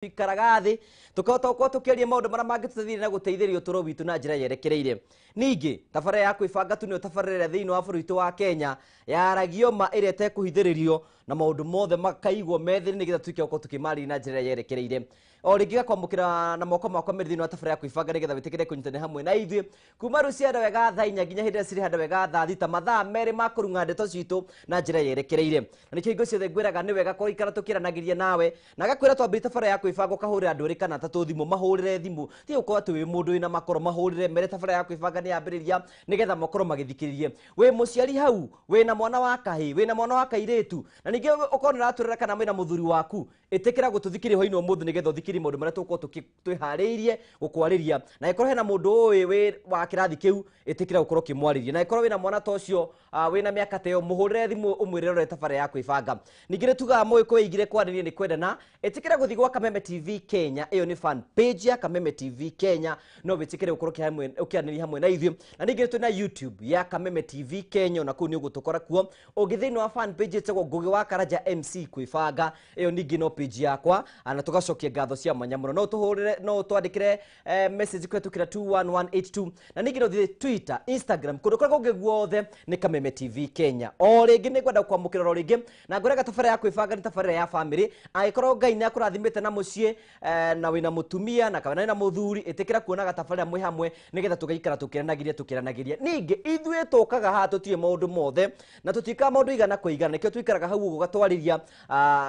Karagathi tukahota tukiaria maundu maria mangituthithia na guteithĩrĩria ũtũũro witũ na njĩra yerekereire. Ningĩ tabarĩra ya kwĩbanga tu nĩyo tabarĩra thĩinĩ wa bũrũri witũ wa Kenya yaragio ma ĩrĩa ĩtekũhithĩrĩrio na maũndũ mothe makaigwo methĩ nĩgetha tuike gũkorwo tukimarĩria na njĩra yerekereire. O rĩngĩ gakwamũkĩra na moko makwa merĩ thĩinĩ wa tabarĩra ya kwĩbanga nĩgetha wĩtĩkĩre kũnyitanĩra hamwe na ithuĩ kuma rĩu cianda wega thaa inya nginya hĩndĩ ĩrĩa cirĩ handa wega thaa thita mathaa merĩ ma kũrung'a ndeto citũ na njĩra yerekereire. Na nĩkĩo hingo ciothe ngwĩraga nĩ wega kũikara tũkĩaranagĩria nawe na gakwĩra twambĩrĩrie tabarĩra ya kwĩbanga ũkahũrĩra andũ erĩ kana atatũ thimũ mahũrĩre thimũ ti gũkorwo atĩ wĩ mũndũ wĩna makoro mahũrĩre mere tabarĩra ya kwĩbanga nĩ yambĩrĩria nĩgetha makorwo magĩthikĩrĩrie. Wĩ mũciari hau wĩna mwana wa kahĩ wĩna mwana wa kairĩtu na ningĩ ũkorwo nĩ ũratwĩrĩra kana wĩna mũthuri waku ĩtĩkĩra gũtũthikĩria hwainĩ ũmũthĩ nĩgetha ũthikĩrie maũndũ marĩa tũgũkorwo twĩharĩirie gũkwarĩria. Na ĩkorwo hena mũndũ ũĩ wĩ wa kĩrathi kĩu ĩtĩkĩra gũkorwo ũkĩmwarĩria. Na ĩkorwo wĩna mwana ta ũcio wĩna mĩaka ta ĩyo mũhũrĩre thimũ ũmwĩre ũrore tabarĩra ya kwĩbanga. Ningĩ nĩ tugaga mũĩ kwĩigire kwarĩria nĩ kwendana ĩtĩkĩra gũthiĩ gwa Kameme TV Kenya ĩyo nĩ fan page ya Kameme TV Kenya no wĩtĩkĩre gũkorwo ũkĩaranĩria hamwe na ithuĩ. Na ningĩ twĩna YouTube ya Kameme TV Kenya na kũu nĩ ũgũtũkora kuo ũngĩ thĩinĩ wa fan page ĩtagwo Ngũgĩ wa Karanja MC kwĩbanga ĩyo ningĩ no page yakwa na tũgacokia ngatho cia mwanya mũno. No tũhũrĩre no twandĩkĩre message kũhetũkĩra 21182 na ningĩ no thiĩ Twitter Instagram kũndũ kũrĩa kũngĩ guothe nĩ Kameme TV Kenya. O rĩngĩ nĩ ngwenda kwamũkĩra o rĩngĩ na ngwĩraga tabarĩra ya kwĩbanga nĩ tabarĩra ya family. Angĩkorwo Ngai nĩ akũrathimĩte na mũciĩ na wĩna mũtumia na kana wĩna mũthuri ĩtĩkĩra kuonaga tabarĩra mwĩ hamwe nĩgetha tũgaikara tũkĩranagĩria. Ningĩ ithuĩ tũkaga haha tũtirĩ maũndũ mothe na tũtikaga maũndũ igana kwa igana nĩkĩo tũikaraga hau ũguo gatwarĩria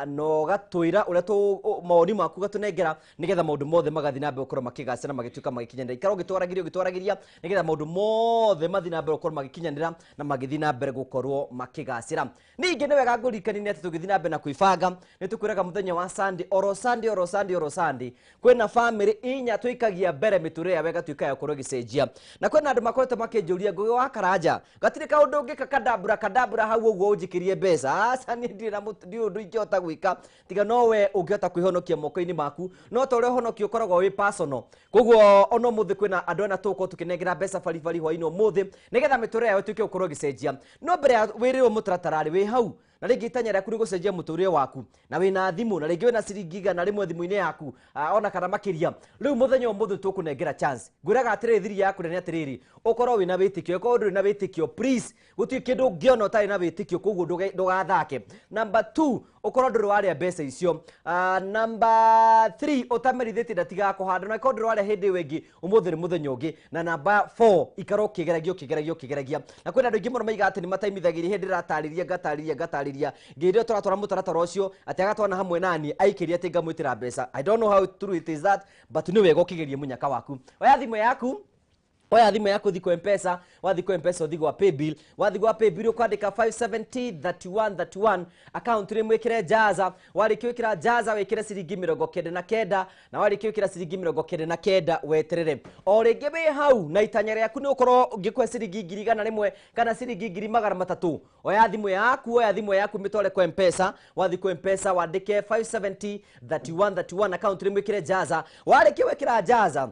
no gatwĩra ũrĩa mawoni maku gatũnengera nĩgetha maũndũ mothe magathiĩ na mbere gũkorwo makĩgacĩra magĩtuĩka magĩkinyanĩra. Ikara ũgĩtwaragĩria nĩgetha maũndũ mothe mathiĩ na mbere gũkorwo magĩkinyanĩra na magĩthiĩ na mbere gũkorwo makĩgacĩra. Ningĩ nĩ wega ngũririkanie atĩ tũgĩthiĩ na mbere na kwĩbanga nĩ tũkwĩraga mũthenya wa Sunday oro Sunday kwĩna family inya tũikagia mbere mĩtũrĩre ya wega tuĩka ya gũkorwo gĩcenjia. Na kwĩna andũ makoretwo makĩnjũria Ngũgĩ wa Karanja gatirĩ kaũndũ ũngĩka kadabra hau ũguo ũnjikĩrie mbeca. Aca niĩ ndirĩ ũndũ ingĩhota gwĩka tiga no we ũngĩhota kwĩhonokia moko-inĩ maku no ta ũrĩa ũhonokio ũkoragwo wĩ personal. Koguo ono mũthĩ kwĩna andũ ana tũgũkorwo tũkĩnengera mbeca baribari hwainĩ ũmũthĩ nĩgetha mĩtũrĩre yao ĩtuĩke gũkorwo gĩcenjia. No mbere ya wĩrĩrwo mũtaratara wĩ hau na rĩngĩ itanya rĩaku nĩ gũcenjia mũtũrĩre waku na wĩna thimũ na rĩngĩ wĩna ciringi igana rĩmwe thimũ-inĩ yaku ona kana makĩria. Rĩu mũthenya ũmũthĩ tũkũnengera chance. Ngwĩraga atĩrĩrĩ thiri yaku nĩ atĩrĩrĩ ũkorwo wĩna wĩtĩkio ũkorwo ndũrĩ na wĩtĩkio please gũtirĩ kĩndũ ũngĩona ũtarĩ na wĩtĩkio koguo ndũgathake. Number 2 ũkorwo ndũrĩ warĩa mbeca icio. Number 3 ũtamerithĩtie ndatigaga kũhanda na ũkorwo ndũrĩ warĩa hĩndĩ ĩyo ĩngĩ ũmũthĩ nĩ mũthenya ũngĩ. Na number 4 ikara ũkĩgeragia. Na kwĩna andũ aingĩ mũno maigaga atĩ nĩ mataimithagĩria hĩndĩ ĩratarĩria ngĩrĩo tũratwara mũtaratara ũcio atĩ agatwarana hamwe nani aikĩria atĩ ngamwĩtĩra mbeca. I don't know how true it is that but nĩ wega ũkĩgerie mũnyaka waku. Oya thimũ yaku thiĩ kwa M-Pesa wathi kwa M-Pesa ũthi gwa Paybill wathi gwa Paybill ũkwandĩka 5703131 account rĩmwe ĩkĩre jaza warĩkia gwĩkĩra jaza wĩkĩre ciringi 99 na warĩkia gwĩkĩra ciringi 99 weterere. O rĩngĩ wĩ hau na itanya rĩaku nĩ ũkorwo ũngĩkũhe ciringi 100 kana ciringi 300. Oya thimũ yaku mĩtware kwa M-Pesa wathi kwa M-Pesa wandĩke 5703131 account rĩmwe ĩkĩre jaza warĩkia gwĩkĩra jaza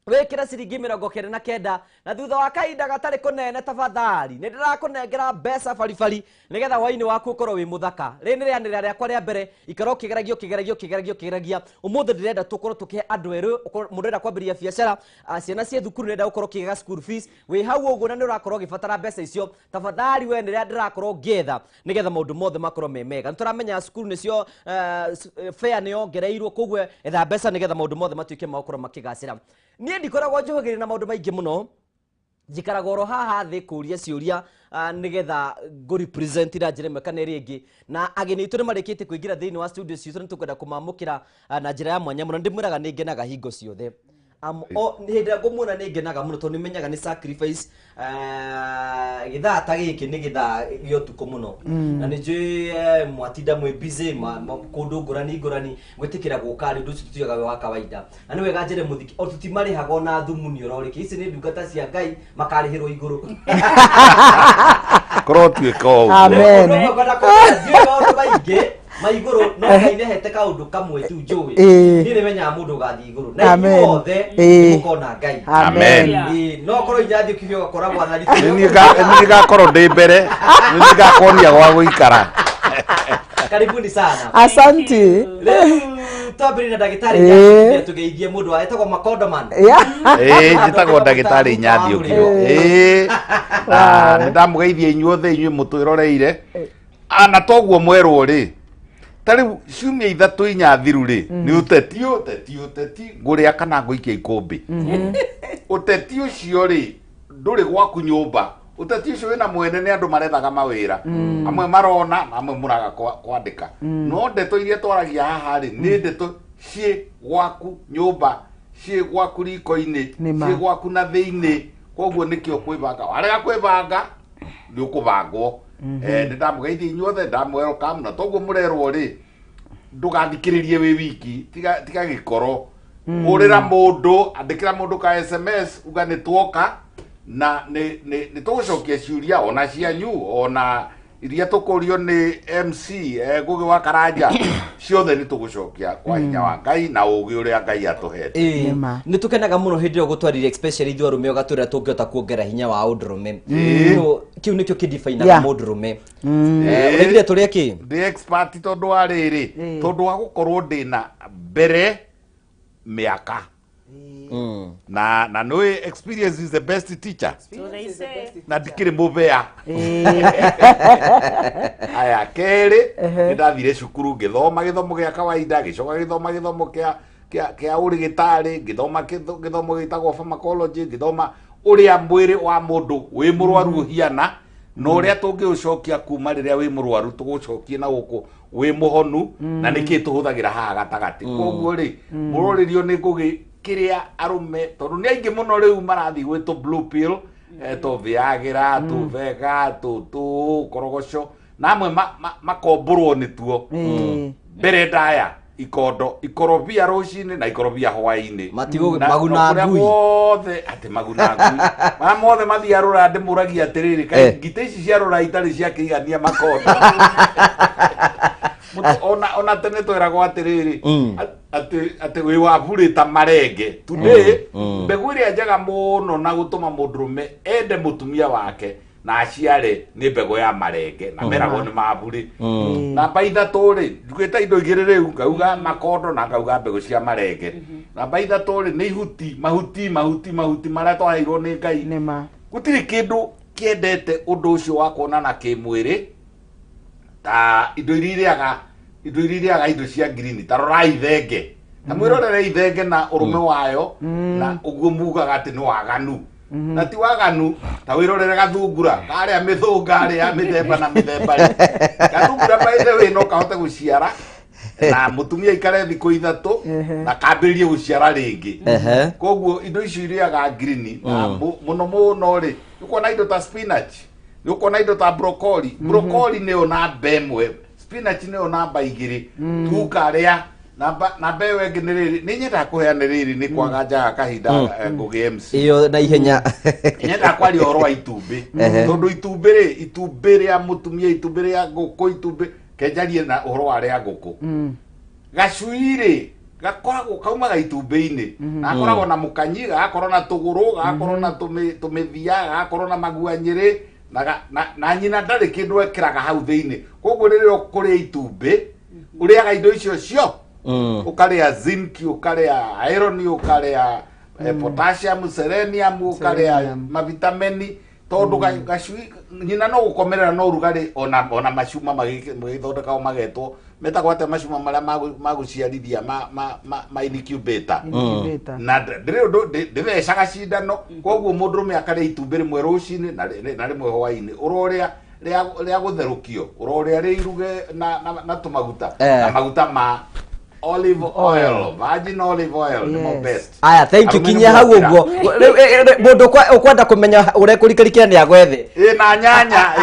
wekĩra ciringi 99 na thutha wa kahinda gatarĩ kũnene tafadhali nĩ ndĩrakũnengera mbeca baribari nĩgetha hwainĩ waku ũkorwo wĩ mũthaka. Rĩrĩ nĩ rĩanĩrĩra rĩakwa rĩa mbere ikara ũkĩgeragia. Ũmũthĩ ndĩrenda tũkorwo tũkĩhe andũ erũ mũndũ ũrenda kwambĩrĩria biacara ciana cia thukuru nĩrenda gũkorwo ũkĩgega school fees wĩ hau ũguo na nĩ ũrakorwo ũgĩbatara mbeca icio tafadhali we nĩrĩa ndĩrakorwo ngĩetha nĩgetha maũndũ mothe makorwo me mega. Nĩ tũramenya cukuru nĩcio fare nĩ yongereirwo koguo etha mbeca nĩgetha maũndũ mothe matuĩke ma gũkorwo makĩgacĩra. Niĩ ndikoragwo njohagĩrĩra na maũndũ maingĩ mũno njikaraga oro haha thĩ kũria ciũria nĩgetha ngũrepresent na njĩra ĩmwe kana ĩrĩa ĩngĩ. Na ageni aitũ nĩ marĩkĩte kũingĩra thĩinĩ wa studio citũ nĩ tũkwenda kũmamũkĩra na njĩra ya mwanya mũno. Ndĩmwĩraga nĩ ngenaga hingo ciothe hĩndĩ ĩrĩa ngũmuona nĩ ngenaga mũno tondũ nĩmenyaga nĩ sacrifice. Gĩthaa ta gĩkĩ nĩ gĩthaa gĩa ũtukũ mũno na nĩ njũĩ mwatinda mwĩ busy kũndũ ngũrani gwĩtĩkĩra gũka rĩ ũndũ ũcio tũtigaga wa kawaida. Na nĩ wega njĩre mũthiki o tũtimarĩhaga ona thumu nĩ ũrorĩke ici nĩ ndungata cia Ngai makarĩhĩrwo igũrũ. Korwo tuĩka ũguo. Amen. Maigũrũ no Ngai nĩahete kaũndũ kamwe tu njũĩ niĩ nĩmenyaga mũndũ ũgathiĩ igũrũ na inyuothe mũkona Ngai. Amen. No korwo inyathi ũkĩbio gakora gwathani niĩ ngakorwo ndĩ mbere niĩ ngakonia gwa gũikara. Karibuni sana. Asante. Twambiri na ndagitari nyathi tugeithie mundu aetagwo Makondo man. Njitagwo ndagitari Nyathi Ukio. Ndamugeithie inyuothe inyuĩ mũtwĩroreire. Ana toguo mwerwo rĩ. Tariu ciumia ithatu inya thiru rĩ nĩ ũteti ngũrĩa kana ngũikia ikũmbĩ. Ũteti ũcio rĩ ndũrĩ gwaku nyũmba. Ũteti ũcio wĩna mwene nĩ andũ marethaga mawĩra. Amwe marona amwe mũraga kwandĩka. No ndeto iria twaragia haha rĩ nĩ ndeto ciĩ gwaku nyũmba, ciĩ gwaku riko-inĩ, ciĩ gwaku na thĩinĩ. Koguo nĩkĩo kwĩbanga. Warega kwĩbanga nĩ ũkũbangwo. Ndamugeithia inyuothe ndamwelcome na toguo mũrerwo rĩ ndũgathikĩrĩrie wĩ wiki tiga gĩkoro. Ũrĩra mũndũ, andĩkĩra mũndũ ka SMS uga nĩ tuoka na nĩ tũgũcokia ciũria ona cianyu ona iria tũkũrio nĩ MC Ngũgĩ wa Karanja ciothe nĩ tũgũcokia kwa hinya wa Ngai na ũgĩ ũrĩa Ngai atũhete. Nĩ tũkenaga mũno hĩndĩ ĩyo gũtwarire especially ithuĩ arũme ũgatwĩra tũngĩhota kuongerera hinya wa ũndũrũme. Kĩu nĩkĩo kĩdifainaga mũndũrũme. Ũregire tũrĩa kĩ? Ndĩ expert tondũ wa rĩrĩ tondũ wa gũkorwo ndĩna mbere mĩaka. Na nĩ experience is the best teacher. Na ndikĩrĩ mũbea. Aya kerĩ nĩndathire cukuru ngĩthoma gĩthomo gĩa kawaida gĩcoka gĩthoma gĩthomo kĩa ũrigitari ngĩthoma gĩthomo gĩtagwo pharmacology ngĩthoma ũrĩa mwĩrĩ wa mũndũ wĩ mũrwaru ũhiana na ũrĩa tũngĩũcokia kuma rĩrĩa wĩ mũrwaru tũgũcokie na gũkũ wĩ mũhonu na nĩkĩ tũhũthagĩra haha gatagatĩ. Koguo rĩ mũrũrĩrio nĩ Ngũgĩ kĩrĩa arũme tondũ nĩ aingĩ mũno rĩu marathiĩ gwĩtwo blue pill tũthĩagĩra tũvega tũkorogoco na amwe makombũrwo nĩ tuo. Mbere ndaya ikorobia rũcinĩ na ikorobia hwaĩ-inĩ maguna ngui mothe atĩ maguna ngui mara mothe mathiĩ arũra ndĩmũragia atĩrĩrĩ kaĩ ngita ici cia rũra itarĩ ciakĩigania Makondo. Ona tene tweragwo atĩrĩrĩ atĩ wĩ wabũrĩta marenge today mbegũ ĩrĩa njega mũno na gũtũma mũndũrũme ende mũtumia wake na aciare nĩ mbegũ ya marenge na meragwo nĩ mabũrĩ. Namba ithatũ rĩ njugĩte indo igĩrĩ rĩu ngauga Makondo na ngauga mbegũ cia marenge. Namba ithatũ rĩ nĩ mahuti marĩa twaheirwo nĩ Ngai. Gũtirĩ kĩndũ kĩendete ũndũ ũcio wa kuonana kĩmwĩrĩ ta indo iria iriaga indo cia green ta rora ithenge na mwĩrorere ithenge na ũrũme wayo na ũguo mugaga atĩ nĩ waganu na ti waganu ta wĩrorere gathungura karĩa mĩthũnga arĩa mĩthemba na mĩthemba gathungura by the way no kahote gũciara na mũtumia ikare thikũ ithatũ na kambĩrĩrie gũciara rĩngĩ. Koguo indo icio iriaga green na mũno mũno rĩ ũkona indo ta spinach ũkona indo ta broccoli nĩyo namba ĩmwe spinach nĩyo namba igĩrĩ tukarĩa namba ĩyo ĩngĩ nĩ rĩrĩ nĩ nyendaga kũheana rĩrĩ nĩ kwaga njaga kahinda Ngũgĩ MC iyo na ihenya nyendaga kwaria ũhoro wa itumbĩ tondũ itumbĩ rĩa mũtumia itumbĩ rĩa ngũkũ itumbĩ kenjarie na ũhoro wa rĩa ngũkũ gacui rĩ gakoragwo kaumaga itumbĩ-inĩ na gakoragwo na mũkanyi gagakorwo na tũgũrũ gagakorwo na tũmĩthia gagakorwo na maguanyĩrĩ na nyina ndarĩ kĩndũ ekĩraga hau thĩinĩ. Koguo rĩrĩa ũkũrĩa itumbĩ ũrĩaga indo icio cio ũkarĩa zinc ũkarĩa iron ũkarĩa potassium selenium ũkarĩa mavitamini tondũ gacui nyina no gũkomerera no ũrugarĩ ona macuma magĩthondekagwo magetwo metagwo atĩ macuma marĩa magũciarithia ma incubator na ndĩthecaga cindano. Koguo mũndũrũme akarĩa itumbĩ rĩmwe rũcinĩ na rĩmwe hwaĩ-inĩ ũrorĩa rĩa gũtherũkio ũrorĩa rĩ iruge na tũmaguta na maguta ma olive oil virgin olive oil nĩmo best. Aya thank you kinya hau ũguo mũndũ ũkwenda kũmenya ũrĩa kũrikĩrĩkia nĩ agwethe na nyanya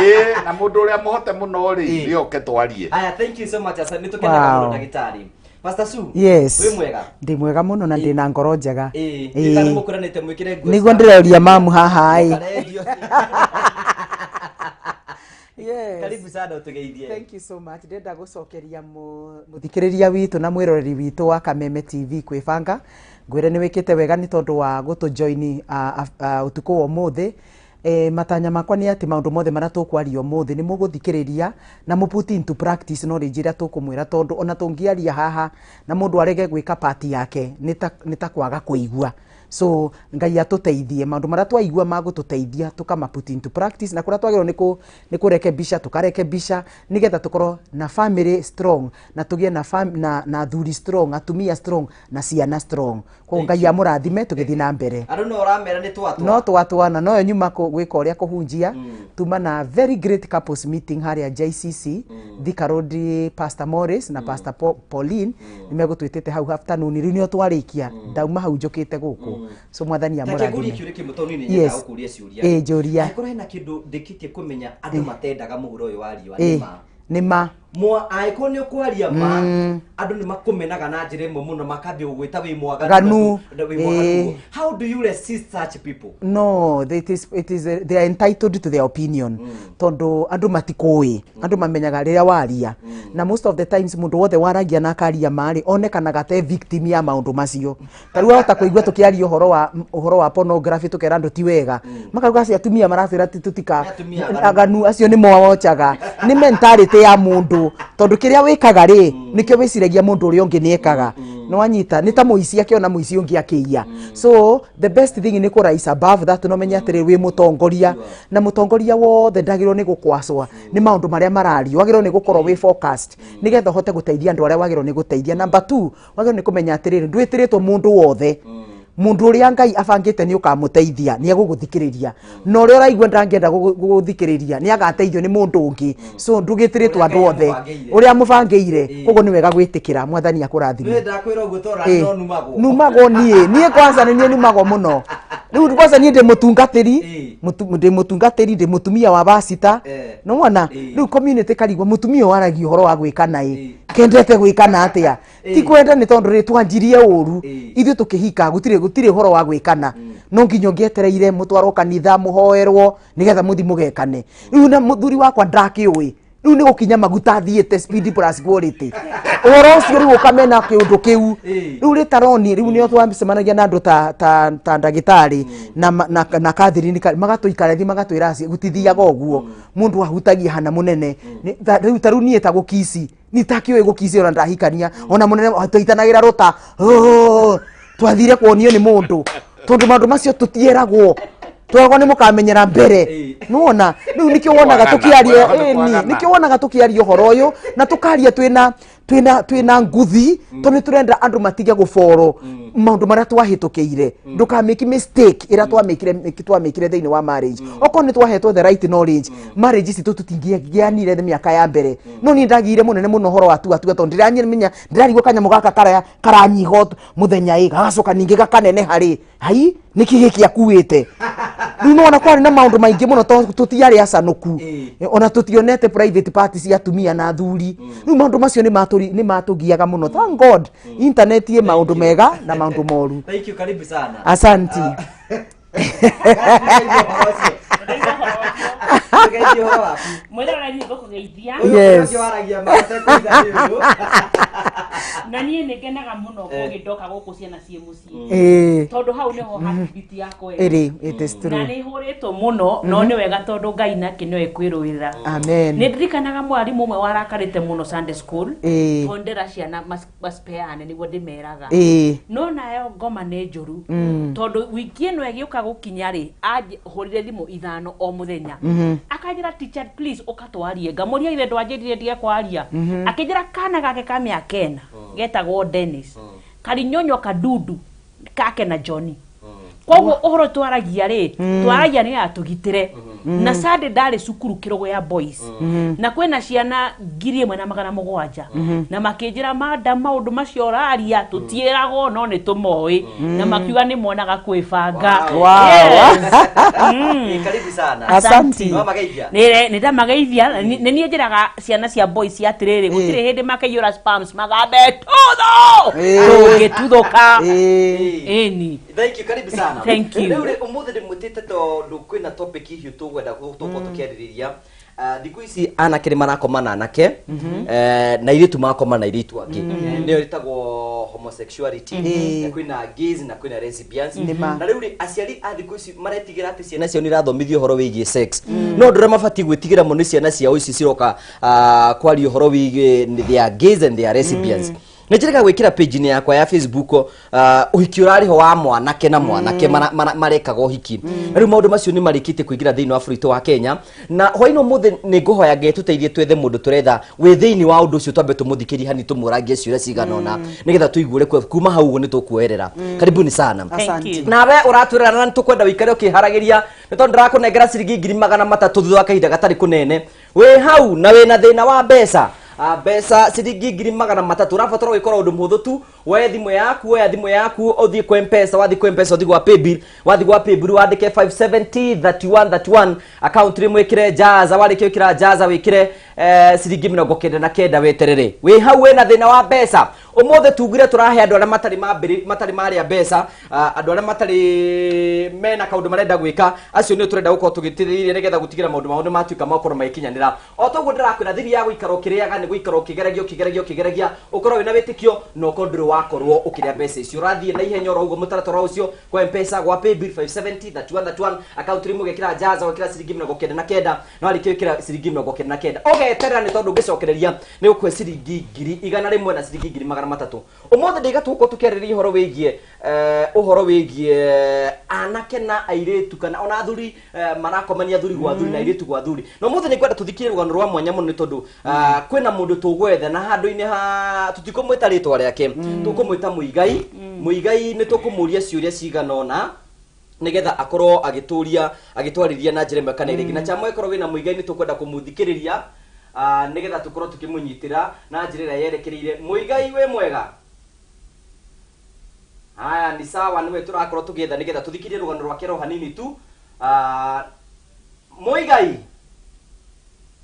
na mũndũ ũrĩa mũhote mũno rĩ rĩoke twarie. Aya thank you so much asa nĩ tũkenaga mũno ndagĩtarĩ. Pastor Su wĩ mwega? Ndĩ mwega mũno na ndĩ na ngoro njega. Mũkũranĩte mwĩkĩre nguo nĩguo ndĩreũria mamu haha Yes. Karibu sana utugeithie. Thank you so much. Ndenda gũcokeria mũthikĩrĩria witũ na mwĩroreri witũ wa Kameme TV kwĩbanga. Ngwĩre nĩ wĩkĩte wega nĩ tondũ wa gũtũjoini ũtukũ wa ũmũthĩ matanya makwa nĩ atĩ maũndũ mothe marĩa tũkwaria ũmũthĩ nĩ mũgũthikĩrĩria na put into practice knowledge ĩrĩa tũkũmwĩra, tondũ ona tũngĩaria haha na mũndũ arege gwĩka part yake nĩ ta kwaga kũigua. So Ngai atũteithie maũndũ marĩa twaigua magũtũteithia tũkama put into practice, na kũrĩa twagĩrĩirwo nĩ kũrekebisha tũkarekebisha, nĩgetha tũkorwo na family strong na tũgĩe na athuri strong, atumia strong na ciana strong. Koguo Ngai amũrathime tũgĩthiĩ na mbere. Andũ no ũramera nĩ twatwa. No twatwana no nyuma gwĩka ũrĩa kũhunjia tuma na very great couples meeting harĩa JCC Thika Road, Pastor Morris na Pastor Pauline nimegũtwĩtĩte hau afternoon, rĩu nĩo twarĩkia ndauma hau njũkĩte gũkũ. So mwathani amũrathime. Njũria angĩkorwo hena kĩndũ ndĩkĩtie kũmenya andũ matendaga mũhuro ũyũ wa riũa nĩma angĩkorwo nĩ ũkwaria ma andũ nĩ makũmenaga na njĩra ĩmwe mũno makambia gũgwĩta wĩ mwaganu. How do you resist such people? No, they are entitled to their opinion. Tondũ andũ matikũĩ, andũ mamenyaga rĩrĩa waria, na most of the times mũndũ wothe waragia na akaria marĩ onekanaga te victim ya maũndũ macio. Tarĩu ahota kũigua tũkĩaria ũhoro wa pornography tũkera andũ ti wega, makauga acio atumia maratwĩra tutika aganu acio nĩ mowochaga. Nĩ mentality ya mũndũ, tondũ kĩrĩa wĩkaga rĩ nĩkĩo wĩciragia mũndũ ũrĩa ũngĩ nĩekaga. No wanyita nĩ ta mũici akĩona mũici ũngĩ akĩiya. So the best thing nĩ kũ rise above that, no menya atĩrĩ wĩ mũtongoria, na mũtongoria wothe ndagĩrĩirwo nĩ gũkwacwa nĩ maũndũ marĩa marario, wagĩrĩirwo nĩ gũkorwo wĩ focused nĩgetha ũhote gũteithia andũ arĩa wagĩrĩirwo nĩ gũteithia. Number 2, wagĩrĩirwo nĩ kũmenya atĩrĩ ndwĩtĩrĩtwo mũndũ wothe. Mundu ũrĩa Ngai abangĩte nĩ ũkamũteithia, nĩ egũgũthikĩrĩria, na ũrĩa ũraigua ndangĩenda gũgũthikĩrĩria nĩ agateithio nĩ mũndũ ũngĩ. So ndũgĩtĩrĩtwo andũ othe ũrĩa mũbangĩire, koguo nĩ wega gwĩtĩkĩra. Mwathani akũrathime. Numagwo niĩ kwanza nĩ niĩ numagwo mũno. Rĩu kwanza niĩ ndĩ mũtungatĩri ndĩ mũtumia wa pastor. No wona rĩu community karigwo mũtumia waragia ũhoro wa gwĩkana kendete gwĩkana atĩa. Ti kwenda nĩ tondũ rĩtwanjirie ũru ithuĩ tũkĩhika gũtirĩ ũhoro wa gwĩkana. No nginya ũngĩetereire mũtwarwo kanitha mũhoerwo nĩgetha mũthi mũgekane. Rĩu na mũthuri wakwa ndakĩũĩ, rĩu nĩ gũkinya maguta thiĩte speed plus quality. Ũhoro ũcio rĩu ũkamena kĩũndũ kĩu. Rĩu rĩtaroni rĩu nĩo twacemanagia na andũ ta ndagĩtarĩ na Catherine magatũikara thĩ magatwĩra gũtithiaga ũguo mũndũ ahutagia hana mũnene. Rĩu tarĩu niĩ ta gũkici nitakĩũĩ gũkici ona ndahikania ona mũnene tũitanagĩra rũta twathire kuonio nĩ mũndũ, tondũ maũndũ macio tũtieragwo twagwo nĩ mũkamenyera mbere. Nuona rĩu nĩkĩo wonaga tũkĩaria nĩkĩo wonaga tũkĩaria ũhoro ũyũ na tũkaria twĩna nguthi, tondũ tũrenda andũ matige gũboro maũndũ marĩa twahĩtũkĩire. Ndũkamake mistake ĩrĩa twamĩkire thĩinĩ wa marriage. Okorwo nĩ twahetwo the right knowledge, marriage citũ tũtingĩgianire mĩaka ya mbere. No niĩ ndagire mũnene mũno ũhoro wa tuga tondũ ndĩrarigwo kanyamũ gaka karanyiha mũthenya gagacoka ningĩ gakanene harĩ hai nĩkĩ gĩkĩ akuĩte. Rĩu nĩwona kwarĩ na maũndũ maingĩ mũno tũtiarĩ acanũku, ona tũtionete private parties cia atumia na athuri. Rĩu maũndũ macio nĩ matũgiaga mũno. Thank God internet ĩ maũndũ mega na maũndũ moru. Thank you, karibu sana. Asante. Yes. Na niĩ nĩ ngenaga mũno gũgĩndoka gũkũ ciana ciĩ mũciĩ, tondũ hau nĩho heartbeat yakwa ĩrĩ. Na nĩ hũrĩtwo mũno, no nĩ wega tondũ Ngai nake nĩwe kwĩrũĩra. Amen. Nĩ ndirikanaga mwarimũ ũmwe warakarĩte mũno Sunday school, tondera ciana macipeane nĩguo ndĩmeraga. No nayo ngoma nĩ njũru, tondũ wiki ĩno ĩgĩũka gũkinya-rĩ hũrire thimũ 5 o mũthenya. Akanjĩra teacher please ũkatwarie, ngamũria ithe ndwanjĩrire ndie kwaria. Akĩnjĩra kana gake ka mĩaka 4 getagwo Dennis karinyonyo kadudu kake na Johnny. Koguo ũhoro twaragia-rĩ twaragia nĩ atũgitĩre. Na Sunday ndarĩ cukuru kĩrogo ya boys, na kwĩna ciana 1,700 na makĩnjĩra madam maũndũ macio ũraria tũtiĩragwo no nĩ tũmoĩ, na makiuga nĩ monaga kwĩbanga. Karibu sana. Asante. Nĩ ndamageithia. Nĩ niĩ njĩraga ciana cia boys atĩrĩrĩ gũtirĩ hĩndĩ makĩiyũra spams magambe tutho tũngĩtuthũka. Ĩni. Thank you, karibu sana. Thank you. Rĩu ũmũthĩ ndĩmwĩtĩte tondũ kwĩna topic hiũ tũgwenda tũkiarĩrĩria. Thikũ ici anake nĩ marakoma na anake na airĩtu makoma na airĩtu angĩ nĩyo ĩtagwo homosexuality kwĩna gays na kwĩna lesbians na rĩu aciari a thikũ ici maretigĩra atĩ ciana ciao nĩ irathomithio ũhoro wĩgiĩ sex no ũndũ ũrĩa mabatiĩ gwĩtigĩra mũno nĩ ciana ciao ici ciroka kwaria ũhoro wĩgiĩ their gays and their lesbians Nĩnjĩrĩga gwĩkĩra page-inĩ yakwa ya Facebook ũhiki ũrarĩ ho wa mwanake na mwanake marekaga ũhiki. Na rĩu maũndũ macio nĩ marĩkĩte kũingĩra thĩinĩ wa bũrũri wa Kenya na hwaĩ-inĩ ũmũthĩ nĩ ngũhoya ngetũteithie twethe mũndũ tũretha wĩ thĩinĩ wa ũndũ ũcio twambe tũmũthikĩrie hani tũmũrangie ciũria cigana ũna nĩgetha tũiguĩre kuma hau ũguo nĩ tũkuoerera. Karibuni sana. Nawe ũratwĩra na nĩtũkwenda wĩikare ũkĩharagĩria nĩ tondũ ndĩrakũnengera ciringi 300 thutha wa kahinda gatarĩ kũnene. Wĩ hau na wĩna thĩna wa mbeca mbeca ciringi 300 urabatara gwikora undu muhuthu tu woya thimũ yaku uthie kwa M-Pesa wathi kwa M-Pesa uthie kwa Paybill wandike 5703131 account rimwe ikire jaza warike ikira jaza wikire ciringi 99 weterere wi hau wena thina wa mbeca umothe tugire turahe andu aria matari maria mbeca andu aria matari mena kaundu marenda gwika acio ni turenda gukorwo tugitiririe nigetha gutigira maundu matuika makorwo magikinyanira o toguo ndirakwira thiri ya guikara ukiriaga ni guikara ukigeragia ukorwo wina witikio no ukorwo wakorwo ukiria mbeca icio urathie na ihenya oro uguo mutaratara ucio kwa M-Pesa gwa Paybill 5703131 account rimwe gekira jaza wekira ciringi 99 no arikio ikira ciringi 99 ogeterera ni tondu ngicokereria ni ukwe ciringi 100 na ciringi 300 umothe ndigatuko tukeriria uhoro wigie anake na airitu kana ona athuri marakomania athuri gwa athuri na airitu gwa athuri no umothe ni kwenda tuthikirie rugano rwa mwanya muno ni tondu kwina mundu tugwethe na handu-ini ha tutikumwita ritwa riake tukumwita muigai ni tukumuria ciuria cigana ona nigetha akorwo agitwarithia na njira imwe kana ĩngĩ na chamwe korwo wina muigai ni tukwenda kumuthikiriria nigetha tukorwo tukimunyitira na njira ĩrĩa yerekereire muigai we mwega haya ni sawa niwe turakorwo tugietha nigetha tuthikirie rugano rwake ro hanini tu muigai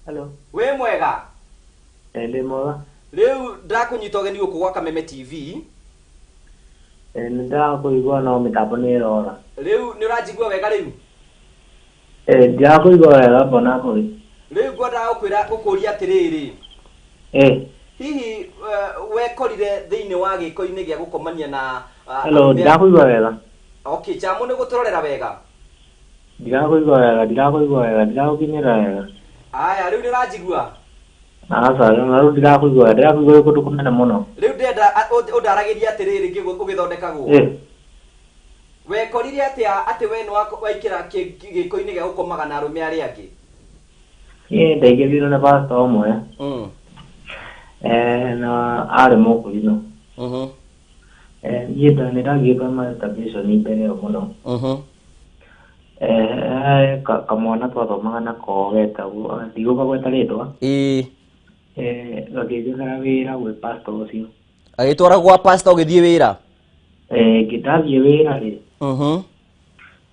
hello we mwega ndi mwega riu ndakunyita ũgeni gũkũ gwa Kameme TV ndakũigua no mĩtambo nĩ ĩrora riu nĩ ũranjigua wega riu ndakũigua wega mbona kũrĩ riu ngwenda gũkũria atĩrĩrĩ hihi wekorire thĩinĩ wa gĩko-inĩ gĩa gũkomania na hello ndakũigua wega okay chamu nĩ gũtũrorera wega ndakũigua wega ndĩragũkinyĩra wega aya riu nĩ ũranjigua asa rĩu ndĩrakũigua kũndũ kũnene mũno riu ndĩrenda ũndaragĩria atĩrĩrĩ ũgĩthondekagwo wekorire atĩ we nĩ waikĩra gĩko-inĩ gĩa gũkomaga na arũme arĩa angĩ ndaingĩrire na pastor ũmwe na arĩ mũkũrinũ niĩ nĩndathiĩte masturbation mbere ĩyo mũno kamwana twathomaga nako getagwo ndigũka gweta rĩtwa gagĩnjethera wĩra gwĩ pastor ũcio agĩtwara gwa pastor ũgĩthiĩ wĩra ngĩndathiĩ wĩra rĩ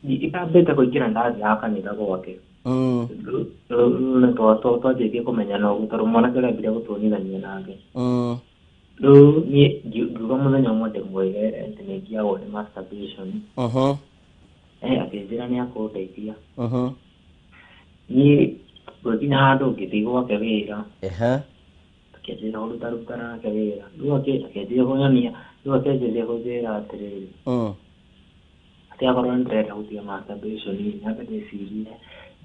itambĩte kũingĩra ndathi ya kanitha gwake twanjĩtie kũmenyana ũguo tondũ mwanake ũrĩa ambire gũtuonithania nake rĩu niĩ ngiuga mũthenya ũmwe ndĩmwĩre atĩ nĩngiagwo nĩ masturbation akĩnjĩra nĩ akũndeithia niĩ gũkinya handũ ngĩthiĩ gwake wĩra akĩnjĩra ũruta nake wĩra rĩu akĩnjĩra kũnyonia rĩu akĩnjĩria kũnjĩra atĩrĩrĩ atĩ akorwo nĩndĩrenda gũtiga masturbation nyambe ndĩcirie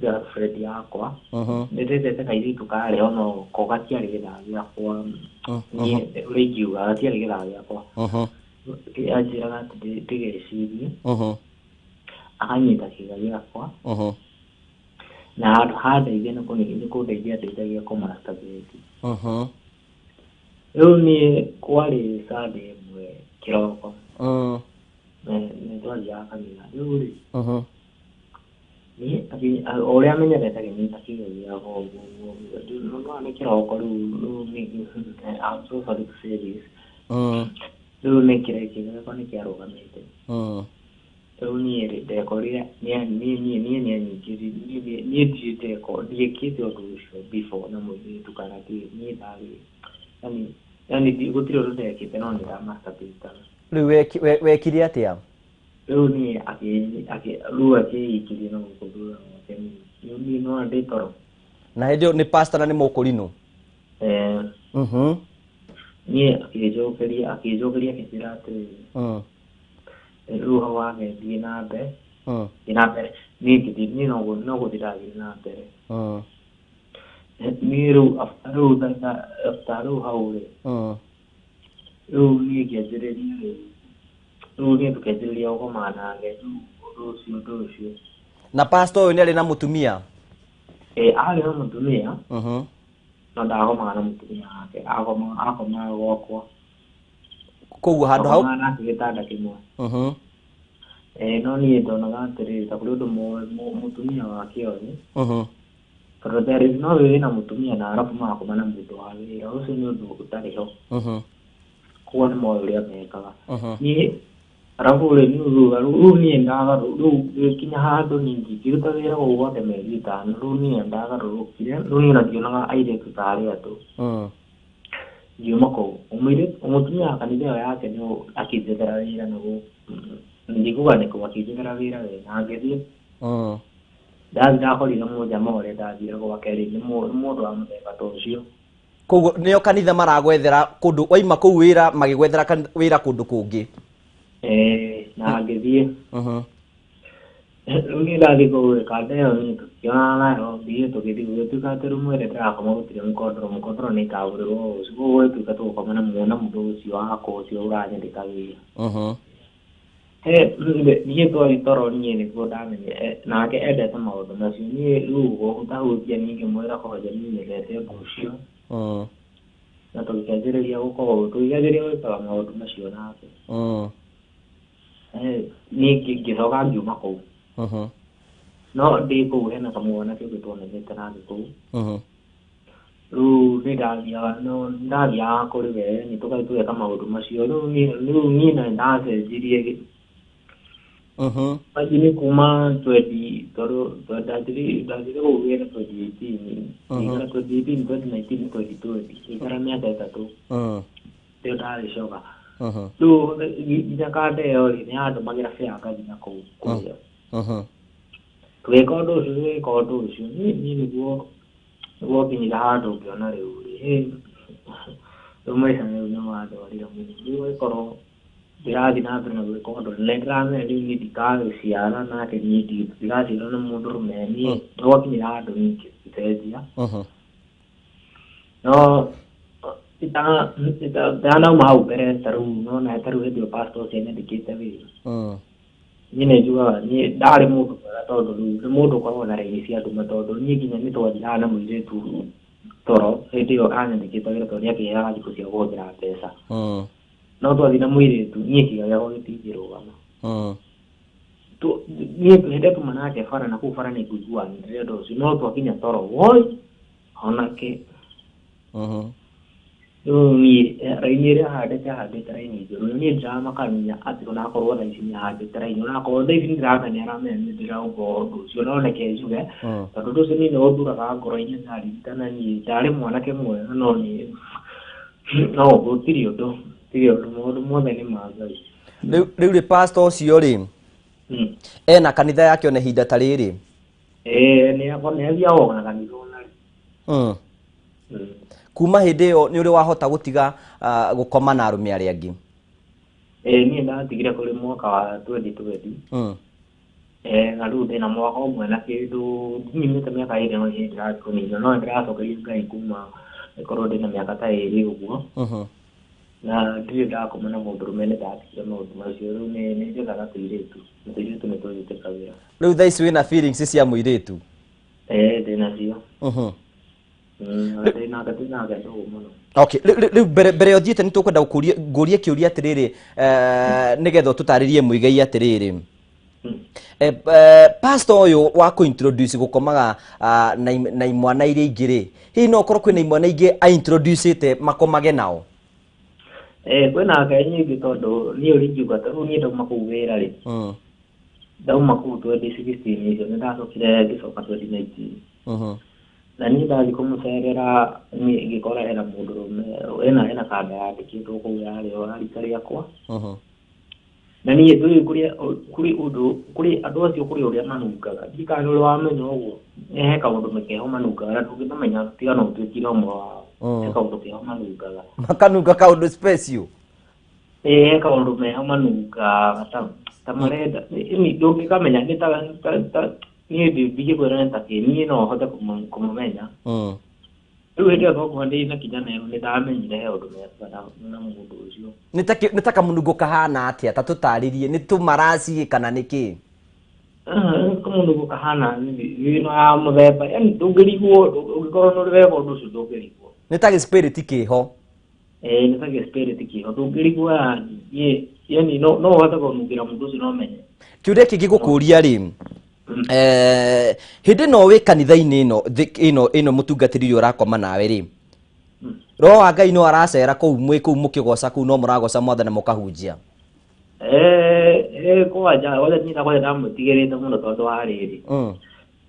girlfriend yakwa nĩndĩndete kairĩtu karĩ ono ko gatiarĩ gĩthaa gĩakwa niĩ ũrĩa ingiuga gatiarĩ gĩthaa gĩakwa anjĩraga atĩ ndĩgecirie akanyita kĩga gĩakwa na handũ handeithia nĩ kũndeithia ndeithagia kũmasturbate rĩu niĩ kwarĩ Sunday ĩmwe kĩroko nĩtwathiaga kanitha rĩu rĩ ũrĩa amenyerete akĩnyita kĩga gĩakwa ũguo nĩ kĩroko rĩu I'm so sorry to say this rĩu nĩ kĩga gĩakwa nĩ kĩarũgamĩte rĩu niĩ ndekorire niĩ ndiĩkĩte ũndũ ũcio before na mũirĩtu kana niĩ ndarĩ yani gũtirĩ ũndũ ndekĩte no nĩndamasturbate rĩu wekire atĩa rĩu niĩ rĩu akĩikirie na gũkũthura gwake niĩ no ndĩ toro Na hĩndĩ nĩ pastor na nĩ mũkũrinũ. Niĩ akĩnjokeria akĩnjĩra atĩrĩrĩ, rĩu hau wagĩthiĩ na mbere, niĩ no gũthiĩ ndathiĩ na mbere. Niĩ rĩu after rĩu hau rĩ, rĩu niĩ ngĩanjĩrĩria rĩu niĩ tũkĩanjĩrĩria gũkoma nake ũndũ ũcio. Na pastor ũyũ nĩ arĩ na mũtumia? Arĩ na mũtumia, no ndagomaga na mũtumia wake, akomaga gwakwa. Koguo handũ hau nake gĩtanda kĩmwe. No niĩ ndonaga atĩrĩrĩ, ta kũrĩ ũndũ mũtumia wake ũyũ, tondũ there is no way wĩna mũtumia na arabu magakoma na mũndũ wa wĩra, ũcio nĩ ũndũ ũtarĩ ho. Koguo nĩ moĩ ũrĩa mekaga. Niĩ arabu rĩu niĩ ndagarũ, rĩu gĩkinya handũ niĩ ngĩruta wĩra gũkũ gwake mĩeri 5, rĩu niĩ ndagarũrũkire, rĩu niĩ ndionaga airĩtu ta arĩa andũ. Ngiuma kũu mũtumia wa kanitha ĩyo yake nĩ akĩnjethera wĩra naguo, ndikuga nĩ kũu akĩnjethera wĩra wega, ngĩthiĩ ndathi ndakorire mũnjama ũrĩa ndathiire gwake rĩ, nĩ mũndũ wa mũthemba ta ũcio. Koguo nĩo kanitha maragwethera kũndũ, waima kũu wĩra magĩgwethera wĩra kũndũ kũngĩ? Na ngĩthiĩ rĩu niĩ ndathiĩ kũu kanda ĩyo niĩ tũkĩonana nayo, tũgĩthiĩ gũgĩtuĩka atĩ rĩu mwĩrĩ ndĩrakoma gũtirĩ mũkondoro nĩ ikagũrĩrwo ũcio, koguo gũgĩtuĩka tũgũkoma na mũndũ ũcio wakwa ũcio ũranyandĩka wĩra. Niĩ twarĩ toro niĩ nĩguo ndamenye nake endete maũndũ macio. Niĩ rĩu gũtahutia niĩ ngĩmwĩra koja niĩ nyendete ũndũ ũcio, na tũgĩkĩanjĩrĩria gwĩkaga maũndũ macio nake. Niĩ ngĩcoka ngiuma kũu, no ndĩ kũu hena kamwana kĩngĩ tuonanĩte nake kũu. Rĩu ndathiaga kũrĩ we, nĩ tũkaĩ tũgeka maũndũ macio. Rĩu niĩ na ndacenjirie nĩ kuma 20 tondũ ndathire kũu wĩra 2018, 2019, 2020, ikara mĩaka 3 rĩo ndarĩcoka. Rĩu nginya kanda ĩyo rĩ nĩ yandũmagĩra bĩa ngathiĩ kũu kũrĩa tũgĩka ũndũ ũcio. Niĩ nĩguo nginyire handũ ngĩona rĩu rĩu maica rĩu nĩ mandwarire mũno. Rĩu gĩkorwo ndĩrathiĩ na mbere na gwĩka ũndũ, na nĩndĩramenya rĩu niĩ ndikagĩciara nake, niĩ ndigaciarwo na mũndũrũme, niĩ gwakinyire handũ niĩ ngĩcenjia. No ndanauma hau mbere, ta rĩu nona ta rĩu hĩndĩ ĩyo pastor ũcio nyandĩkĩte wĩra, niĩ nĩ njugaga niĩ ndarĩ mũndũ mwega, tondũ rĩu nĩ mũndũ ũkoragwo na raini cia nduma, tondũ niĩ nginya nĩ twathiraga na mũirĩtu toro hĩndĩ ĩyo anyandĩkĩte wĩra, tondũ nĩ akĩheaga thikũ cia kũhũthĩra mbeca. No twathi na mũirĩtu niĩ kĩga gĩakwa gĩtingĩrũgama. Niĩ hĩndĩ tuma nake bara, na kũu bara nĩ kũiguanĩre ũndũ ũcio, no twakinya toro woi onake. Rĩu niĩ raini ĩrĩa handĩte raini njũru, niĩ ndĩramakania atĩ onakorwo thaa ici nĩahandĩte raini, onakorwo thaa ici nĩndĩramenya nĩaramenya nĩ ndĩrauga ũndũ ũcio, no reke njuge tondũ ũndũ ũcio niĩ nĩũnduraga ngoro-inĩ, ndaririkana niĩ ndarĩ mwanake mwega, no gũtirĩ ũndũ maũndũ mothe nĩ ma Ngai. Rĩu rĩ pastor ũcio rĩ ena kanitha yake ona ihinda ta rĩrĩ? Nĩathiaga ona kanitha ona rĩ. Kuma hĩndĩ ĩyo nĩ ũrĩ wahota gũtiga gũkoma na arũme arĩa angĩ? Niĩ ndatigire kũrĩ mwaka wa 2020. Na rĩu ndĩna mwaka ũmwe na kĩndũ, ndinyumĩte mĩaka ĩrĩ no hĩndĩ ndĩrathiĩ kũnina, no nĩndĩracokeria Ngai kuma ĩkorwo ndĩna mĩaka ta ĩrĩ ũguo, na ndirĩ ndakoma na mũndũrũme, nĩndatigire maũndũ macio. Rĩu nĩ njethaga tũirĩtu nĩ tũnyitĩka wĩra. Rĩu thaa ici wĩna feelings cia mũirĩtu? Ndĩnacio. Okay, rĩu mbere ũthiĩte nĩ tũkwenda ngũrie kĩũria atĩrĩrĩ, nĩgetha ũtũtarĩrie Muigai atĩrĩrĩ, pastor ũyũ wa kũ-introduce gũkomaga na imwana iria ingĩ rĩ, hihi no ũkorwo kwĩna imwana ingĩ a-introducĩte makomage nao? Kwĩna ngai nyingĩ, tondũ niĩ ũringiuga ta rĩu niĩ ndauma kũu wĩra rĩ, ndauma kũu 2016 icio, nĩndacokire ngĩcoka 2019, na niĩ ndathiĩ kũmũcerera ngĩkora hena mũndũrũme ena kanda yandĩkĩtwo kũu yarĩ o rika rĩakwa, na niä kuri andå acio kuri å rä a manungaga ndikana å rä wamenya å guo he kaå ndå mekeho manungaga na ndå ngä mamenya tigana å tuä kire å mwe wao he kaå ndå keho manungaga makanunga kaundu special he kaå ndå meho manungaga ta marenda ndå ngä kamenya nä niä ndingä kwä ra nä takä niä no hote kå mamenya rä u hä ndä ä thokuo ndä na kinya nero nä ndamenyire he å ndå mekaga na må ndå å cio nä ta kamunungo kahana atä ta tå tarä rie nä tå maraci kana nä kä kamunungo kahana wino ya må themba yani ndå ngä rigwo å ngä korwo nä å rä wega å ndå å cio ndå ngä rigwo nä ta kä ho nä ta kä ho ndå ngä rigwo yani no hote kå nungä ra må ndå å cio no menye kä å ria kä ngä gå kå ria rä hä ndä no wä kanitha-inä ä no må tungatä ri å rakoma nawe rä roho wa Ngai no aracera kå u må kä goca kå u no må ragoca mwathani må kahunjia kwanja wothe nyita kwothe ndamwä tigä rä te må no tondå wa rä rä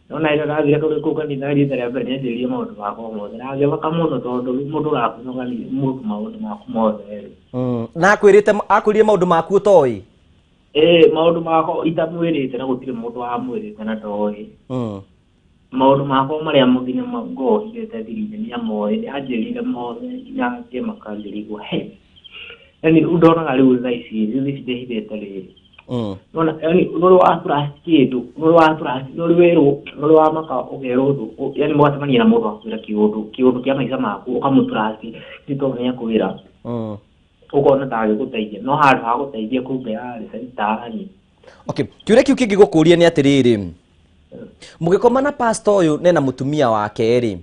nona ä rathire tå rä kå u kanitha rita rä a mbere nä njä maå ndå makwa mothe nagä baka må no tondå må ndå rakunoga må maå ndå maku mothe na akwä rä te akwä rire maå ndå maku toä maå ndå makwa itamwä rä te na gå tirä må ndå wamwä rä te na ndoä maå ndå makwa marä a nginya ngohire te thiri-inä nä amoä nä anjä rire mothe nginya ngä makanjä rigwo yani ndonaga rä u tha ici rä u ici ndähithä te rä rä nona yani nä rä watå kä ndå nä rä watå nä rä werwo nä rä wamaka å gerwo ndå yani må gacemania na må ndå akwä ra kä å ndå kä a maica maku å kamå tå raci nä tondå nä akwä ra å kona ndagä gå teithia no handå ha gå teithia kå mbe yarä caritani kä å ria kä u kä ngä gå kå ria nä atä rä rä må gä koma na pastor å yå nena må tumia wake rä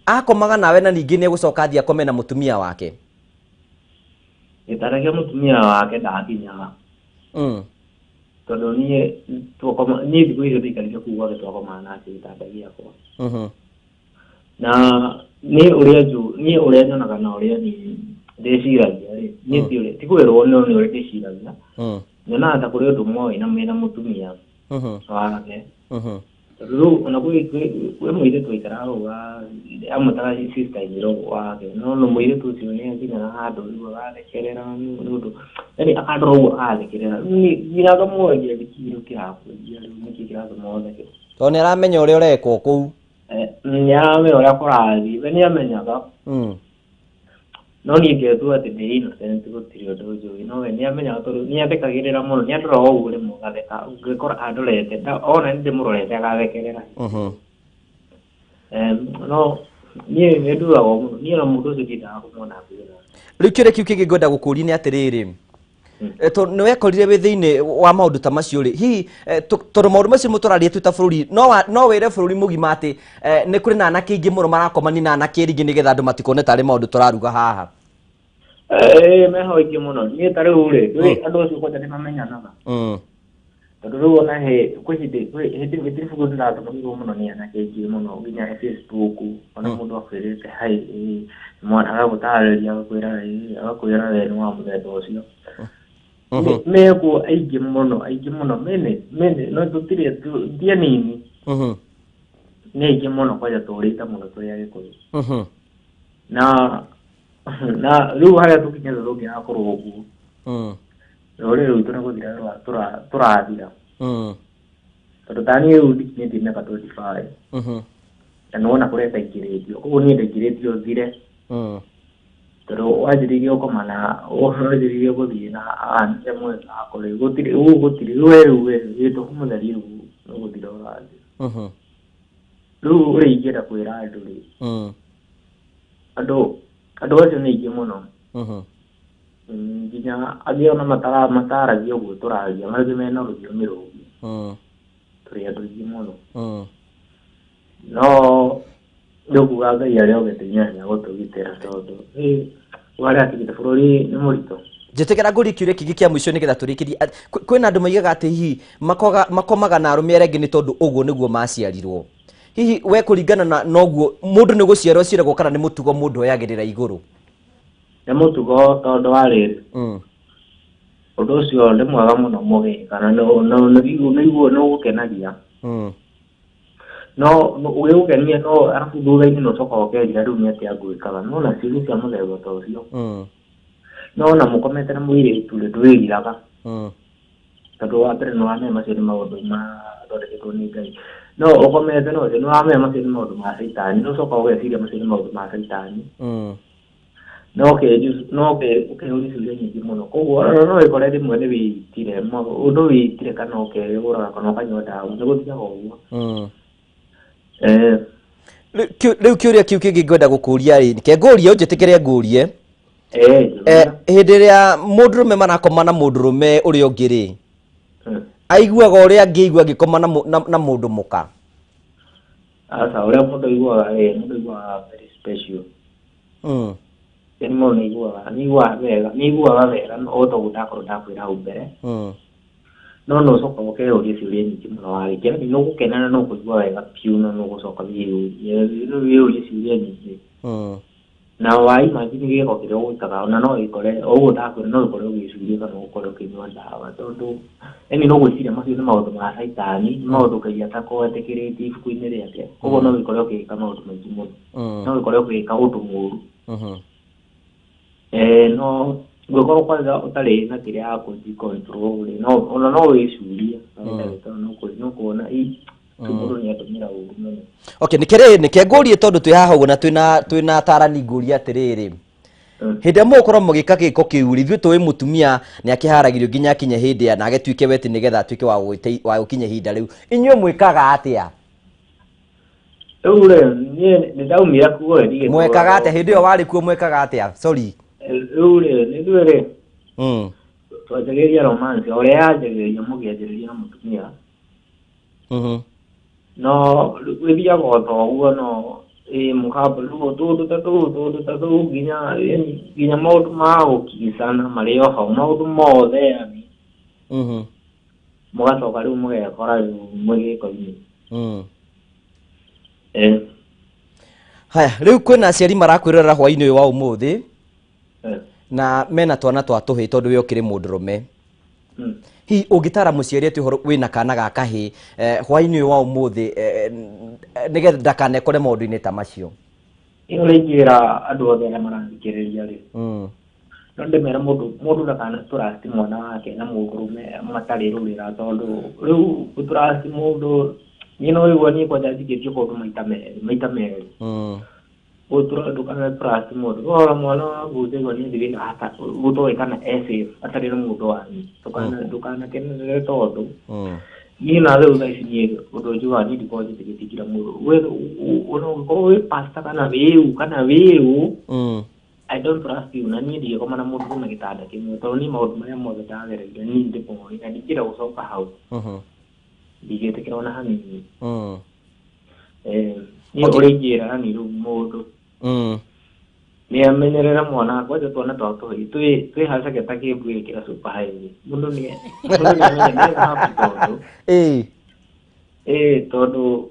akomaga nawe na ningä nä egå coka thiä akome na må tumia wake gä taragia må tumia wake ndakinyaga tondå niä thikå icio tå ikarire kuu gwake twakomaga nake gä tanda gäakwa na niä å rä a nyonaga na å rä a ndä ciragia rä niä ti kwä rwo nä å rä ndä ciragia nyonaga ta kå rä å ndå moä na mena må tumia wake rä u ona kwä må irä two ikaraga å ga amwätaga sister njä wake no må irä tu å cio nä akinyaga handå rä u agathekerera nä å ndå yani akandå ũguo agathekerera ngina ngamuoria gĩkirũ kĩrakũria rĩu nĩkĩ kĩratũma ũtheke tondũ nĩ aramenya ũrĩa ũrekwo kũu nĩ aramenya ũrĩa kũrathiĩ we nĩ amenyaga no niĩ ngetua atĩ ndĩ innocent gũtirĩ ũndũ njũĩ no we nĩ amenyaga tondũ nĩ athekagĩrĩra mũno nĩ andoraga ũguo rĩmwe agatheka ũngĩkora andorete ona nĩ ndĩmũrorete agathekerera no niĩ nĩ nduaga mũno niĩ na mũndũ ũcio ndiendaga kũmuona kwĩra rĩu kĩũria kĩu kĩngĩ ngwenda gũkũria nĩ atĩrĩrĩ tondũ nĩ wekorire wĩ thĩinĩ wa maũndũ ta macio rĩ hihi tondũ maũndũ macio mũtũraria twĩ ta bũrũri no wĩre bũrũri mũgima atĩ nĩ kũrĩ na anake aingĩ mũno marakomania na anake aingĩ nĩgetha andũ matikone tarĩ maũndũ tũraruga haha meho aingĩ mũno niĩ ta rĩu rĩ andũ acio kwanja nĩ mamenyanaga tondũ rĩu ona hĩndĩ ibuku ndĩratũmagĩrwo mũno nĩ anake aingĩ mũno nginya Facebook ona mũndũ akwĩrĩte hai mwana agagũtarĩria agakwĩra we nĩ wa mũthemba ũcio mekuo aingĩ mũno mene no tũtirĩ ti anini nĩ aingĩ mũno kwanja tũrĩte mũno tũrĩ Agĩkũyũ na rĩu harĩa tũkinyĩte tũngĩgakorwo ũguo rũrĩrĩ rwitũ nĩ gũthira tũrathira tondũ tani rĩu ndikinyĩtie mĩaka 25 na nĩwona kũrĩa ndaingĩrĩtio koguo niĩ ndaingĩrĩtio thire tondũ wanjĩrĩirie gũkoma na wanjĩrĩirie gũthiĩ na anake mwĩthako rĩ gũtirĩ we rĩu wĩtũ mũtheri rĩu nĩ gũthira ũrathira rĩu ũrĩa ingĩenda kwĩra andũ rĩ andũ acio nĩ aingĩ mũno nginya angĩ ona mataragia ũguo tũraria marĩ mena rũthiomi rũngĩ tũrĩ andũ aingĩ mũno no nĩ kuga Ngai arĩa ogete inyanya gũtũgitĩra tondũ warĩa atigĩte bũrũri nĩ mũritũ njĩtĩkĩra ngũrie kĩũria kĩngĩ kĩa mũico nĩgetha tũrĩkĩrie kwĩna andũ maigaga atĩ hihi makomaga na arũme arĩa angĩ nĩ tondũ ũguo nĩguo maciarirwo hihi we kũringana na ũguo mũndũ nĩ gũciarwo ciaragwo kana nĩ mũtugo mũndũ oyagĩrĩra igũrũ nĩ mũtugo tondũ wa rĩrĩ ũndũ ũcio nĩ mwega mũno mũgĩ kana nĩguo nĩ ũgũkenagia no ũgĩgũkenia no arabu thutha-inĩ nĩ ũcokaga ũkenjira rĩu nĩ atĩa ngwĩkaga no na ciugo cia mũthemba ta ũcio no na mukomete na mwire itule twigiraga tondå wa mbere nä wamea macio nä maå ndå mathondeketwo nä Ngai no å komete no nä wamea macio nä maå ndå ma caitani no coka å geciria macio nä maå ndå ma caitani no å kä hå ria ciuria nyingä må no koguo no ä kore rä mwe nä wä itire å ndå wä itire kana å keå raga kana å kanyua ndawa nä gå thiaga å guo rä u kä å ria kä u kä ngä ngwenda gå kå ria rä ke ngå rie å njä tä kä re ngå rie hä ndä ä rä a må ndå rå me marakoma na må ndå rå me å rä a å ngä rä aiguaga å rä a ngä igua ngä koma na må ndå må ka asa å rä a må ndå aiguaga very special yani må nä iguaga wega o to gå ndakorwo ndakwä ra hau mbere no no coka å kä å ria ciå ria nyingä må no warä kä no gå kenana no kå igua wega piu no gå coka wä å ria ciå ria nyingä na waimagine gä ko kä rä a å gwäkaga ona no ä kore å gå ndakwä ra no ä kore å gä curia kana å kore å kä nyua ndawa tondå yani no gwä ciria macio nä maå ndå ma caitani nä maå ndå Ngai atakorwo etä kä rä tie ibuku-inä rä ake koguo no gä kore å gä ka maå ndå maingä må no gä kore å gä ka å ndå må ru no gwä korwo kwanza å tarä na kä rä a rä ona no wä curia no kuona tũmũndũ nĩ atũmĩra ũru mũno. Okay, nä kä ngå rie tondå twä haha ũguo na twä na tarani ngå ria atä rä rĩ hä ndä ä må korwo må gä ka gä ko kä u rä ithuä tå mũtumia nä akä haragä nginya akinye hä ndä ya na agä tuä ke weti nä getha atuä ke wa gå kinye hinda rä u inyuä mwä kaga atä a rä u rä nä ndaumä kuo mwekaga atä a hä ndä ä yo warä kuo mwekaga atä a sorry rä u rä nä ithuä rä twanjagä ria romance o rä a yanjagä rä ria må gä anjä rä ria na må tumia no gwä thiaga o ta ũguo no mũkamba rĩu tũndũ ta tũu nginya maũndũ ma gũkicana marĩ o hau maũndũ mothe yani mũgacoka rĩu mũgekora rĩu mwĩ gĩko-inĩ haya rĩu kwĩna aciari marakwĩrorera hwainĩ ũyũ wa ũmũthĩ na mena twana twa tũhĩ tondũ we ũkĩrĩ mũndũrũme hi ũngĩtara mũciari atĩ ũhoro wĩna kana ga kahĩ hwainĩ ũyũ wa ũmũthĩ nĩgetha ndakanekore maũndũ-inĩ ta macio ĩyo nĩ ingĩra andũ othe arĩa marathikĩrĩria rĩ no ndĩmere mũndũ ndakanatũrasti mwana wake na mũndũrũme matarĩ rũrĩra tondũ rĩu gũtũrasti mũndũ niĩ no wĩigua niĩ kwanja njikĩtio kũndũ maita merĩ ndũkanatũrasti mũndũ rora mwana waku ũtaigua nĩ thigĩna gũtoĩ kana safe atarĩ na mũndũ wanyu ndũkanakenerere tondũ niĩ na rĩu thaa ici niĩ ũndũ njugaga niĩ ndikorwo njĩtĩkĩtie mũndũ ona ũngĩkorwo wĩ pastor kana wĩũ I don't trust you na niĩ ndigĩkoma na mũndũ na gĩtanda kĩmwe tondũ niĩ maũndũ marĩa mothe ndagereire niĩ ndĩmoĩ na ndingĩenda gũcoka hau ndigĩtĩkĩra ona hanini niĩ ũrĩa ingĩra ni rĩu mũndũ nĩ amenyerera mwana kwanja twana twa tũhĩ twĩ hacake ta kĩmbu gĩkĩra super highway mũndũ nĩ tondũ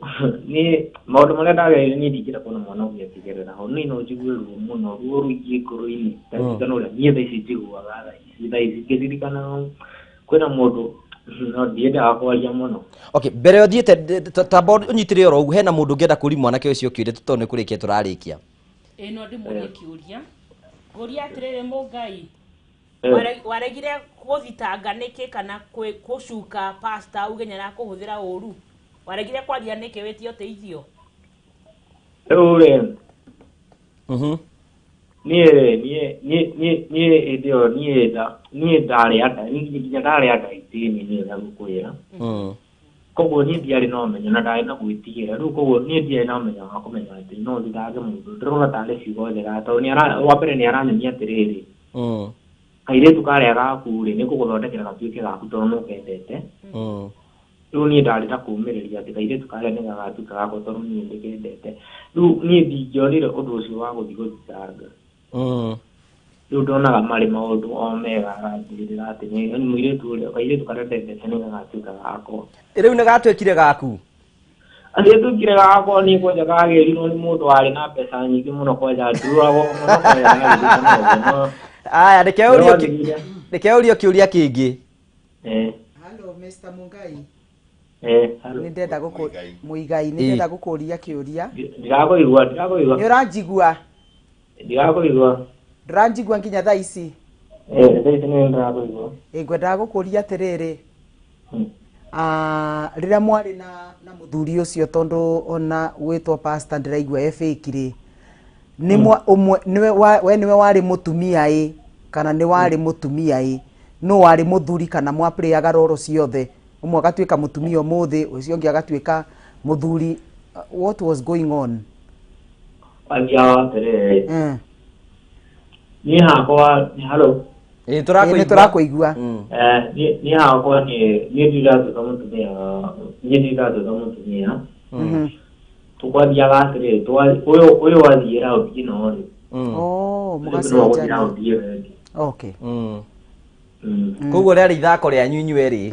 niĩ maũndũ marĩa ndagereire niĩ ndingĩenda kuona mwana ũgĩatigĩrĩra ho niĩ no njigue ruo mũno ruo rũingĩ ngoro-inĩ ndaririkana ũrĩa niĩ thaa ici njiguaga thaa ici ngĩririkana kwĩna mũndũ no ndiendaga kwaria mũno. Okay, mbere ũthiĩte tamba ũnyitĩrĩre oro ũguo hena mũndũ ũngĩenda kũria mwanake ũcio ũkĩũrĩte tondũ nĩ kũrĩkia tũrarĩkia no ndĩmũrie kĩũria ngũria atĩrĩrĩ Mũngai waregire gũthitanga nĩkĩ kana gũcuka pastor auge nĩarakũhũthĩra ũru waregire kwaria nĩkĩ wĩtio ũteithio rĩu rĩ niĩ hĩndĩ ĩyo niĩ ndarĩ anda nginya ndarĩ anda itĩni niĩ ũrĩa ngũkwĩra koguo niĩ ndiarĩ na ũmenyo na ndarĩ na gwĩtigĩra rĩu koguo niĩ ndiarĩ na ũmenyo wa kũmenya atĩ no thitange mũndũ ndĩrona tarĩ ciugo njega tondũ wa mbere nĩ aranyonia atĩrĩrĩ kairĩtu karĩa gaku rĩ nĩ gũgũthondekera gatuĩke gaku tondũ nĩ ũkendete rĩu niĩ ndarĩ ta kũũmĩrĩria atĩ kairĩtu karĩa nĩ gagatuĩka gakwa tondũ niĩ ndĩkendete rĩu niĩ ndingĩonire ũndũ ũcio wa gũthiĩ gũthitanga rĩu ndonaga marĩ maũndũ o mega aranjĩrĩra atĩ mũirĩtu ũrĩa kairĩtu karĩa ndendete nĩ gagatuĩka gakwa rĩu nĩ gatuĩkire gaku gatuĩkire gakwa niĩ kwanja gagĩrirwo nĩ mũndũ warĩ na mbeca nyingĩ mũno kwanja nduragwo mũno aya reke ũrio kĩũria kĩngĩ Hello Mr. Mungai nĩ ndenda Mũigai nĩ ndenda gũkũria kĩũria ndigakũigua nĩ ũranjigua ndigakũigua ndũranjigua nginya thaa ici ngwendaga gukuria atiriri rĩrĩa mwarĩ na mũthuri ũcio tondũ ona gwĩtwo pastor ndĩraigua efĩkire we nĩwe warĩ mũtumia ĩ kana nĩ warĩ mũtumia ĩ no warĩ mũthuri kana mwaplĩaga roro ciothe ũmwe agatuĩka mũtumia ũmũthĩ ũcio ũngĩ agatuĩka mũthuri what was going on ni hakwa ni halo tũrakũigua ni hakwa ni ndĩratũka mũtumia tũkwathiaga atĩrĩ ũyũ wathiĩ raundi ĩno rĩ okay koguo rĩarĩ ithako rĩa nyunyu erĩ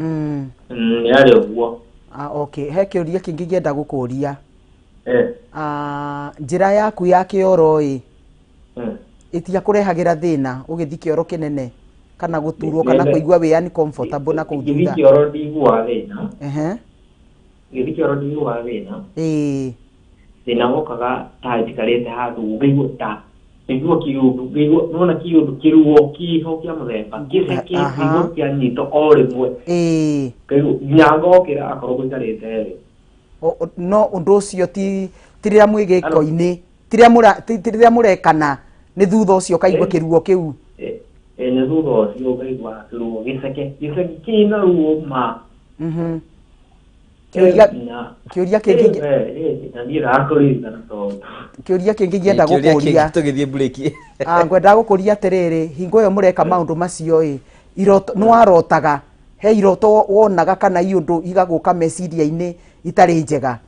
nĩarĩ ũguo okay he kĩũria kĩngĩ ngĩenda gũkũria njĩra yaku ya kĩoro ĩ ĩtiakũrehagĩra thĩna ũgĩthiĩ kĩoro kĩnene kana gũturwo kana kũigua wĩ uncomfortable na kũu thutha kĩoro ndiguaga thĩna gĩthiĩ kĩoro ndiguaga thĩna thĩna wokaga ta njikarĩte handũ ngaigua ta ngaigua kĩũndũ nona kĩũndũ kĩruo kĩho kĩa mũthemba gĩceke ngaigua kĩanyita o rĩmwe nginya ngokĩra akorwo gũikarĩte no ũndũ ũcio ti rĩrĩa mwĩ gĩko-inĩ ti rĩrĩa mũrekana nĩ thutha ũcio kaigua kĩruo kĩu nĩ thutha ũcio ngaigua kĩruo gĩceke kĩna ruo ma kĩũria kĩngĩ ngĩenda gũkũria tũgĩthiĩ break ngwenda gũkũria atĩrĩrĩ hingo ĩyo mũreka maũndũ macio ĩ nĩ warotaga he iroto wonaga kana iũndũ igagũka meciria-inĩ itarĩ njega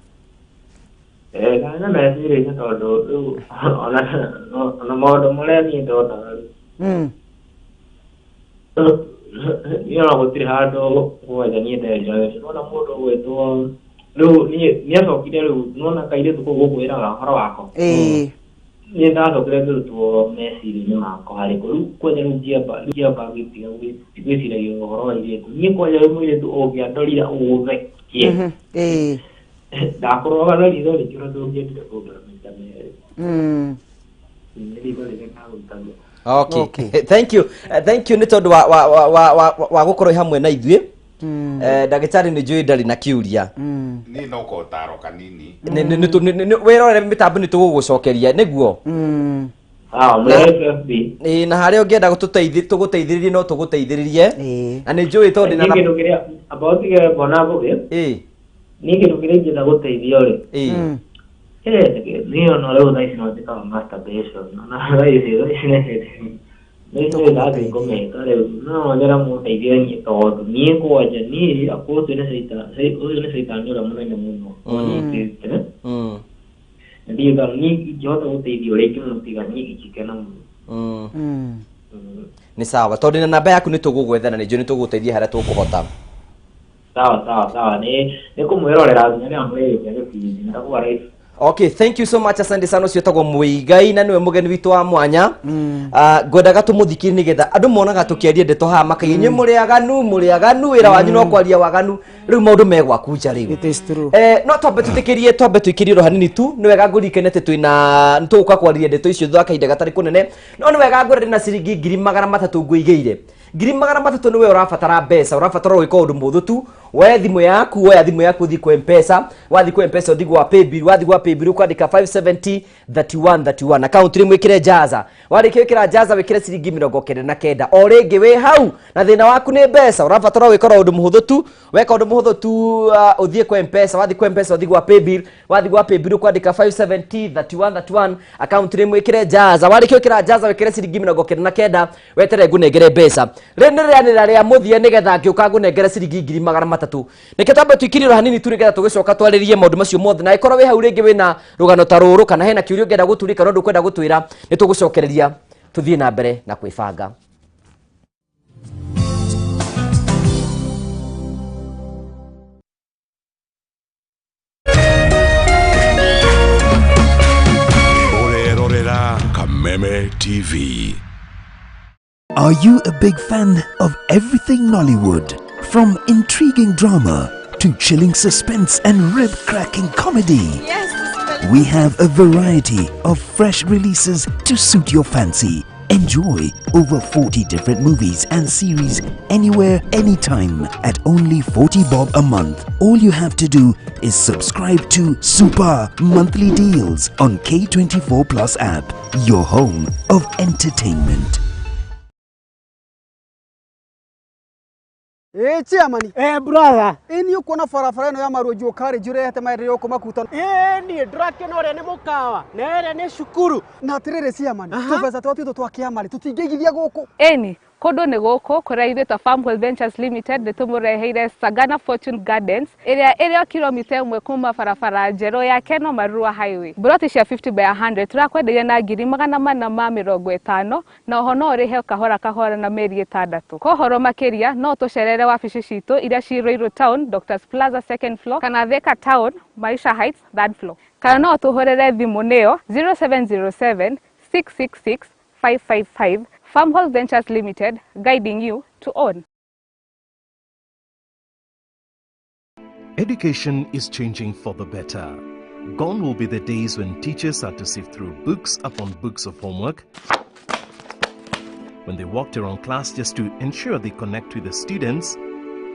kana meciria-inĩ tondũ rĩu ona maũndũ marĩa niĩ ndotaga niĩ ona gũtirĩ handũ gwanja niĩ ndenja nona mũndũ gwĩtwo rĩu niĩ acokire rĩu nona kairĩtu kũu gũkwĩraga ũhoro wako niĩ ndacokire ngĩrutwo meciria-inĩ makwa harĩ kũ rĩu kwanja rĩu ngĩamba gwĩciragia ũhoro wa airĩtu niĩ kwanja rĩu mũirĩtu ũngĩandorire ũgũthekie ndakorwaga na ritho rĩkĩro ndũngĩendire kũndora maita merĩ nĩ ritho rĩrĩa ngagũitagio okay thank you nĩ tondũ wa gũkorwo hamwe na ithuĩ ndagĩtarĩ nĩ njũĩ ndarĩ na kĩũria niĩ no kotaro kanini wĩrorere mĩtambo nĩ tũgũgũcokeria nĩguo na harĩa ũngĩenda tũgũteithĩrĩrie no tũgũteithĩrĩrie na nĩ njũĩ tondũ na kĩndũ kĩrĩa about bona mbũgĩ niĩ kĩndũ kĩrĩa ingĩenda gũteithio rĩ niĩ ona rĩu thaa ici no njĩkaga masturbation na thaa ici nĩ ndathiĩ ngũmeka rĩu no njĩra mũndeithie tondũ niĩ kwanja niĩ akũrũ ũcio nĩ caitani ũrĩa mũnene mũno onyitĩte na ndiũga niĩ ingĩhota gũteithia ũrĩa ingĩmũtiga niĩ ingĩkena mũno nĩ sawa tondũ na namba yaku nĩ tũgũgwetha na nĩ njũĩ nĩ tũgũteithia harĩa tũkũhota sawa nĩ kũmwĩrorera nginya rĩrĩa mũrĩrĩkia gĩbindi ndakuga raithi. Okay, thank you so much asante sana ucio tagwo Muigai na niwe mugeni witu wa mwanya ngwendaga tumuthikiri nigetha andu monaga tukiaria ndeto ha makainye muriaganu wira wanyu no kwaria waganu riu maundu megwakunja riu it is true no twambe twikirie ro hanini tu ni wega ngurikenete twina ntuka kwaria ndeto icio thwa kahinda gatari kunene no ni wega ngurire na ciringi 300 ngwigeire 300 niwe urabatara mbeca urabatara gwika undu muthu tu we thimu yaku thi kwa M-Pesa wathi kwa M-Pesa uthi gwa paybill ukandika 5703131 account rimwe ikire jaza warike wikira jaza wikire ciringi 99 o ringi we hau na thina waku ni mbeca urabatara gwika undu muhuthu tu weka undu muhuthu tu uthie kwa M-Pesa wathi kwa M-Pesa uthi gwa paybill ukandika 5703131 account rimwe ikire jaza warike wikira jaza wikire ciringi 99 wetere ngunengere mbeca renderanira ria muthie nigetha ngiuka ngunengere ciringi 300 nike twambe twikiriro hanini tu nigetha tugicoka twaririe maundu macio mothe na ikorwo we hau ringi wina rugano ta ruru kana hena kiurio ngenda guturika no ndukwenda gutwira ni tugucokereria tuthie na mbere na kwibanga. Urerorera Kameme TV. Are you a big fan of everything Nollywood? From intriguing drama to chilling suspense and rib-cracking comedy. Yes, we have a variety of fresh releases to suit your fancy. Enjoy over 40 different movies and series anywhere, anytime at only 40 bob a month. All you have to do is subscribe to Super Monthly Deals on K24 Plus app, your home of entertainment. Chairman. Brother. Ini uko na farafara no ya marojo kare jure hata maire yoko makuta. Ni drake no rene mukawa. Nere ne shukuru. Na tirere chairman. Tubeza twatu twakia mali tutingegithia goko. Eni kodo ne goko koraitheta Farmwell Ventures Limited ndetumureheire Sagana Fortune Gardens area kilomita 1 kuma farafara njero ya Keno Marua Highway. Broti cia 50 by 100 turakwenderia na 450 na oho no rihe kahora na meri 6. Kohoro makiria no tucerere wabici citu iria ci Ruiru Town, Doctors Plaza 2nd floor kana Thika Town, Maisha Heights 3rd floor. Kana no tuhorere thimu neo 0707 666 555. Farmwell Ventures Limited, guiding you to own. Education is changing for the better. Gone will be the days when teachers had to sift through books upon books of homework, when they walked around class just to ensure they connect with the students,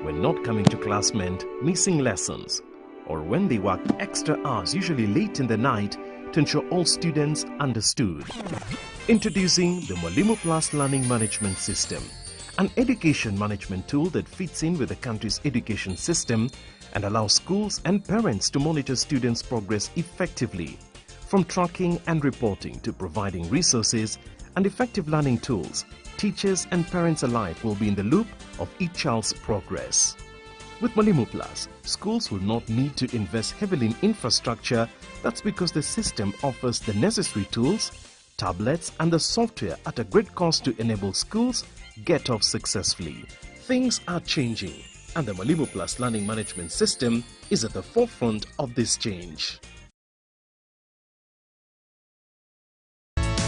when not coming to class meant missing lessons, or when they worked extra hours, usually late in the night, to ensure all students understood. Introducing the Mwalimu Plus Learning Management System, an education management tool that fits in with the country's education system and allows schools and parents to monitor students' progress effectively. From tracking and reporting to providing resources and effective learning tools, teachers and parents alike will be in the loop of each child's progress. With Mwalimu Plus, schools will not need to invest heavily in infrastructure. That's because the system offers the necessary tools, tablets and the software at a great cost to enable schools get off successfully. Things are changing and the Mwalimu Plus Learning Management System is at the forefront of this change.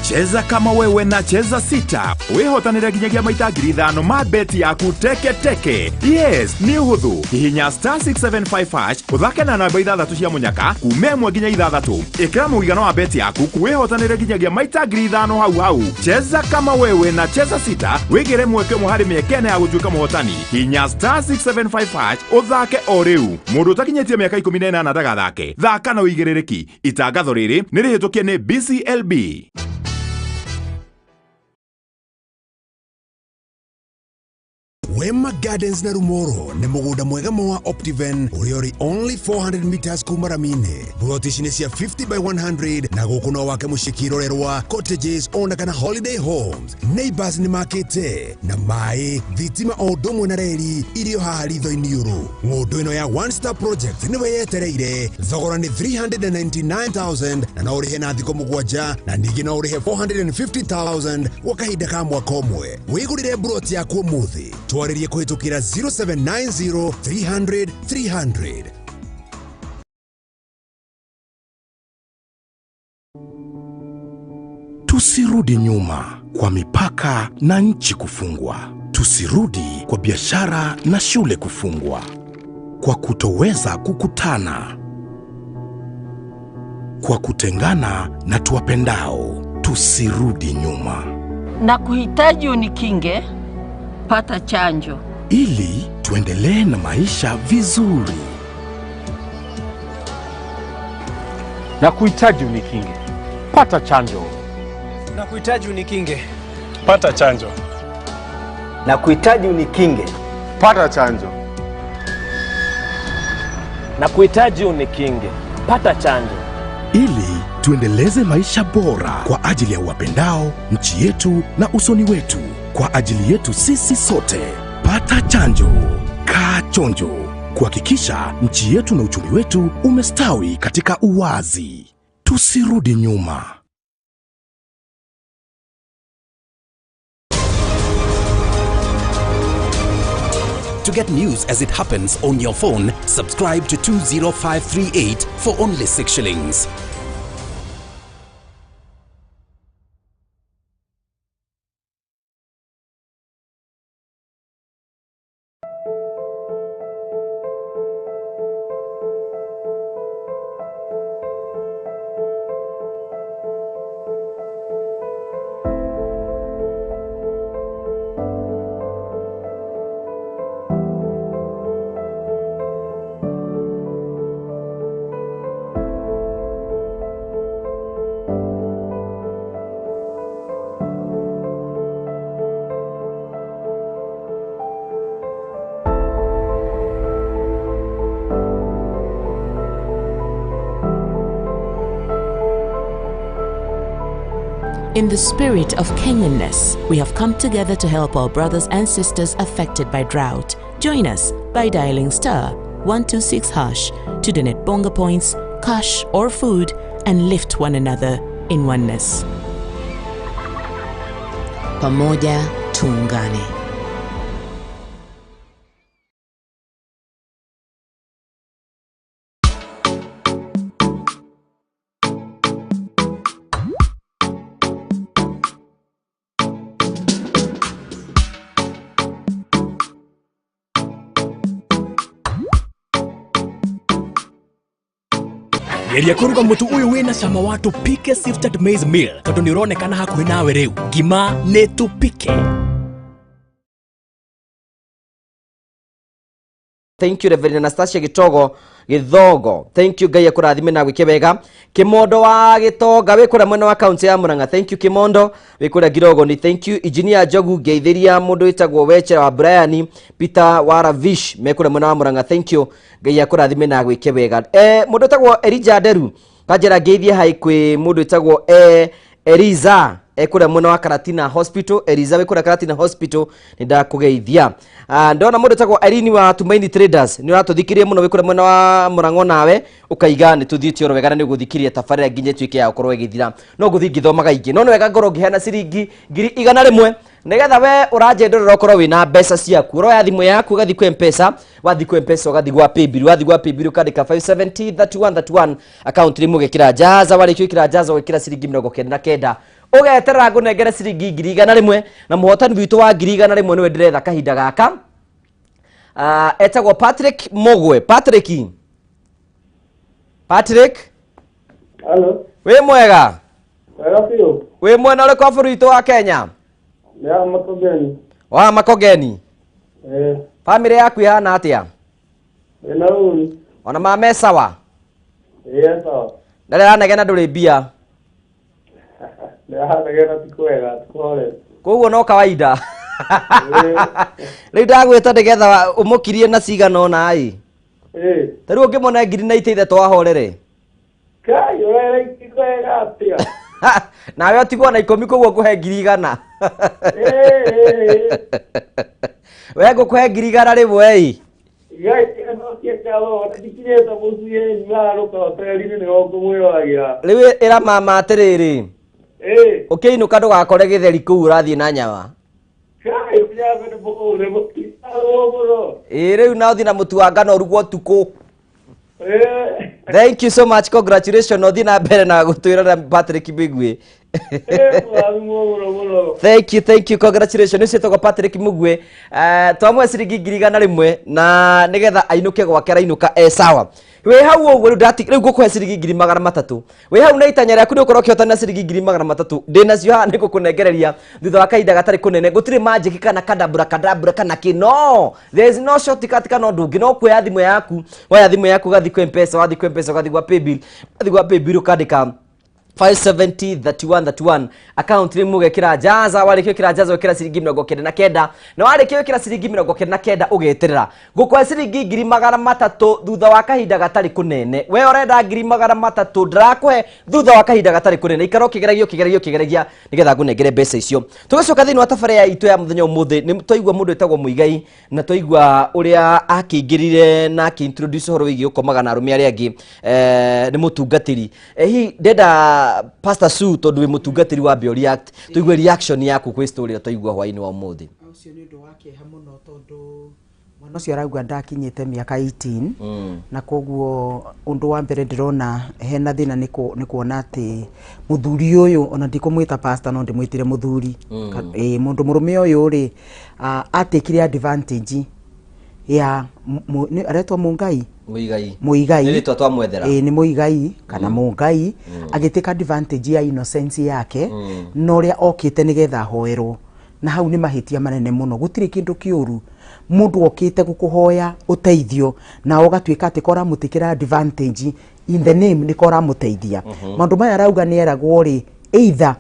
Cheza kama wewe na cheza sita. Wehotanira ginyagia maita 5,000 ma beti yaku teke. Yes, ni uhuthu. Hihinya *675# uthake na namba 6 cia munyaka kume 1 nginya 6. Ikira muigana wa beti yaku kuwehotanira ginyagia maita 5,000 hau. Cheza kama wewe na cheza sita. Wigire mweke muhari miekene ya gutuika muhotani. Hihinya *675# uthake o riu. Mundu utakinyetie miaka 18 ndagathake. Thaka na uigirereki. Itangatho riri nirihitukie ni BCLB. Wema Gardens na Rumoro ni mugunda mwega wa Optiven uriori only 400 meters kuma Ramine. Broti cia 50 by 100 na gukuno wake mushikirorerwa cottages ona kana holiday homes. Neighbors ni makete na mai thitima o domwe na reri irio hahari thoini yuru. Ngundu ino ya One Star Project ni weyetereire thogora ni 399,000 na no urihe na thiko mugwanja na ningi no urihe 450,000 wakahinda ka mwaka umwe. Wigurire broti yaku muthi twaririe kuhitukira 0790 300 300. Tusirudi nyuma kwa mipaka na nchi kufungwa. Tusirudi kwa biashara na shule kufungwa. Kwa kutoweza kukutana. Kwa kutengana na tuwapendao. Tusirudi nyuma. Na kuhitaji unikinge, pata chanjo. Ili tuendelee na maisha vizuri. Na kuhitaji unikinge, pata chanjo. Na kuhitaji unikinge, pata chanjo. Na kuhitaji unikinge, pata chanjo. Na kuhitaji unikinge, pata chanjo. Ili tuendeleze maisha bora kwa ajili ya wapendao, nchi yetu na usoni wetu. Kwa ajili yetu sisi sote. Pata chanjo. Kaa chonjo. Kuhakikisha nchi yetu na uchumi wetu umestawi katika uwazi. Tusirudi nyuma. To get news as it happens on your phone, subscribe to 20538 for only 6 shillings. In the spirit of Kenyanness, we have come together to help our brothers and sisters affected by drought. Join us by dialing *126# to donate bonga points, cash or food and lift one another in oneness. Pamoja tuungane. Geria kuruga mutu uyu wina cama wa tupike sifted maize meal tondu ni uronekana hakuhi nawe riu ngima ni tupike. Thank you Reverend Anastasia Gitogo Githogo. Thank you Ngai akurathime na gwike wega. Kimondo wa Gitonga wikura mwena wa county ya Murang'a. Thank you Kimondo wikura Girogo ni thank you. Engineer Jogu Geithiria mundu witagwo Wechera wa Brian Peter wa Ravish mekura mwena wa Murang'a. Thank you Ngai akurathime na gwike wega. Mundu witagwo Elijah Deru kajera geithie hai kwi mundu witagwo Eliza ekura mwena wa Karatina Hospital. Eliza wikura Karatina Hospital ni ndakugeithia. Ndona mundu witagwo Irene wa Tumaini Traders ni uratuthikirie muno wikura mwena wa Murang'o nawe ukaiga ni tuthitie oro wega ni guthikiria tafarira nginye twike ya ukorwo igithira no guthi ngithomaga ingi no wega ngoro ngihana ciringi 100 nigetha we urajendera ukorwo wina mbeca ciaku uroya thimu yaku gathi ku M-Pesa wathi ku M-Pesa ugathi gwa Paybill wathi gwa Paybill ukandika 570 3131 account ni mugekira jaza wale kira jaza wekira ciringi 99 ugeterera ngunengere ciringi 100 na muhotani witu wa 100 niwe ndiretha kahinda gaka. Etagwo Patrick Mogwe. Patrick Hello. We mwega? Wega pio. We mwena ule kwa bũrũri wa Kenya? Ya Makogeni. Wa Makogeni. Family yaku ihana atia? Ina uri. Ona mame sawa? Sawa. Ndare anegena ndũrĩ mbia. Anegena tikwega, tikore. Koguo no kawaida. Rĩu ndagwĩta nĩgetha ũmũkirie na cigana ona ĩ. Tarĩu ũngĩmona 9000 wahorere. Kai, ũrera tikwega atia. Nawe ũtigwo na 10 koguo ngũhe 100. We ngũkũhe 100 rĩmwe ĩ. Rĩu ĩra mama atĩrĩrĩ. Ũkĩinũka ndũgakore gĩtheri kũu ũrathiĩ na nyawa. Rĩu na ũthiĩ na mũtu wa ngano ũrugwo ũtukũ. Thank you so much, congratulations. Othi na mbere na gutwira na Patrick Mugwe. Thank you, congratulations. Nisi toko Patrick Mugwe. Twamwe ciringi 100 na nigetha ainuke gwake rainuka sawa. We hau ũguo ndati rĩu ngũkũhe ciringi 300. We hau na itanya rĩaku nĩ ũkorwo ũkĩhotana ciringi 300. Ndĩna cio haha nĩ ngũkũnengereria thutha wa kahinda gatarĩ kũnene. Gũtirĩ magic kana kadabra kana kino. There is no shortcut kana ndũngĩ no kuoya thimũ yaku. Woya thimũ yaku gathi ku M-Pesa, wathi ku M-Pesa gathi gwa Paybill. Wathi gwa Paybill ukandika 570 3131 account ni mugekira jaza warikio kira jaza wekira ciringi 99 na warikio kira ciringi 99 ugeterera gukwa ciringi 300 thutha wa kahinda gatari kunene we urenda 300 ndrakwe thutha wa kahinda gatari kunene ikaro kigeragio nigetha ngunengere mbeca icio tugacoka thini wa tafare ya itu ya muthenya umuthi ni twaigwa mundu etagwo Muigai na twaigwa uria akingirire na akintroduce horo wigi ukomaga na arumia ari angi ni mutungatiri hi ndenda Pastor Sue tondu wi mutungatiri wa Bio React tuigwe reaction yaku kwi story twaigwa hwaini wa umuthi ucio ni ndu wake hamuno tondu mwana ucio arauga ndakinyite miaka 18 na koguo undu wa mbere ndirona hena thina ni kuona ati muthuri uyu ona ndikumwita pastor no ndimwitire muthuri mundu murume uyu ri atekire advantage ya aretwa Muigai nili twa mwethera ni Muigai kana Muigai agiteka advantage ya innocence yake no ria okite nigetha hoerwo na hau ni mahitia manene muno gutire kindu kiuru mundu okite gukuhoya uteithio na ugatwika ati kora mutikira advantage in the name ni kora muteithia mandu maya rauga ni eragwo ri either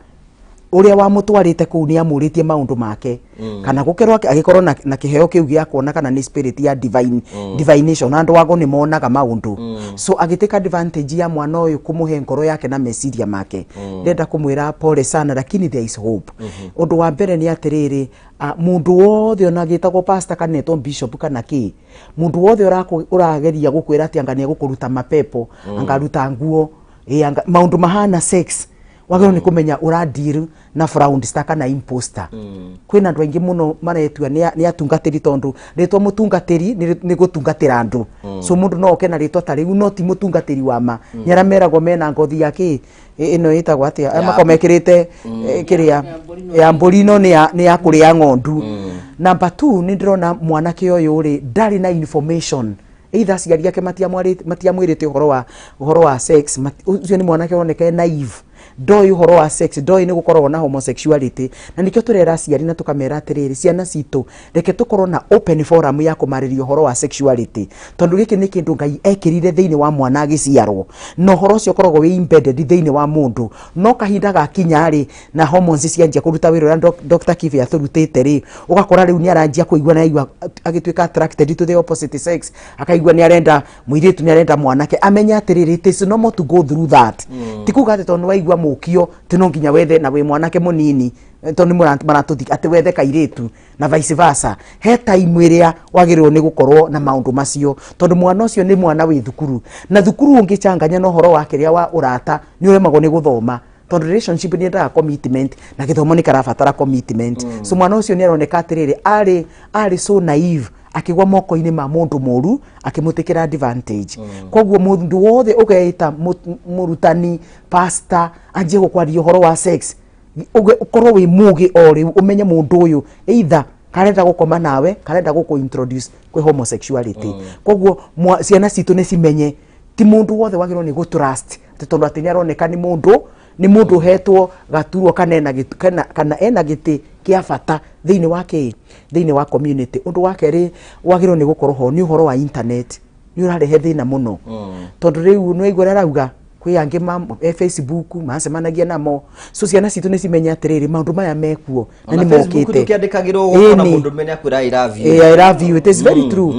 uria wa mutwarite ku ni amuritie maundu make kana gukerwa agikorwo na kiheo kiu gia kuona kana ni spirit ya divination andu wago ni monaga maundu so agiteka advantage ya mwana uyu kumuhe ngoro yake na meciria make ndenda kumwira pole sana lakini there is hope undu wa mbere ni atiriri mundu wothe onagitagwo pastor kana etwo bishop kana ki mundu wothe urageria gukwira ati anga ni gukuruta mapepo anga ruta nguo maundu mahana sex wagero ni kumenya uradeal na fraud staka na imposter kwina andu aingi muno maretua ni atungatiri tondu ritwa mutungatiri ni gutungatira andu so mundu no okena ritwa tari u not mutungatiri wa ma nyarameragwo mena ngothi yake ino itagwo atia makomekirite kiria ya mbolino ni ya kuria ngondu number 2 ni ndirona mwanake uyu ri ndari na information either ciari yake matiamwirite uhoro wa sex ucio ni mwanake oneke naive ndoi uhoro wa sex ndoi ni gukorwo na homosexuality na nikyo turera ciari na tukamera atiriri ciana citu reke tukorwo na open forum ya kumariria uhoro wa sexuality tondu giki ni kindu Ngai ekirire thiini wa mwana agiciarwo no uhoro ucio koragwo wi embedded thiini wa mundu no kahinda gakinya ri na hormones cianjia kuruta wira Dr. Kivi aturutite ri ugakora riu ni aranjia kuigua na igua agituika attracted to the opposite sex akaigua ni arenda muiritu ni arenda mwanake amenya atiriri it is normal to go through that tikuga ati tondu waigua mukio tino nginya wethe na wi mwanake munini tondu maratuthi ati wethe kairitu na vice versa he time iria wagirwo ni gukorwo na maundu macio tondu mwana ucio ni mwana wi thukuru na thukuru ungichanganya no horo wake ria wa urata ni uremagwo ni guthoma tondu relationship ni ndaga commitment na githomo ni karabatara commitment so mwana ucio ni aroneka atiriri ari so naive akigwa moko-ini ma mundu moru akimutikira advantage koguo mundu wothe ugeita murutani pastor anje gukwaria uhoro wa sex ukorwo wi mugi ori umenye mundu uyu either karenda gukoma nawe karenda guku introduce kwi homosexuality koguo ciana citu ni cimenye ti mundu wothe wagirwo ni gutrust tondu ati ni aroneka ni mundu hetwo gaturwo kana ena giti kia bata thiini wa community undu wake ri wagirwo ni gukorwo ho ni uhoro wa internet ni urarehe thina muno tondu riu no igora rauga kwi angi Facebook macemanagia namo so ciana citu ni cimenya atiriri maundu maya mekuo na ni mokite tukiandikagirwo gukora mundu menya kwira I love you I love you it is very true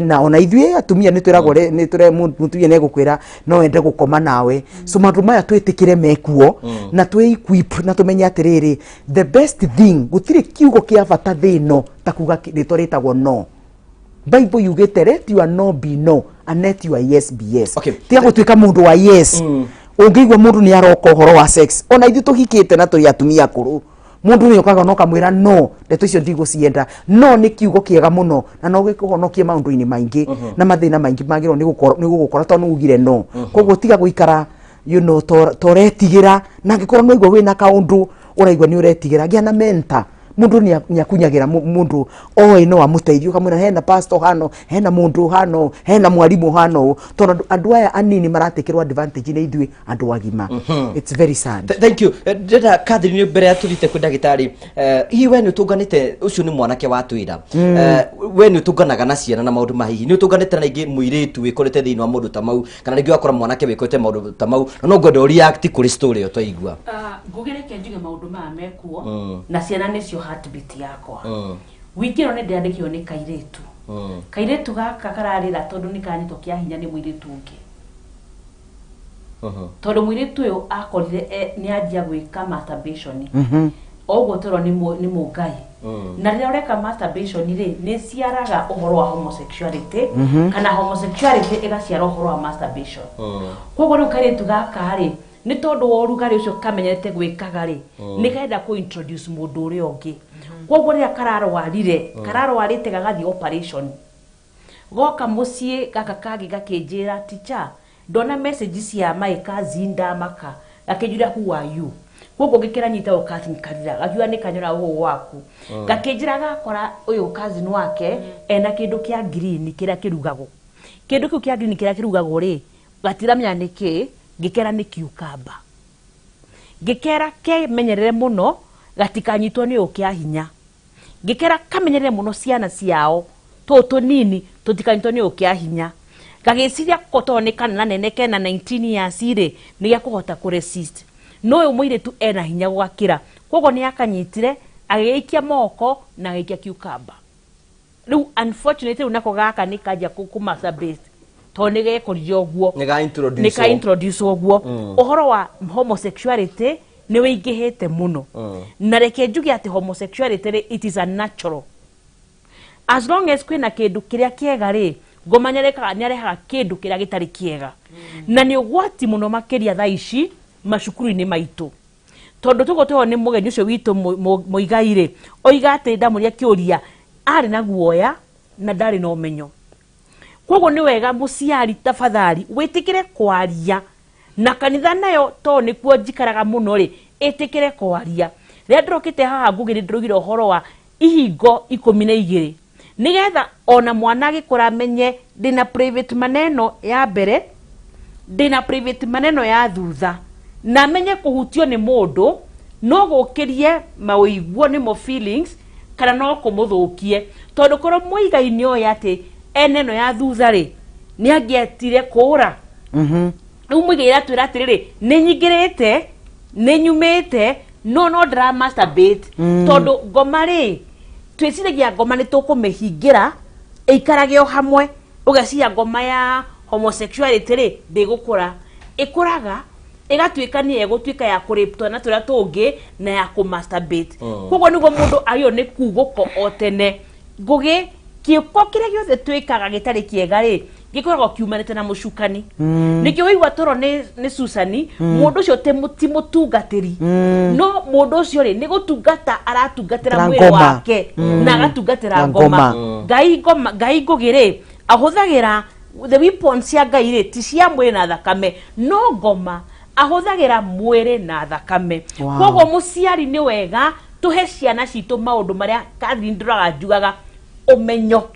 na ona ithue atumia ni twiragwo ni ture mutumia ne gukwira no ende gukoma nawe so maundu maya twitikire mekuo na twi equip na tumenya atiriri the best thing gutire kiugo kia bata thino takuga ritoritagwo no Bible yugete let you no be no and let you yes be yes tia gutwika mundu wa yes ungigwa mundu ni aroko horo wa sex ona ithu tuhikite na turi atumia kuru mundu ni okaga no kamwira no ndeto icio ndigo cienda no ni kiugo kiega muno na no gikuhonokie maundu-ini maingi na mathina maingi magiro ni gukora tondu ugire no koguo tiga guikara toretigira na ngikora no igwa wina kaundu uraigwa ni uretigira gia na mentor mundu ni akunyagira mundu no amuteithio kamwira hena pastor hano hena mundu hano hena mwalimu hano tondu andu aya anini maratekirwo advantage ni ithui andu agima it's very sad. Thank you. Ndenda Catherine mbere ya turite ku ndagitari hihi we ni utunganite ucio ni mwanake wa twira we ni utunganaga na ciana na maundu mahihi ni utunganite na ingi muiritu wikorete thiini wa mundu tamau kana ringi wakora mwanake wikorete maundu tamau no ngodo react kuri story yo twaigua ngugireke njuge maundu maya mekuo na ciana nicio heartbeat yakwa wikiro ne ndiandikio ni kairetu kairetu gaka kararira tondu ni kanyito kia hinya ni muiritu ungi tondu muiritu uyu akorire ni anjia gwika masturbation oguo toro ni mungai na riria ureka masturbation ri ni ciaraga uhoro wa homosexuality kana homosexuality igaciara uhoro wa masturbation koguo riu kairetu gaka ri ni tondu wa urugari ucio kamenyete gwikaga ri ni kaenda ku introduce mundu uri ungi koguo ria kararwarite gagathi operation goka mucie gaka kagi gakinjira teacher ndona message cia my cousin ndamaka gakinjira who are you koguo ngikira nyita cousin karira gakiwa ni kanyora uhu waku gakinjira gakora uyu cousin wake ena kindu kia green kiria kirugagwo kindu kiu kia green kiria kirugagwo ri gatiramenya niki ngikera ni cucumber ngikera ke menyerere muno gatikanyitwo ni ukia hinya ngikera kamenyerere muno ciana ciao toto nini tutikanyitwo ni ukia hinya gagiciria kotoneka na neneke na 19 years ire ni gya kuhota ku resist no uyu muiritu ena hinya gwakira kogo ni akanyitire ageikia moko na ageikia cucumber riu unfortunately unako gaka ni kaja kuma sabase to nige korio guo nika introduce guo ohoro wa homosexuality ni weingihite muno na reke njuge ati homosexuality it is a natural as long as kwina kindu kiria kiega ri ngomanyereka nyareha kindu kiria gitari kiega na ni ugwati muno makiria thaici macukuru-ini maitu tondu tugoteho ni mugenyi ucio witu muigaire oiga ati ndamuria kiuria ari na guoya na ndari na umenyo kogo ni wega muciari tafadhali witikire kwaria na kanitha nayo to ni kuo njikaraga muno ri itikire kwaria ria ndrokite haha ngugire ndrugire uhoro wa ihingo 12 nigetha ona mwana gikura menye ndina private maneno ya mbere ndina private maneno ya thutha na menye kuhutio ni mundu no gukirie mawiguo ni mo feelings kana no kumuthukie tondu koro muigaini oya ati eneno ya thutha ri ni angietire kura muigaira twira atiriri ni nyingirite ni nyumite no drama masturbate tondu ngoma ri twiciragia ngoma ni tukumihingira ikarage o hamwe ugacia ngoma ya homosexuality ri ndigukura ikuraga igatuika ni egutwika ya kuriptwa na turia tungi na ya kumasturbate koguo niguo mundu ayo ni kuguko otene ngugi kiuko kiria giothe twikaga gitari kiega ri gikoragwo kiumanite na mucukani nikio wigwa toro ni Susani mundu ucio ti mutungatiri no mundu ucio ri ni gutungata aratungatira mwiri wake na agatungatira ngoma ngai ngugire ahuthagira the weapons cia ngai ri ti cia mwiri na thakame no ngoma ahuthagira mwiri na thakame koguo muciari ni wega tuhe ciana citu maundu maria Catherine nduraga njugaga umenyo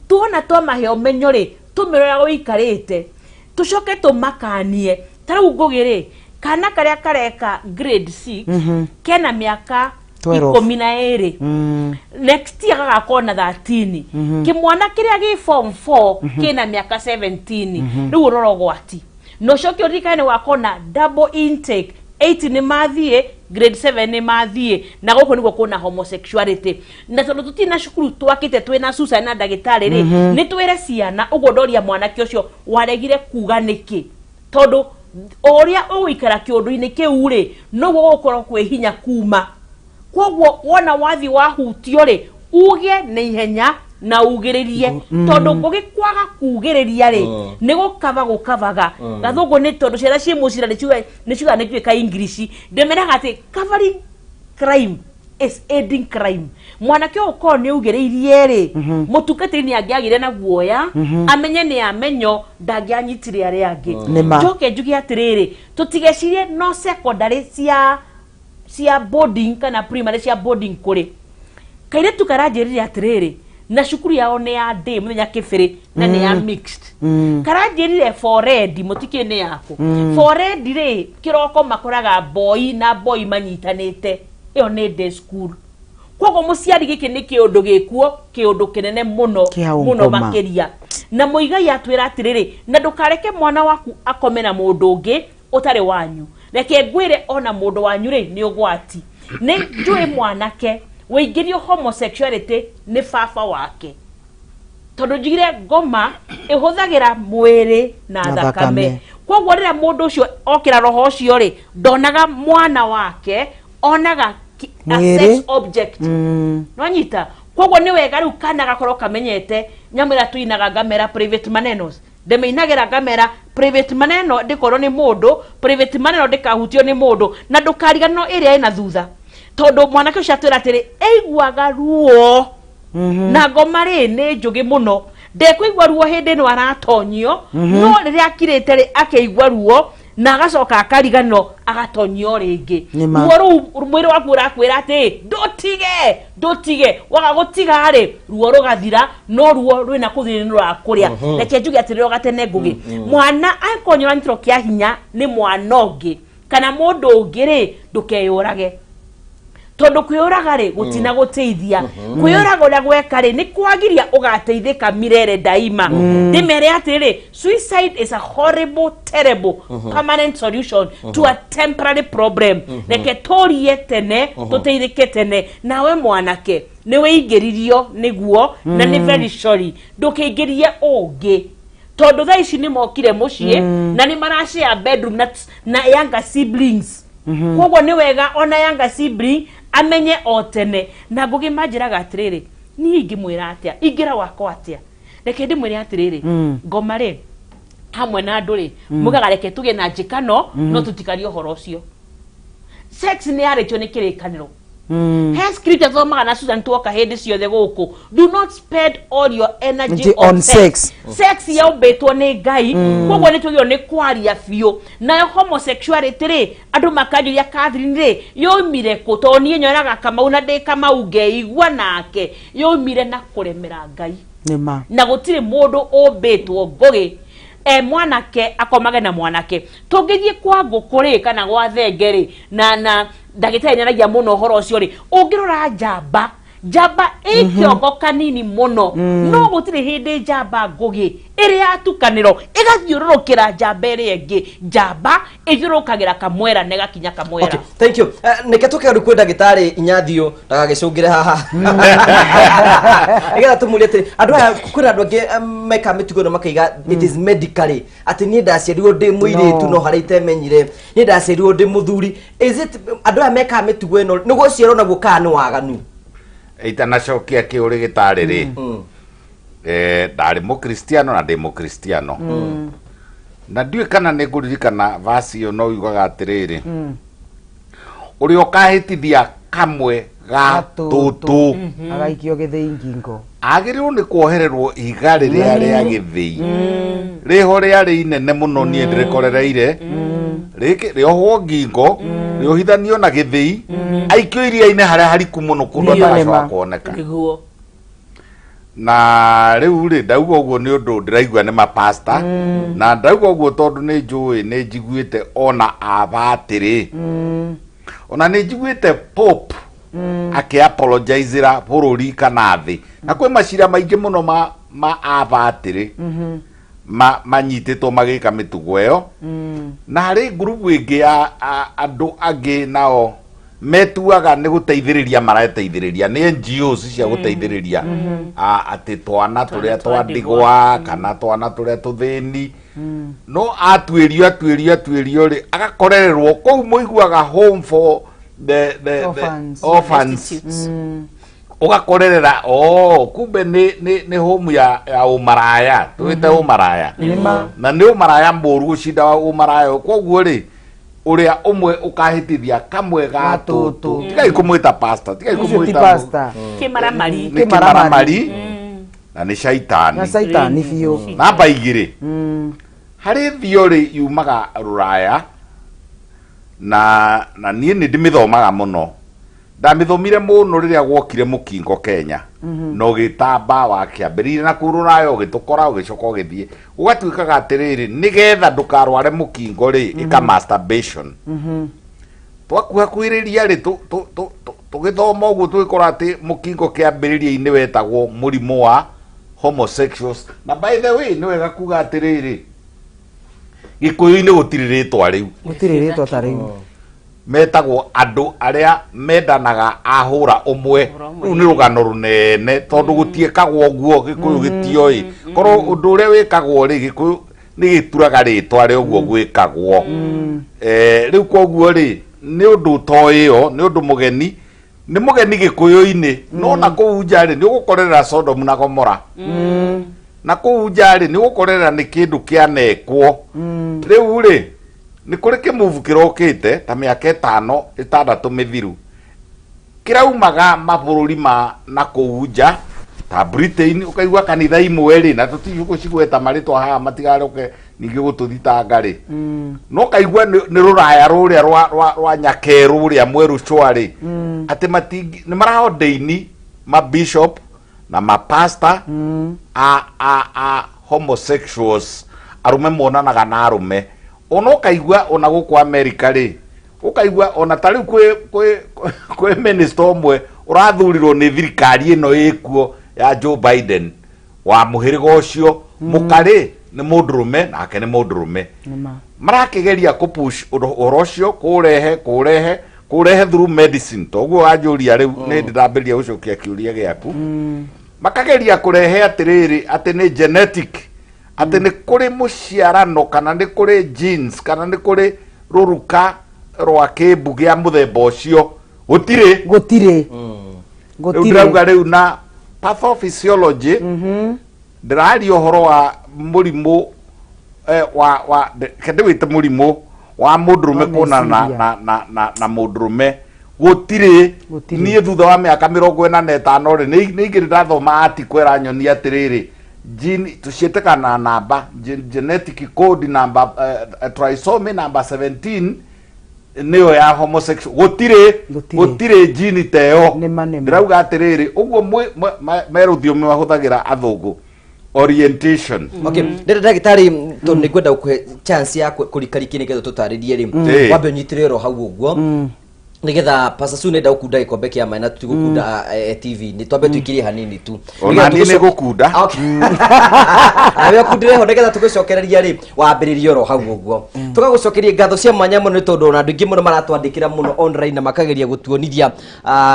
tuona twamahe umenyo ri tumirora guikarite tucoke tumakanie tariu ngugire kana karia kareka grade 6 kena miaka 12 next year gagakona 13 kimwana kiria gi form 4 kena miaka 17 riu uroro gwati no coke urikane wakona double intake 8 ni mathie grade 7 ni mathie na goko niguo kuna homosexuality na tondu tutina cukuru twakite twina Susan na ndagitari ri ni twire ciana ugondoria mwana kiocio waregire kuga niki tondu oria uikara kiundu-ini kiu ri no gukoro kwe hinya kuma koguo wona wathi wahutio ri uge na ihenya na ugiririe tondu ngugikwaga kugiriria ri ni gukavaga gathungu ni tondu ciana cie mucira ni ciuga ni twika English ndemeraga ati covering crime is aiding crime mwana kio uko ni ugiririe ri mutukatiri ni angiagire na guoya amenye ni amenyo ndangianyitire ari angi njoke njugi atiriri tutigecirie no secondary cia boarding kana primary cia boarding kuri kaire tukarajirire atiriri na cukuru yao ni ya day muthenya kibiri na ni ya mixed karanjirire for red mutikine yako for red ri kiroko makoraga boy na boy manyitanite iyo ni day school kogo muciari giki ni kiundu gikuo kiundu kinene muno makiria na muigai atwira atiriri na ndukareke mwana waku akome na mundu ungi utari wanyu reke ngwire ona mundu wanyu ri ni ugwati ni njui mwanake weigirio homosexuality ni baba wake tondu njigire ngoma ihuthagira mwiri na thakame koguo rira mundu ucio okira roho ucio ri ndonaga mwana wake onaga a sex object no nyita koguo ni wega riu kana gakorwo kamenyete nyamira tuinaga ngamera private manenos ndemeinagira ngamera private maneno ndikorwo ni mundu private maneno ndikahutio ni mundu na ndukarigano iria ina thutha tondu mwanake ucio atwira atiri eiguaga ruo na ngoma ri ni njugi muno ndekuigua ruo hindi no aratonyio no riria akirite ri akeigua ruo na agacoka akarigano agatonyio ringi ruo ru mwiri waku urakwira ati ndutige waga gutiga ri ruo rugathira no ruo rwina kuthirinura kuria reke njugi atiri rogatene ngugi mwana akonyora ntiro kia hinya ni mwana ungi kana mundu ungi ri ndukeyurage tondu kwiyuraga ri gutina guteithia kwiyuraga uria gweka ri ni kwagiria ugateithika mirere daima ndimere atiri suicide is a horrible terrible permanent solution to a temporary problem reke torie tene tuteithike tene nawe mwanake ni weingiririo niguo na ni very sorry ndukingirie ungi tondu thaa ici ni mokire mucii na ni marashare bedroom na younger siblings koguo ni wega ona younger sibling amenye otene na ngugi manjiraga atiriri ni ingimwira atia ingira wako atia reke ndimwire atiriri ngoma ri hamwe na andu ri mugaga reke tuge na njikano no tutikario horo ucio sex ni aritio ni kirikaniro He scripture thomaga na Susan tuoka hindi ciothe guku do not spend all your energy on sex yaubetwo ni Ngai koguo ni tugio ni kwaria biu na homosexuality ri andu makanjuria Catherine ri yoimire ku to nie nyoraga Kamau na ndi Kamau ngeigua nake yoimire na kuremera Ngai na gutire mundu ubetwo ngugi mwanake akomage na mwanake tungithie kwa ngukuri kana gwa thengeri na ndagitari naragia muno horo ucio ri ungirora jamba ikiongo kanini muno no gutire hindi jamba ngugi iri atukaniro igathiururukira jamba iri engi jamba ithiurukagira kamwera nega kinya kamwera. Okay, thank you. Neke tuke uri kwenda gitari Inyathio ndagagicungire haha igera tumulete andu aya kwira andu angi meka mitugo no makaiga it is medically ati ni ndaciarirwo ndi muiritu no harite menyire ni ndaciarirwo ndi muthuri is it andu aya meka mitugo ino niguo ciero naguo kana waganu itanacokia kiuri gitari ri ndari mukristiano na ndi mukristiano na ndiwe kana ni nguririkana vasi yo no yugaga atiriri uri okahitithia kamwe ga tutu agaikio githii ngingo agirirwo ni kuohererwo iga riria ria githii riho ria ri inene muno nie ndirikorereire riki riohwo ngingo riohithanio na githii aikio iria-ini haria hariku muno kundu atagacoka kuoneka na riu ri ndauga uguo ni undu ndiraigua ni mapasta na ndauga uguo tondu ni njui ni njiguite ona abatiri ona ni njiguite Pope ake apologizera bururi kana thi na kwi macira maingi muno ma abatiri manyititwo magika mitugo iyo na hari ngurubu ingi ya andu angi nao metuaga ni guteithiriria marateithiriria ni NGOs cia guteithiriria ati twana turia twa ndigwa kana twana turia tuthini no atuirio ri agakorererwo kou muiguaga home for the orphans ugakorerera kumbe ni home ya umaraya tuite umaraya na ni umaraya mboru ucinda wa umaraya koguo ri uria umwe ukahitithia kamwe ga tutu tigai kumwita pastor tigai kumwita pastor kimaramari na ni shaitani biu namba igiri hari thiori yumaga ruraya na nie ni ndimithomaga muno ndamithomire muno riria gwokire mukingo Kenya no gitamba wa kiambirire na kururaya ugitukora ugicoka ugithie ugatuikaga atiriri nigetha ndukarware mukingo ri ika masturbation twakuha kwiriria ri tugithoma uguo twikora ati mukingo kiambiriria-ini wetagwo murimu wa homosexuals na by the way ni wega kuga atiriri gikuyu-ini gutiri ritwa riu metagwo andu aria mendanaga ahura umwe riu ni rugano runene tondu gutiekagwo guo gikuyu gitioi korwo undu uria wikagwo ri gikuyu ni gituraga ritwa ri uguo gwikagwo riu koguo ri ni undu toio ni undu mugeni ni mugeni gikuyu-ini no na kuu nja ri ni ugukorera Sodom na Gomora na kuu nja ri ni ugukorera ni kindu kianekwo riu ri ni kuri kimuvu kirokite ta miaka 5 6 mithiru kiraumaga mabururi ma na kuunja ta Britain ukaigua kanitha imwe ri na tutijuko cigweta maritwa haha matigaroke ningi gututhitanga ri no kaigua ni ruraya ruria rwa nyakeru ruria mweru chwari ati matingi ni marahodeini ma bishop na ma pastor homosexuals arume monanaga na arume ono kaigua ona guku America ri ukaigua ona tari kwe minister omwe urathurirwo ni thirikari ino ikuo ya Joe Biden wa muhirigo ucio mukari ni mundurume nake ni mundurume marakigeria kupush uhoro ucio kurehe through medicine toguo anjuria riu ni ndirambiria ucokia kiuria giaku makageria kurehe atiriri ati ni genetic ati ni kuri muciarano kana ni kuri genes kana ni kuri ruruka rwa kimbu gia muthemba ucio gutire ndirauga riu na pathophysiology ndirari uhoro wa murimu wa kende wite murimu wa mundurume kuonana na mundurume gutire nie thutha wa miaka 45 ri ni ingirira thoma article iranyonia atiriri gene tucietekana namba genetic code number trisomy number 17 niyo ya homosexual gutire gene teo ndirauga atiriri uguo meruthio mahuthagira athungu orientation. Okay, ndenda ndagitari to ni kwenda ukwe chance ya kurikariki nigetha tutaririe ri wambe nyitire ro hau uguo nigetha Pastor nenda gukunda ikombe kia maina tugukunda TV ni twambe tuikirie hanini tu ona ni gukunda awe kundire ho nigetha tugicokereria ri wambiririo ro hau uguo tugagucokeria ngatho cia mwanya muno tondu ona andu ingi muno maratwandikira muno online na makageria gutuonithia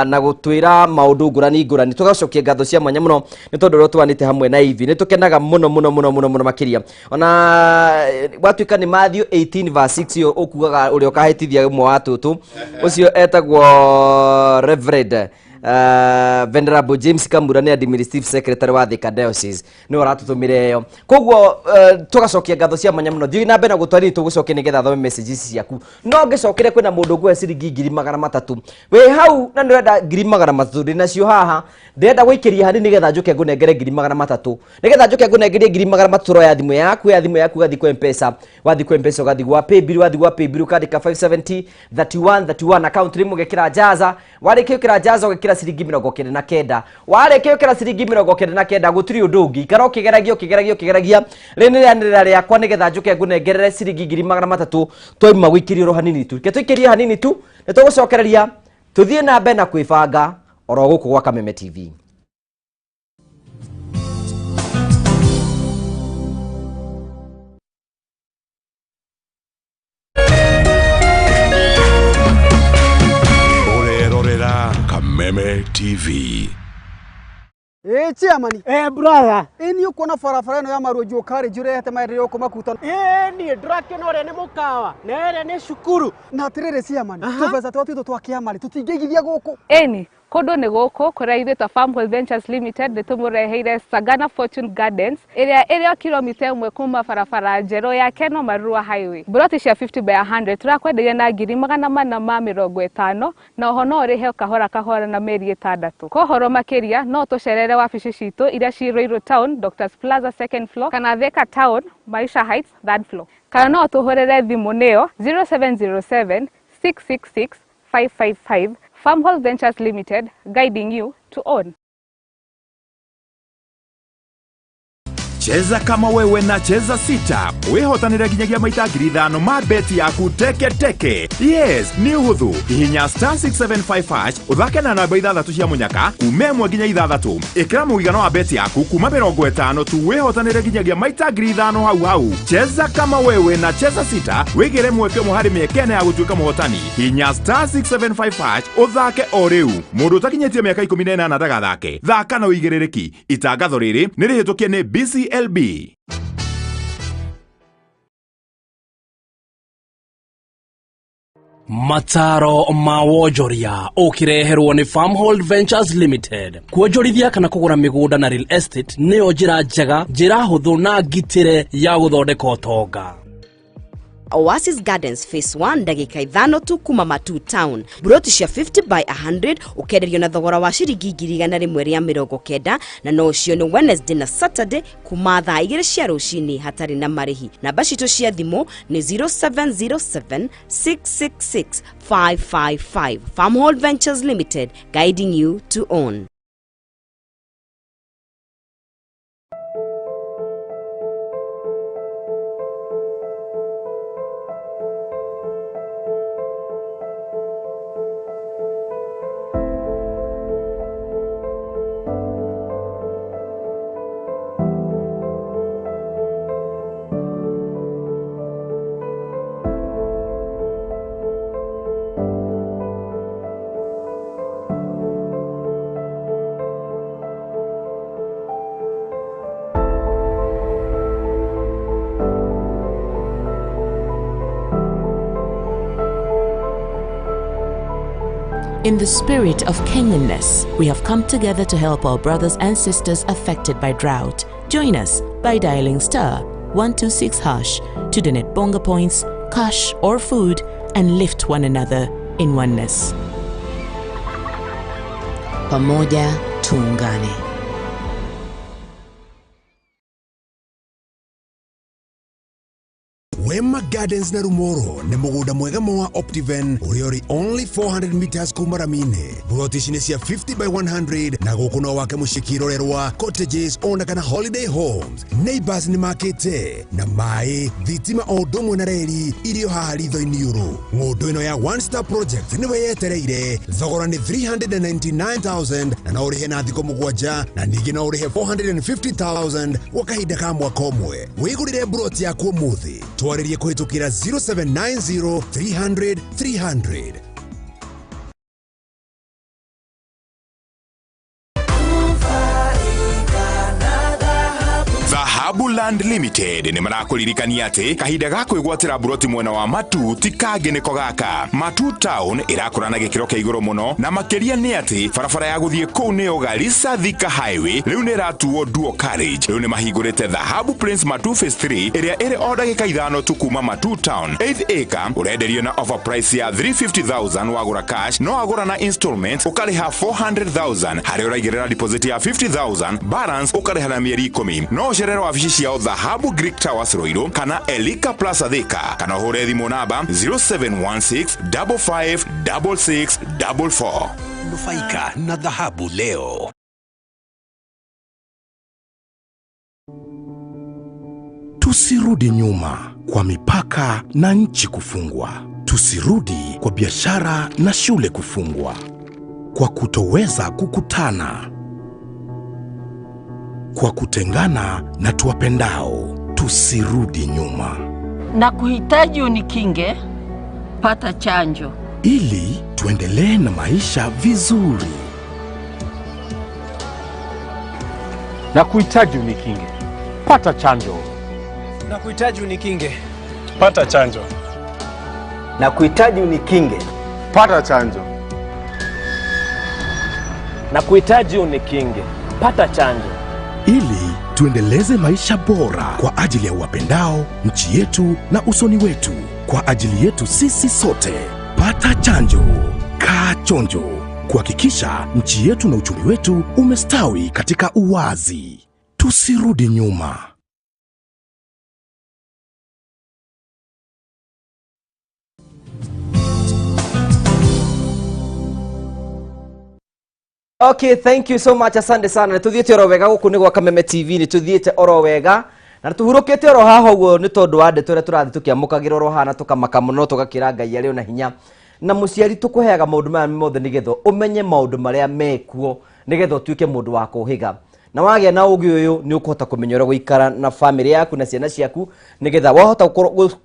na gutwira maundu ngurani tugacokia ngatho cia mwanya muno ni tondu ro twanite hamwe na hivi ni tukenaga muno makiria ona watuika ni Matthew 18:6 ukugaga uri ukahitithia mwe wa tutu ucio etagwo Reverend Venerable James Kambura ni administrative secretary wa Thika Diocese ni waratutumire yo koguo tugacokia ngatho cia mwanya muno thii na mbere gutwari tugucokia nigetha thome messages ciaku no ngicokere kwina mundu ngwe ciringi 300,000 we hau na ndenda 300,000 ndina cio haha ndenda guikiria hani nigetha njuke ngunengere 300,000 nigetha njuke ngunengerie 300,000 ya thimu yaku gathi kwa M-Pesa wathi kwa M-Pesa gathi gwa paybill ukandika 570 31 account rimu gekira jaza wareke ukira jaza ukira ciringi 99 wareke ukira ciringi 99 gutiri undu ungi ikara ukigeragia riniranira riakwa nigetha njuke ngunengerere ciringi 300,000 twaima gwikiria ro hanini tu ketwikiria hanini tu nitugucokereria tuthie na mbere na kwibanga oro guku gwa Kameme TV. Kameme TV. Chairman. Brother. Ni ukona farafara ino ya marujo kare jure hete maendeleo kuma kutana. Ni drake no re ni mukawa. Na re ni shukuru. Na tirere chairman. Tupesa twatu twakiamali tutingigithia guku. Eni kodo ni goko kuria ta Farmhouse Ventures Limited nitumureheire Sagana Fortune Gardens area kilomita 1 kuma farafara njero ya Keno Marua Highway. Broti cia 50/100 turakwenderia na 450 na ohono rihe kahora na meri 6. Kohoro makiria no tucerere wabici citu iria ci Ruiru Town, Doctors Plaza 2nd floor kana Thika Town, Maisha Heights 3rd floor. Kana no tuhorere thimu neo 0707 666 555. Farmhouse Ventures Limited, guiding you to own. Cheza kama wewe na cheza sita. Wehotanira ginyagia maita 5,000 ma beti yaku teke. Yes, ni uhuthu. Hihinya *675# uthake na namba 6 cia munyaka kume mwe ginya 6. Ikira muigano wa beti yaku kuma 50 tu wehotanira ginyagia maita 5,000 hau. Cheza kama wewe na cheza sita. Wigire mweke muhari miekene ya gutuika muhotani. Hihinya *675# uthake o riu. Mundu utakinyetie miaka 18 ndagathake. Thaka na uigirereki. Itangatho riri ni rihitukie ni BCLB. Mataro ma wonjoria ukireherwo ni Farmhouse Ventures Limited. Kuonjorithia kana kugura migunda na real estate niyo njira njega, njira huthu na ngitire ya guthondeka utonga. Oasis Gardens Phase 1 ndagika 5 tu kuma Matu Town. Broti cia 50/100 ukenderio na thogora wa ciringi 190 na no cio ni Wednesday na Saturday kuma thaa 2 cia rucini hatari na marihi. Namba citu cia thimu ni 0707 666 555. Farmhouse Ventures Limited, guiding you to own. In the spirit of Kenyanness, we have come together to help our brothers and sisters affected by drought. Join us by dialing *126# to donate bonga points, cash or food and lift one another in oneness. Pamoja tuungane. Wema Gardens na Rumoro nĩ mũgũnda mwega wa Optiven ũrĩa ũrĩ only 400 meters kuma Ramine. Buroti ici nĩ cia 50 by 100 na gũkũ no wake mũciĩ kĩrorerwa, cottages ona kana holiday homes. Neighbors nĩ makĩte na maĩ, thitima o ũndũ ũmwe na reri irio haha ritho-inĩ yũrũ. Ng'ũndũ ĩno ya One Star Project nĩwe yetereire. Thogora nĩ 399,000 na no ũrĩhe na thikũ mũgwanja na ningĩ no ũrĩhe 450,000 gwa kahinda ka mwaka ũmwe. Wĩgũrĩre buroti yaku ũmũthĩ. Twarĩrie kũhĩtũkĩra 0790 300 300. Dhahabu Land Limited nĩ marakuririkania atĩ kahinda ga kwĩgwatĩra buroti mwena wa Matu ti kangĩ nĩko gaka. Matu Town ĩrakũra na gĩkĩro kĩa igũrũ mũno na makĩria nĩ atĩ barabara ya gũthiĩ kũu nĩyo Garissa Thika Highway rĩu nĩ ĩratuo dual carriage. Rĩu nĩ mahingũrĩte Dhahabu Prince Matu Phase 3 ĩrĩa ĩrĩ o ndagĩka ithano tu kuma Matu Town. 8 acre ũrenderio na offer price ya 350,000 wagũra cash, no wagũra na installments ũkarĩha 400,000 harĩa ũraigĩrĩra deposit ya 50,000, balance ũkarĩha na mĩeri 10. No cerero wabici ciao Dhahabu Greek Towers Roiro kana Elika Plaza Thika kana hũre thimũ namba 0716 55 66 44. Nufaika na Dhahabu leo. Tusirudi nyuma kwa mipaka na nchi kufungwa. Tusirudi kwa biashara na shule kufungwa. Kwa kutoweza kukutana. Kwa kutengana na tuwapendao. Tusirudi nyuma. Na kuhitaji unikinge, pata chanjo. Ili tuendelee na maisha vizuri. Na kuhitaji unikinge, pata chanjo. Na kuhitaji unikinge, pata chanjo. Na kuhitaji unikinge, pata chanjo. Na kuhitaji unikinge, pata chanjo. Ili tuendeleze maisha bora kwa ajili ya wapendao, nchi yetu na usoni wetu. Kwa ajili yetu sisi sote. Pata chanjo. Kaa chonjo. Kuhakikisha nchi yetu na uchumi wetu umestawi katika uwazi. Tusirudi nyuma. Okay, thank you so much. Asante sana. Tuthiete oro wega guku ni gwa Kameme TV, ni tuthiete oro wega na tuhurukite oro haha uguo ni tondu wa ndeto ria turathi tukiamukagira oro hana tukamaka muno tugakira Ngai ari ona hinya na muciari tukuheaga maundu maya mothe nigetho umenye maundu maria mekuo nigetho tuike mundu wa kuhiga na wagia na ugi uyu ni ukuhota kumenyera guikara na family yaku na ciana ciaku nigetha wahota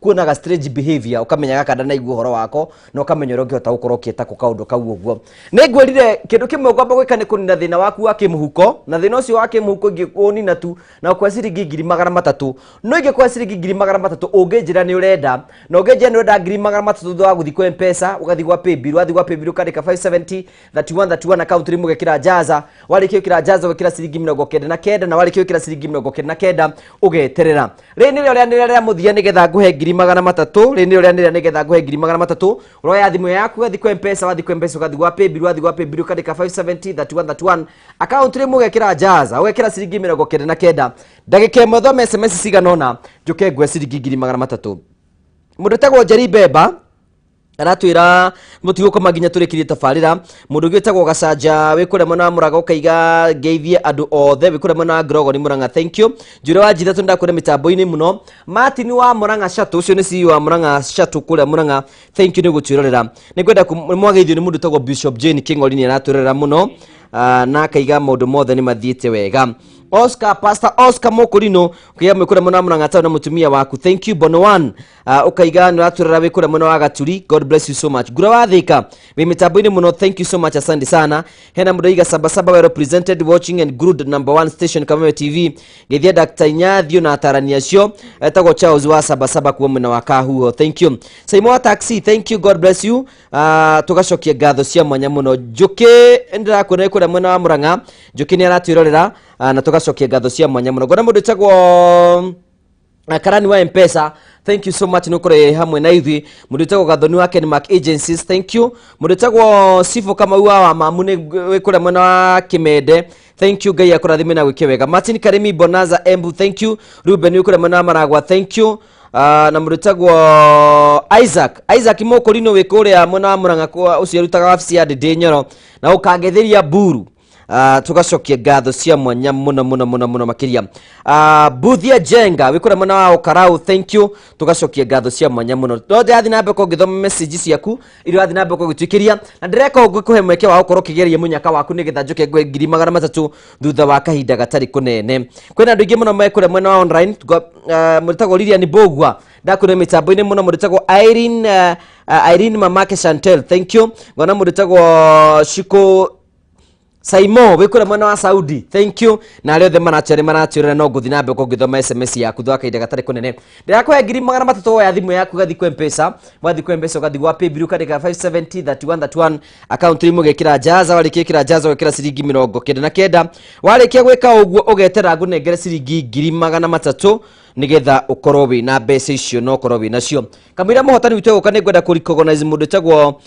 kuonaga strange behavior ukamenyaga kada na igua horo wako na ukamenyera ngihota gukorwo kieta ku kaundu kau uguo ni ngwirire kindu kimwe kwamba gwika ni kunina thina waku wa kimuhuko na thina ucio wa kimuhuko ngikuonina tu na kwa ciringi 300 no inge kwa ciringi 300 unginjira ni urenda na unginjira ni urenda 300 thutha wa guthi kwa M-Pesa ugathi gwa paybill wathi gwa paybill ukandika 570 31 account ri mugekira jaza warikio kira jaza ukira ciringi 99 na warikio kira ciringi 99 ugeterera rini ria ria muthia nigetha nguhe 300 rini ria nigetha nguhe 300 uroya thimu yaku gathi kwa M-Pesa wathi kwa M-Pesa ugathi gwa paybill ukandika 570 31 account ri mugekira jaza ugekira ciringi 99 ndagika imwe thome SMS ciganona njuke ngwe ciringi 300 mundu tagwo Jerry Beba aratwira mutigo ko maginya turikirie tafarira mundu gwetagwo Gacanja wikure mona muraga ukaiga ngeithie andu othe wikure mona Grogo ni Muranga thank you njure wa njitha tunda kure mitambo-ini muno Martin wa Muranga Shatu ucio ni CEO wa Muranga Shatu kure Muranga thank you ni gutwirorera ni kwenda mwageithio ni mundu tagwo Bishop Jane King'ori ni aratwirorera muno na akaiga maundu mothe ni mathiite wega Oscar, Pastor Oscar Mokorino ukiya mwikura mwana Murang'a na mutumia waku. Thank you Bonowan. Ukaiga ni aturira wikura mwana wa Gaturi. God bless you so much. Gura wathika mitambo-ini muno. Thank you so much, asante sana. Hena mudoiga sabasaba we represented watching and good #1 station Kameme TV. Githia Dr. Nyathio na atarania cio etagwo Charles wa sabasaba kuwa mwena wa Kahuho. Thank you. Saimo Taxi, thank you, God bless you. Tugacokia ngatho cia mwanya muno. Njuki ndira kuona kura mwena wa Murang'a. Njuki ni aratwirorera na tugacokia ngatho cia mwanya muno. Gona mundu etagwo Karani wa M-Pesa, thank you so much nukore hamwe na hivi. Mudetagwo Gathoni wa Kenmark Agencies, thank you. Mudetagwo Sifo kama uwa wa Mamune wekura mwena wa Kimede, thank you. Gai akura thime na wike wega. Martin Karemi Bonaza Embu, thank you. Ruben wekura mwena wa Maragwa, thank you. Na mudetagwo Isaac Mokorino wekure mwena wa Murang'a kwa uciarutaga wafisi ya Denyoro na ukagetheria Buru. Tugacokia ngatho cia mwanya muno makiria. Buthia Jenga wikura mwana wa Karau, thank you. Tugacokia ngatho cia mwanya muno. Ndoje athi nambe ko ngithoma message ciaku irio athi nambe ko gitwikiria na ndireka ngikuhe mweke wa ukoro kigeria munyaka waku nigetha njuke ngwe 3,300 thutha wa kahinda gatari kunene. Kwina andu ingi muno mekure mwena wa online muritago Lilian Bogwa ndakure mitambo-ini muno muritago Irene Mamake Chantel, thank you. Ngona muritago Shiko Saimo wikura mwana wa Saudi, thank you. Na alio the manachere no guthi nambe ko ngithoma SMS yaku thwa kaida gatari kunene. Ndirakwe 3,300 ya thimu yaku gathi kwa M-Pesa, mwathi kwa M-Pesa gathi wa Paybill kadika 570 31 account rimwe gekira jaza walikia kira jaza wekira ciringi 99 walikia gweka uguo ugetera ngunengere ciringi 3,300 nigetha ukorowi na mbeca icio no korowi nacio. Kamira muhotani witu guka ni ngwenda recognize mundu tagwo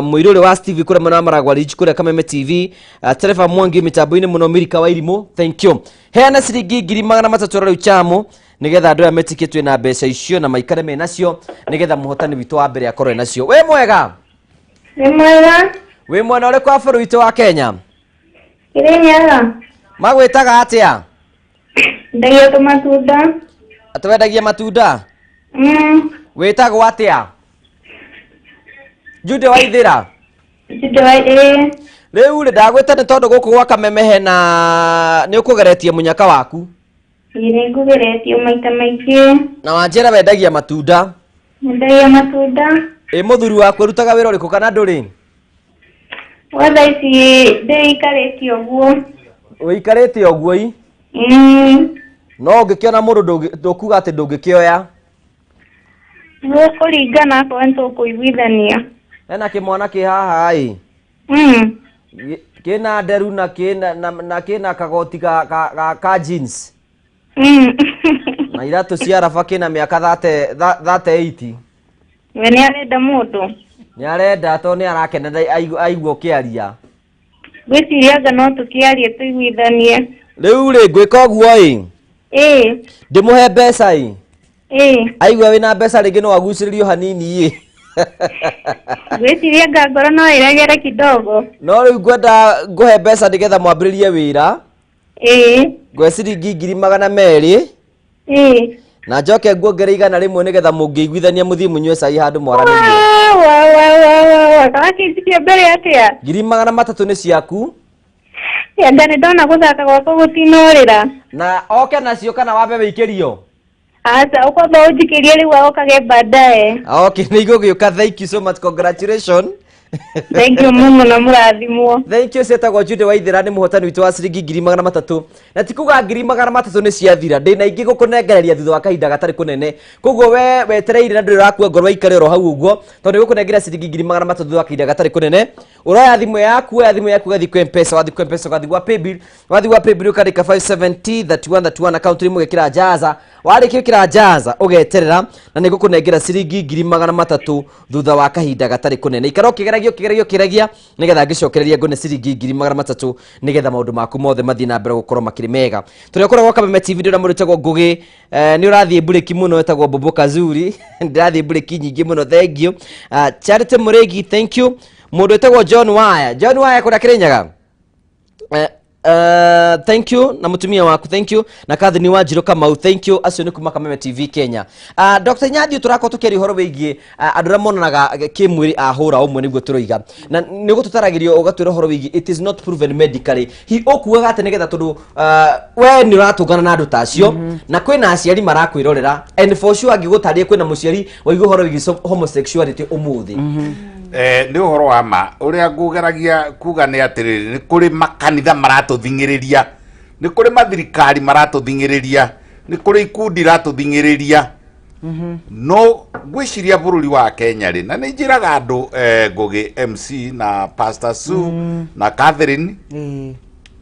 muiruri wa Steve kure mwana Maragwa Ridge kure Kameme TV. Terefa Mwangi mitambo-ini muno Mirika wa Irimo, thank you. Heana ciringi 3,300 riu chamo nigetha andu ametikitwe na mbeca icio na maikare me nacio nigetha muhotani witu wa mbere akorwe nacio. We mwega? Ni mwega. We mwana ule kwa bũrũri witu wa Kenya? Kirinyaga. Magwĩtaga atia? Ndagia matunda. Atwendagia matunda? Wĩtagwo atia? Jude Waithĩra? Jude Waithĩra. Rĩu rĩ ndagwĩta nĩ tondũ gũkũ gwa Kameme hena nĩ ũkũgeretie mũnyaka waku? Nĩ ngũgeretie maita maingĩ. Na wanjĩra wendagia matunda? Wendagia matunda. Mũthuri waku arutaga wĩra ũrĩkũ kana ndũrĩ? Wotha ici ndĩikarĩtie ũguo. Ũikarĩte ũguo i? No ũngĩkĩona mũndũ ndũkuga atĩ ndũngĩkĩoya? Gũkũringana akorwo nĩ tũkũiguithania. Hena kĩmwana kĩ haha ĩ? Kĩna nderu na kĩna kagoti ka jeans. Na iratũ cia raba kĩna mĩaka 38. We nĩ arenda mũndũ? Nĩ arenda tondũ nĩ arakenera aigua ũkĩaria. Gwĩciria anga no tũkĩarie tũiguithanie. Rĩu rĩ ngwĩka ũguo ĩ? Ndĩmũhe mbeca ĩ? Aigua wĩna mbeca rĩngĩ no agucĩrĩrio hanini ĩ? Gwĩciria anga ngoro no ĩregere kidogo. No rĩu ngwenda ngũhe mbeca nĩgetha mwambĩrĩrie wĩra. Ngwe ciringi 200. Na njoke nguongere 100 nĩgetha mũngĩiguithania mũthiĩ mũnyue cai handũ mwaranĩrie. Kakĩnjikia mbere atĩa? 300 nĩ ciaku. Anga nĩ ndona gũthaka gwakwa gũtinorĩra. Na oke nacio kana wambe wĩikĩrio? Acha ukwamba ũnjikĩrie rĩu aokage baadaye. Okay, nĩ igũgĩũka. Thank you so much, congratulations. Thank you muno na mũrathimwo. Thank you. Setagwo Jude Waithĩra nĩ mũhotani witũ wa ciringi 3,300 na ti kuga 3,300 nĩ ciathira. Ndĩna ingĩ gũkũnengereria thutha wa kahinda gatarĩ kũnene. Koguo we wetereire na ndũrĩ rakua ngoro ikare oro hau ũguo tondũ gũkũnengera ciringi 3,300 thutha wa kahinda gatarĩ kũnene. Uroya thimũ yaku gathi kwa M-Pesa, wathi kwa M-Pesa gathi wa Paybill, wathi wa Paybill ukandĩka 570 31 account rimwe gĩkĩra jaza. Warĩkia gĩkĩra jaza ũgeterera na nĩ gũkũnengera ciringi 3,300 thutha wa kahinda gatarĩ kũnene. Ikara ũkĩgeragia nigetha ngĩcokereria ngone ciringi 3,300 nigetha maũndũ maku mothe mathiĩ na mbere gũkorwo makĩrĩ mega. Tũrĩa ũkoragwo Kameme TV ndĩra mũndũ ũtagwo Ngũgĩ, nĩ ũrathiĩ bureki mũno etagwo Bobo Kazuri. Ndĩrathiĩ bureki nyingĩ mũno, thank you. Charity Mũrĩgi, thank you. Mũndũ etagwo John Waya kũrĩa Kĩrĩnyaga. Thank you na mutumia waku, thank you na Kathini Wanjiru Kamau, thank you. Acio ni kuma Kameme TV Kenya. Dr. Nyathi turako tukeri horo wigie andu ra monanaga kimwiri ahura umwe niguo turoiga na nigo tutaragirio ugatwira horo wigie it is not proven medically. Hi okuaga ate nigetha tondu we ni uratungana na andu tacio na kwina aciari marakwirorera and for sure angigutarie kwina muciari waigua horo wigie homosexuality umuthi. Ni uhoro wa ma uria ngugeragia kuga ni atiriri ni kuri makanitha maratuthingireria, ni kuri mathirikari maratuthingireria, ni kuri ikundi ratuthingireria. No gwiciria bururi wa Kenya ri na ni njiraga andu Ngugi MC na Pastor Sue na Catherine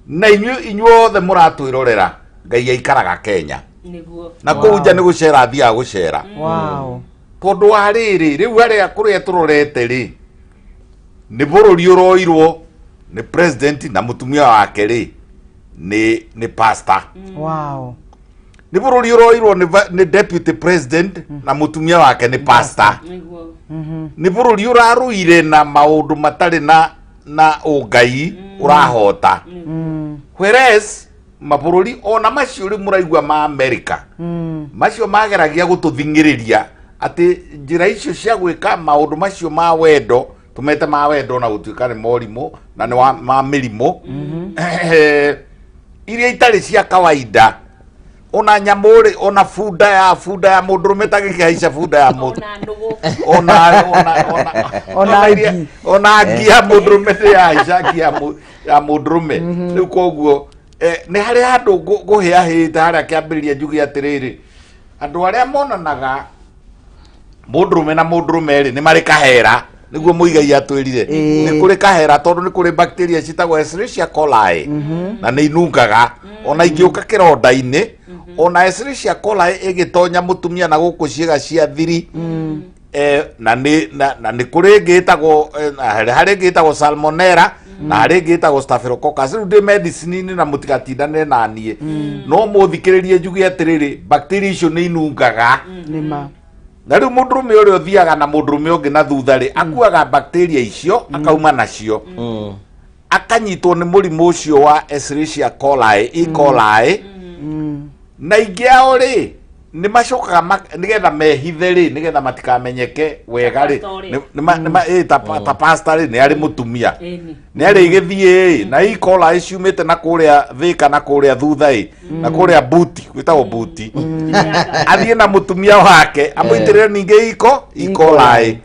na inyuothe muratwirorera Ngai aikaraga Kenya na kuja ni gucera thia gucera. Wow. Tondu wa riri riu aria kuria turorete ri ni bururi uroirwo ni president na mutumia wake ri ni pastor. Wow. Ni bururi uroirwo ni deputy president na mutumia wake ni pastor. Ni bururi uraruire na maundu matari na ungai urahota. Whereas mabururi ona macio ri muraigwa ma America macio mageragia gututhingiriria ati njira icio cia gwika maundu macio ma wendo tumete ma wendo na gutuika ni morimo na ni ma mirimo iria itari cia kawaida. Ona nyamuri ona funda ya mundurume tagikaica funda ya mundu ona ngia mundurume ya ishaki ya mundurume riu koguo ni hari andu guhiahite haria kiambiriria njugi atiriri andu aria monanaga mundurume na mundurume ri ni mari kahera niguo muigai atwirire ni kuri kahera tondu ni kuri bacteria citagwo Escherichia coli na ni inungaga ona ingiuka kironda-ini ona Escherichia coli igitonya mutumia na guku ciega cia thiri na ni kuri ngitagwo hari ngitagwo salmonella na hari ngitagwo staphylococcus. Riu ndi medicine ni na mutigatindane na nie no muthikiririe njugi atiriri bacteria icio ni inungaga nima na riu mundurume uria uthiaga na mundurume ungi na thutha ri akuaga bacteria icio akauma nacio akanyitwo ni murimu ucio wa Escherichia coli E. coli na ingiao ri ni macokaga nigetha mehithe ri nigetha matikamenyeke wega ri ta pastor ri ni ari mutumia ni ari igithie na E. coli ciumite na kuria thika na kuria thutha na kuria buti gwitagwo buti athie na mutumia wake amuitirire ninge E. coli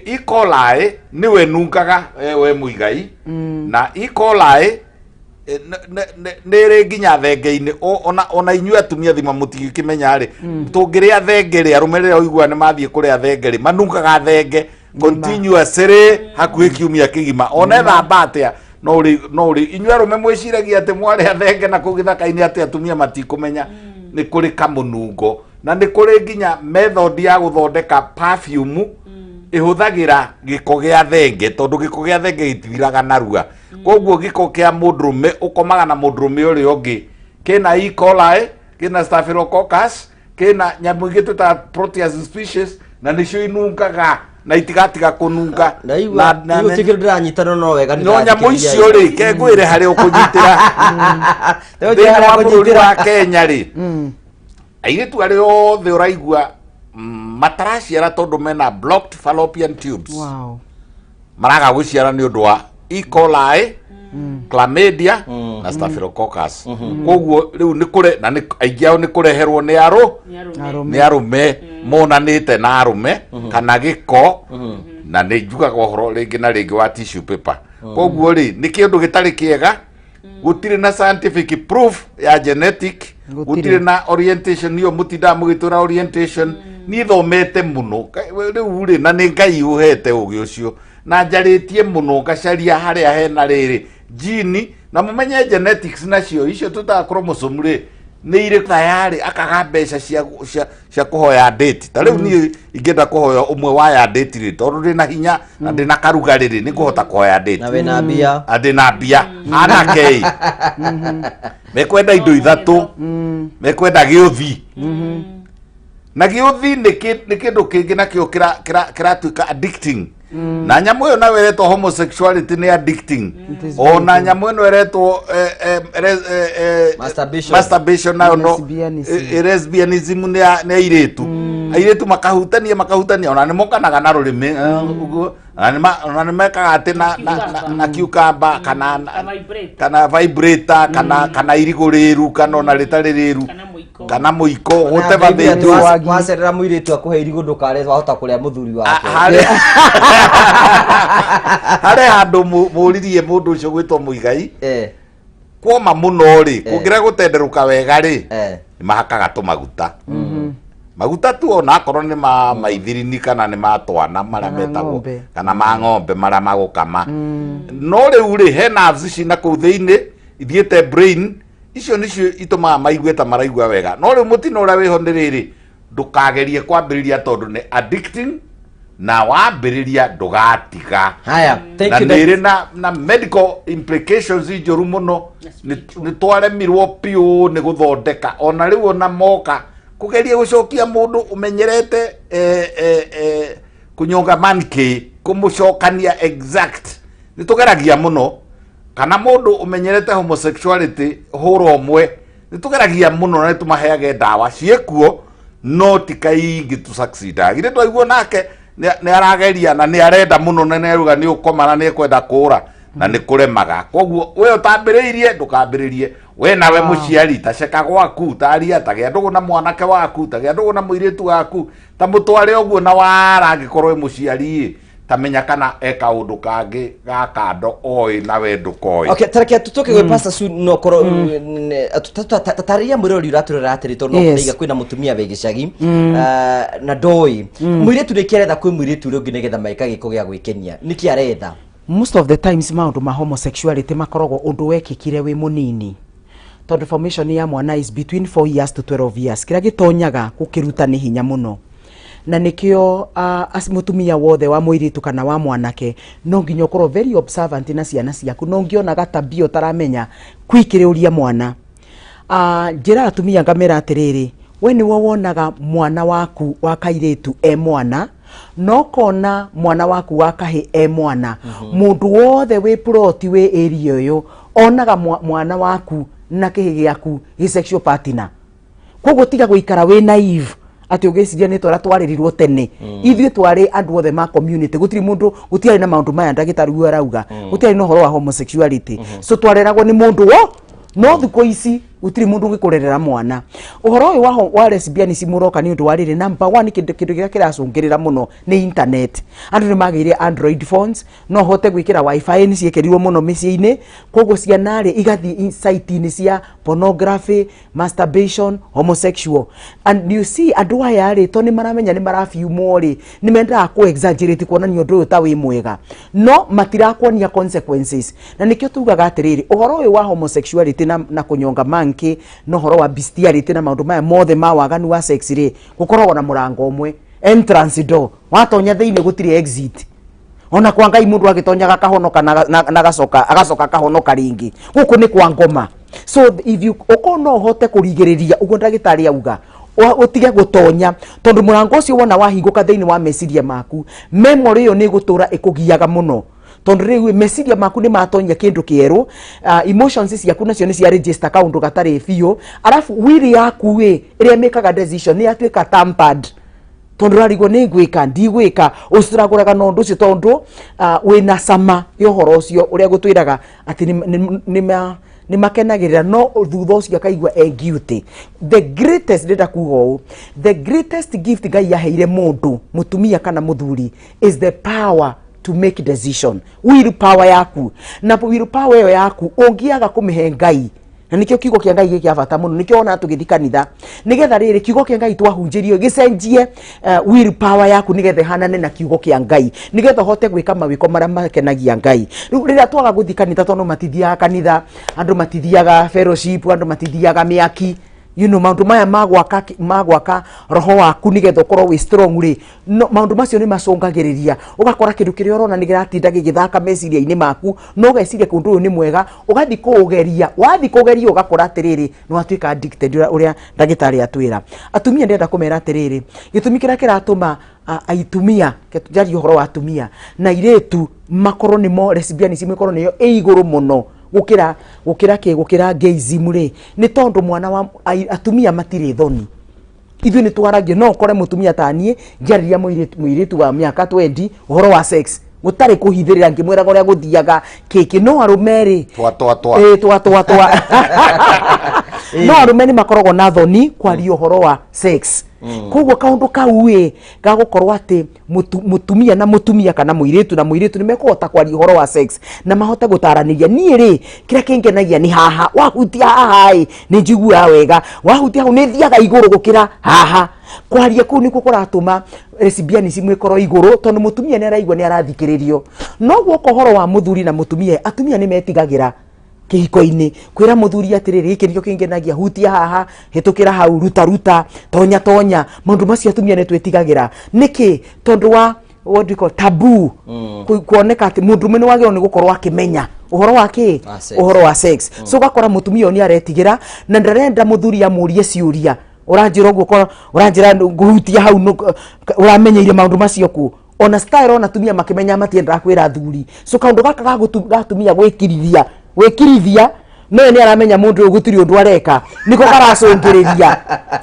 E. coli niwe nungaga we muigai na E. coli nere nginya thenge-ini ona inyua atumia thima mutigikimenya ri tungiria thenge ri arumerere oigua ni mathie kuria thenge ri manungaga thenge continuously hakuhi kiumia kigima ona thamba atia no ri inyua arume mwiciragia ati mwaria thenge na kugithaka-ini ati atumia matikumenya ni kuri kamunungo na ni kuri nginya method ya guthondeka perfume ihuthagira giko gia thenge tondu giko gia thenge gitithiraga narua koguo giko kia mundurume ukomaga na mundurume uri ungi kina E. coli kina staphylococcus kina nyamu ingi tuta proteus species na nicio inungaga na itigatiga kununga na utikiri ndiranyitana no wega no nyamu icio ri kengwire hari ukunyitira thina wa bururi wa Kenya ri airitu ari othe uraigua mataraciara tondu mena blocked fallopian tubes. Wow. Maraga guciara ni undu wa E. coli chlamydia na staphylococcus. Koguo riu ni kure na aingi ao ni kureherwo ni arume monanite na arume kana giko na ni njugaga uhoro ringi na ringi wa tissue paper. Koguo ri ni kindu gitari kiega gutire na scientific proof ya genetic gutire na orientation niyo mutinda mugitura orientation ni thomete muno riu ri na ni Ngai uhete ugi ucio na njaritie muno ngacaria haria hena riri gene na mumenye genetics nacio icio tuta chromosome ri ni ire tayari akaga mbeca cia kuhoya date ta riu ni ingenda kuhoya umwe wa ya date ri tondu ri na hinya na ndi na karugari ri ni kuhota kuhoya date na we na bia andi na bia ana kei mekwenda indo ithatu mekwenda giuthi na giuthi ni kindu kingi nakio kiratuika addicting na nyamu yo nawe eretwo homosexuality ni addicting ona nyamu no eretwo masturbation nayo no lesbianism ni airetu makahutania ona nimokanaga na rurimi uguo ona nimekaga ati na cucumber kana vibrator kana iriguriru kana ona ritaririru kana muiko whatever they do wacerera muiritu akuhe irigu ndukare wahota kuria muthuri wake hare handu muririe mundu ucio gwitwo Muigai kwoma muno ri kungira gutenderuka wega ri mahakaga tumaguta maguta tu ona akorwo ni maithirini kana ni matwana maria metagwo kana ma ng'ombe maria magukama no riu ri he nerves ici na kuu thiini ithiete brain icio nicio itumaga maigue ta maraigua wega no riu mutino uria wiho ni riri ndukagerie kwambiriria tondu ni addicting na wambiriria ndugatiga haya na niri na medical implications ijoru muno ni twaremirwo piu ni guthondeka ona riu ona moka kugeria gucokia mundu umenyerete kunyonga manki kumucokania exact nitugeragia muno kana mundu umenyerete homosexuality huro mwe nitugeragia muno na tumaheage dawa ciekuo no tikaingi tu succeed agire twaiguo nake ni arageria na ni arenda muno na neruga ni ukomana ni kwenda kura na ni kuremaga koguo we utambiriirie ndukambiririe we nawe muciari ta ceka gwaku taria tagia ndugu na mwanake waku tagia ndugu na muiritu waku ta mutware uguo na wara angikorwo muciari tamenya kana eka undu kangi ga kando oi na we ndukoi okay tareke tutoke gwe pastor su no koro tataria murori uraturera atiri to no kuiga kwina mutumia wegicagi na doi muiritu rikiretha kwi muiritu ri ngine getha maika giko gya gwikenia niki aretha most of the times maundu ma homosexuality makoragwo undu wekikire wi munini tondu formation ya mwana is between 4 years to 12 years kira gitonyaga gukiruta ni hinya muno na nikio mutumia wothe wa muiritu kana wa mwanake no nginya ukorwo very observant na ciana ciaku no ngiona gatabio taramenya kwikiriuria mwana njira atumia ngamera atiriri we ni wonaga mwana waku wa kairitu mwana no kona mwana waku wa kahi mwana mundu wothe wi ploti wi area yo onaga mwana waku na kihi giaku gi sexual partner koguo tiga guikara we naive ati ugeciria ni twara twaririrwo tene ithuĩ twari andu othe ma community gutiri mundu gutiari na maundu maya ndagitari gu arauga gutiari no horo wa homosexuality so twareragwo ni mundu wo no thiko ici gutiri mundu ngikurerera mwana uhoro uyu wa lesbianism muroka ni undu warire number 1 kindu giria kiracungirira muno ni internet andu ni magire android phones no hote gwikira wifi ni ciekerirwo muno micii-ini koguo ciana ri igathi site-ini cia pornography masturbation homosexual and you see andu aya ri to ni maramenya ni marafiumwo ri ni mendaga ku exaggerate kuonania undu uyu ta wi mwega no matirakuonia consequences na nikio tugaga atiriri uhoro uyu wa homosexuality na kunyonga manki no horo wa bestiality na maundu maya mothe ma waganu wa sex ri gukoragwo na murango umwe entrance door watonya thiini gutiri exit ona kwa ngai mundu agitonyaga kahonoka na agacoka kahonoka ringi guku ni kwa ngoma so if you okono hote kurigiriria ugo ndagitari auga utige gutonya tondu murango ucio wona wahinguka thiini wa meciria maku memory yo ni gutura ikugiaga muno tondu riu meciria maku ni matonya kindu kieru emotions ciaku nacio ni cia register kaundu gatari bio arafu wili yaku iria mekaga decision ni atuika tampered tondu rarigo ni gwika ndigwika uciraguraga no ndu cio tondu wina sama yo horo ucio uria gutwiraga ati ni makenagirira no thutha ucio akaigua guilty the greatest data kugo the greatest gift Ngai yaheire mundu mutumia kana muthuri is the power to make decision will power yaku na will power yo yaku ungiaga kumihe Ngai na nikio kiugo kia Ngai giki abata muno nikio ona tugithi kanitha nigetha riri kiugo kia Ngai twahunjirio gicenjie will power yaku nigetha hanane na kiugo kia Ngai nigetha hote gwika mawiko maria makenagia Ngai riria twaga guthi kanitha tono matithiaga kanitha andu matithiaga fellowship andu matithiaga miaki you know maundu maya magwaka roho waku nigetha ukorwo wi strong ri no maundu macio ni macungagiriria ugakora kindu kiria urona ni giratinda gigithaka meciria-ini maku no geciria kundu uyu ni mwega ugathi kugeria wathi kugeria ugakora atiriri ni watuika addicted uria ndagitari atwira atumia ndenda kumera atiriri gitumi kiria kiratuma aitumia ketujari uhoro wa atumia na iretu makoro nimo lesbianism ikoro niyo iguru muno gukira gayism ri ni tondu mwana wa atumia matire thoni ithu ni twaragia no kore mutumia tanie njariria muiritu wa miaka 20 uhoro wa sex gutari kuhithirira ngimwira goria guthiaga kiki no arumeri twa no arumeni makorogo na thoni kwaria uhoro wa sex koguo kaundu kauwe gagukorwo ati mutumia na mutumia kana muiritu na muiritu ni mekuhota kwaria uhoro wa sex na mahota gutaraniria nie ri kira kingenagia ni haha wahutia haha ni njigua wega wahutia hu ni thiaga iguru gukira haha kwaria ku ni kuratuma lesbianism ikoro iguru tondu mutumia ni araigua ni arathikiririo no guko horo wa muthuri na mutumia atumia ni metigagira kihiko-ini kwira muthuri atiriri iki nikio kingenagia hutia haha hitukira hau ruta tonya maundu macio atumia ni twetigagira niki tondu wa what we call taboo kuoneka ati mundu mene wagiro ni gukorwo akimenya uhoro wake uhoro wa sex so gakora mutumia ni aretigira na ndarenda muthuri amurie ciuria uranjira uguo uranjira nguhutia hau uramenyeire maundu macio ku ona style ona tumia makimenya matienda kwira thuri so kaundu gaka gatumia gwikirithia no ni aramenya mundu gutiri undu areka niko karacungiriria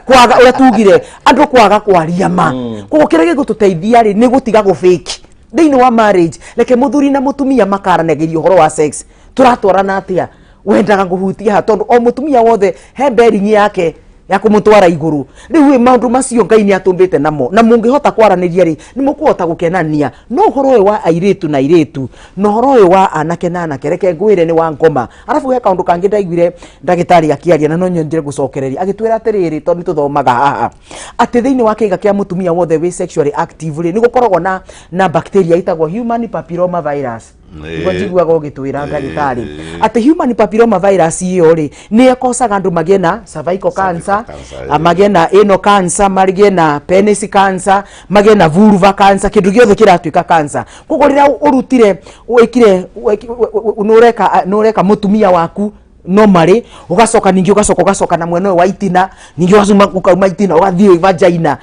kwaga uria tugire andu kwaga kwaria ma kuko kirege gututeithia ri ni gutiga go fake thiini wa marriage leke muthuri na mutumia makaranagiria uhoro wa sex turatwarana atia wendaga guhutia tondu o mutumia wothe he bearing yake ya kumutwara iguru riu maundu macio Ngai ni atumbite namo na mungihota kwaraniria ri ni mukuhota gukenania no uhoro wa airetu na airetu no uhoro wa anake na anake reke ngwire ni wa ngoma arafu he kaundu kangi ndaiguire ndagitari akiaria na no nyendire gucokereria agitwira atiriri tondu tuthomaga haha ati thiini wa kiga kia mutumia wothe wi sexually active ri ni gukoragwo na bacteria itagwo human papilloma virus ngojigua gogitwira ndagitari ati human papilloma virus iyo ri ni ekosaga andu magie na cervical cancer magie na anal cancer magie na penis cancer magie na vulva cancer kindu giothe kiratuika cancer kuko rira urutire wikire nureka mutumia waku normally ugacoka ningi ugacoka na mwena wa itina ningi wazuma ukauma itina ugathie vagina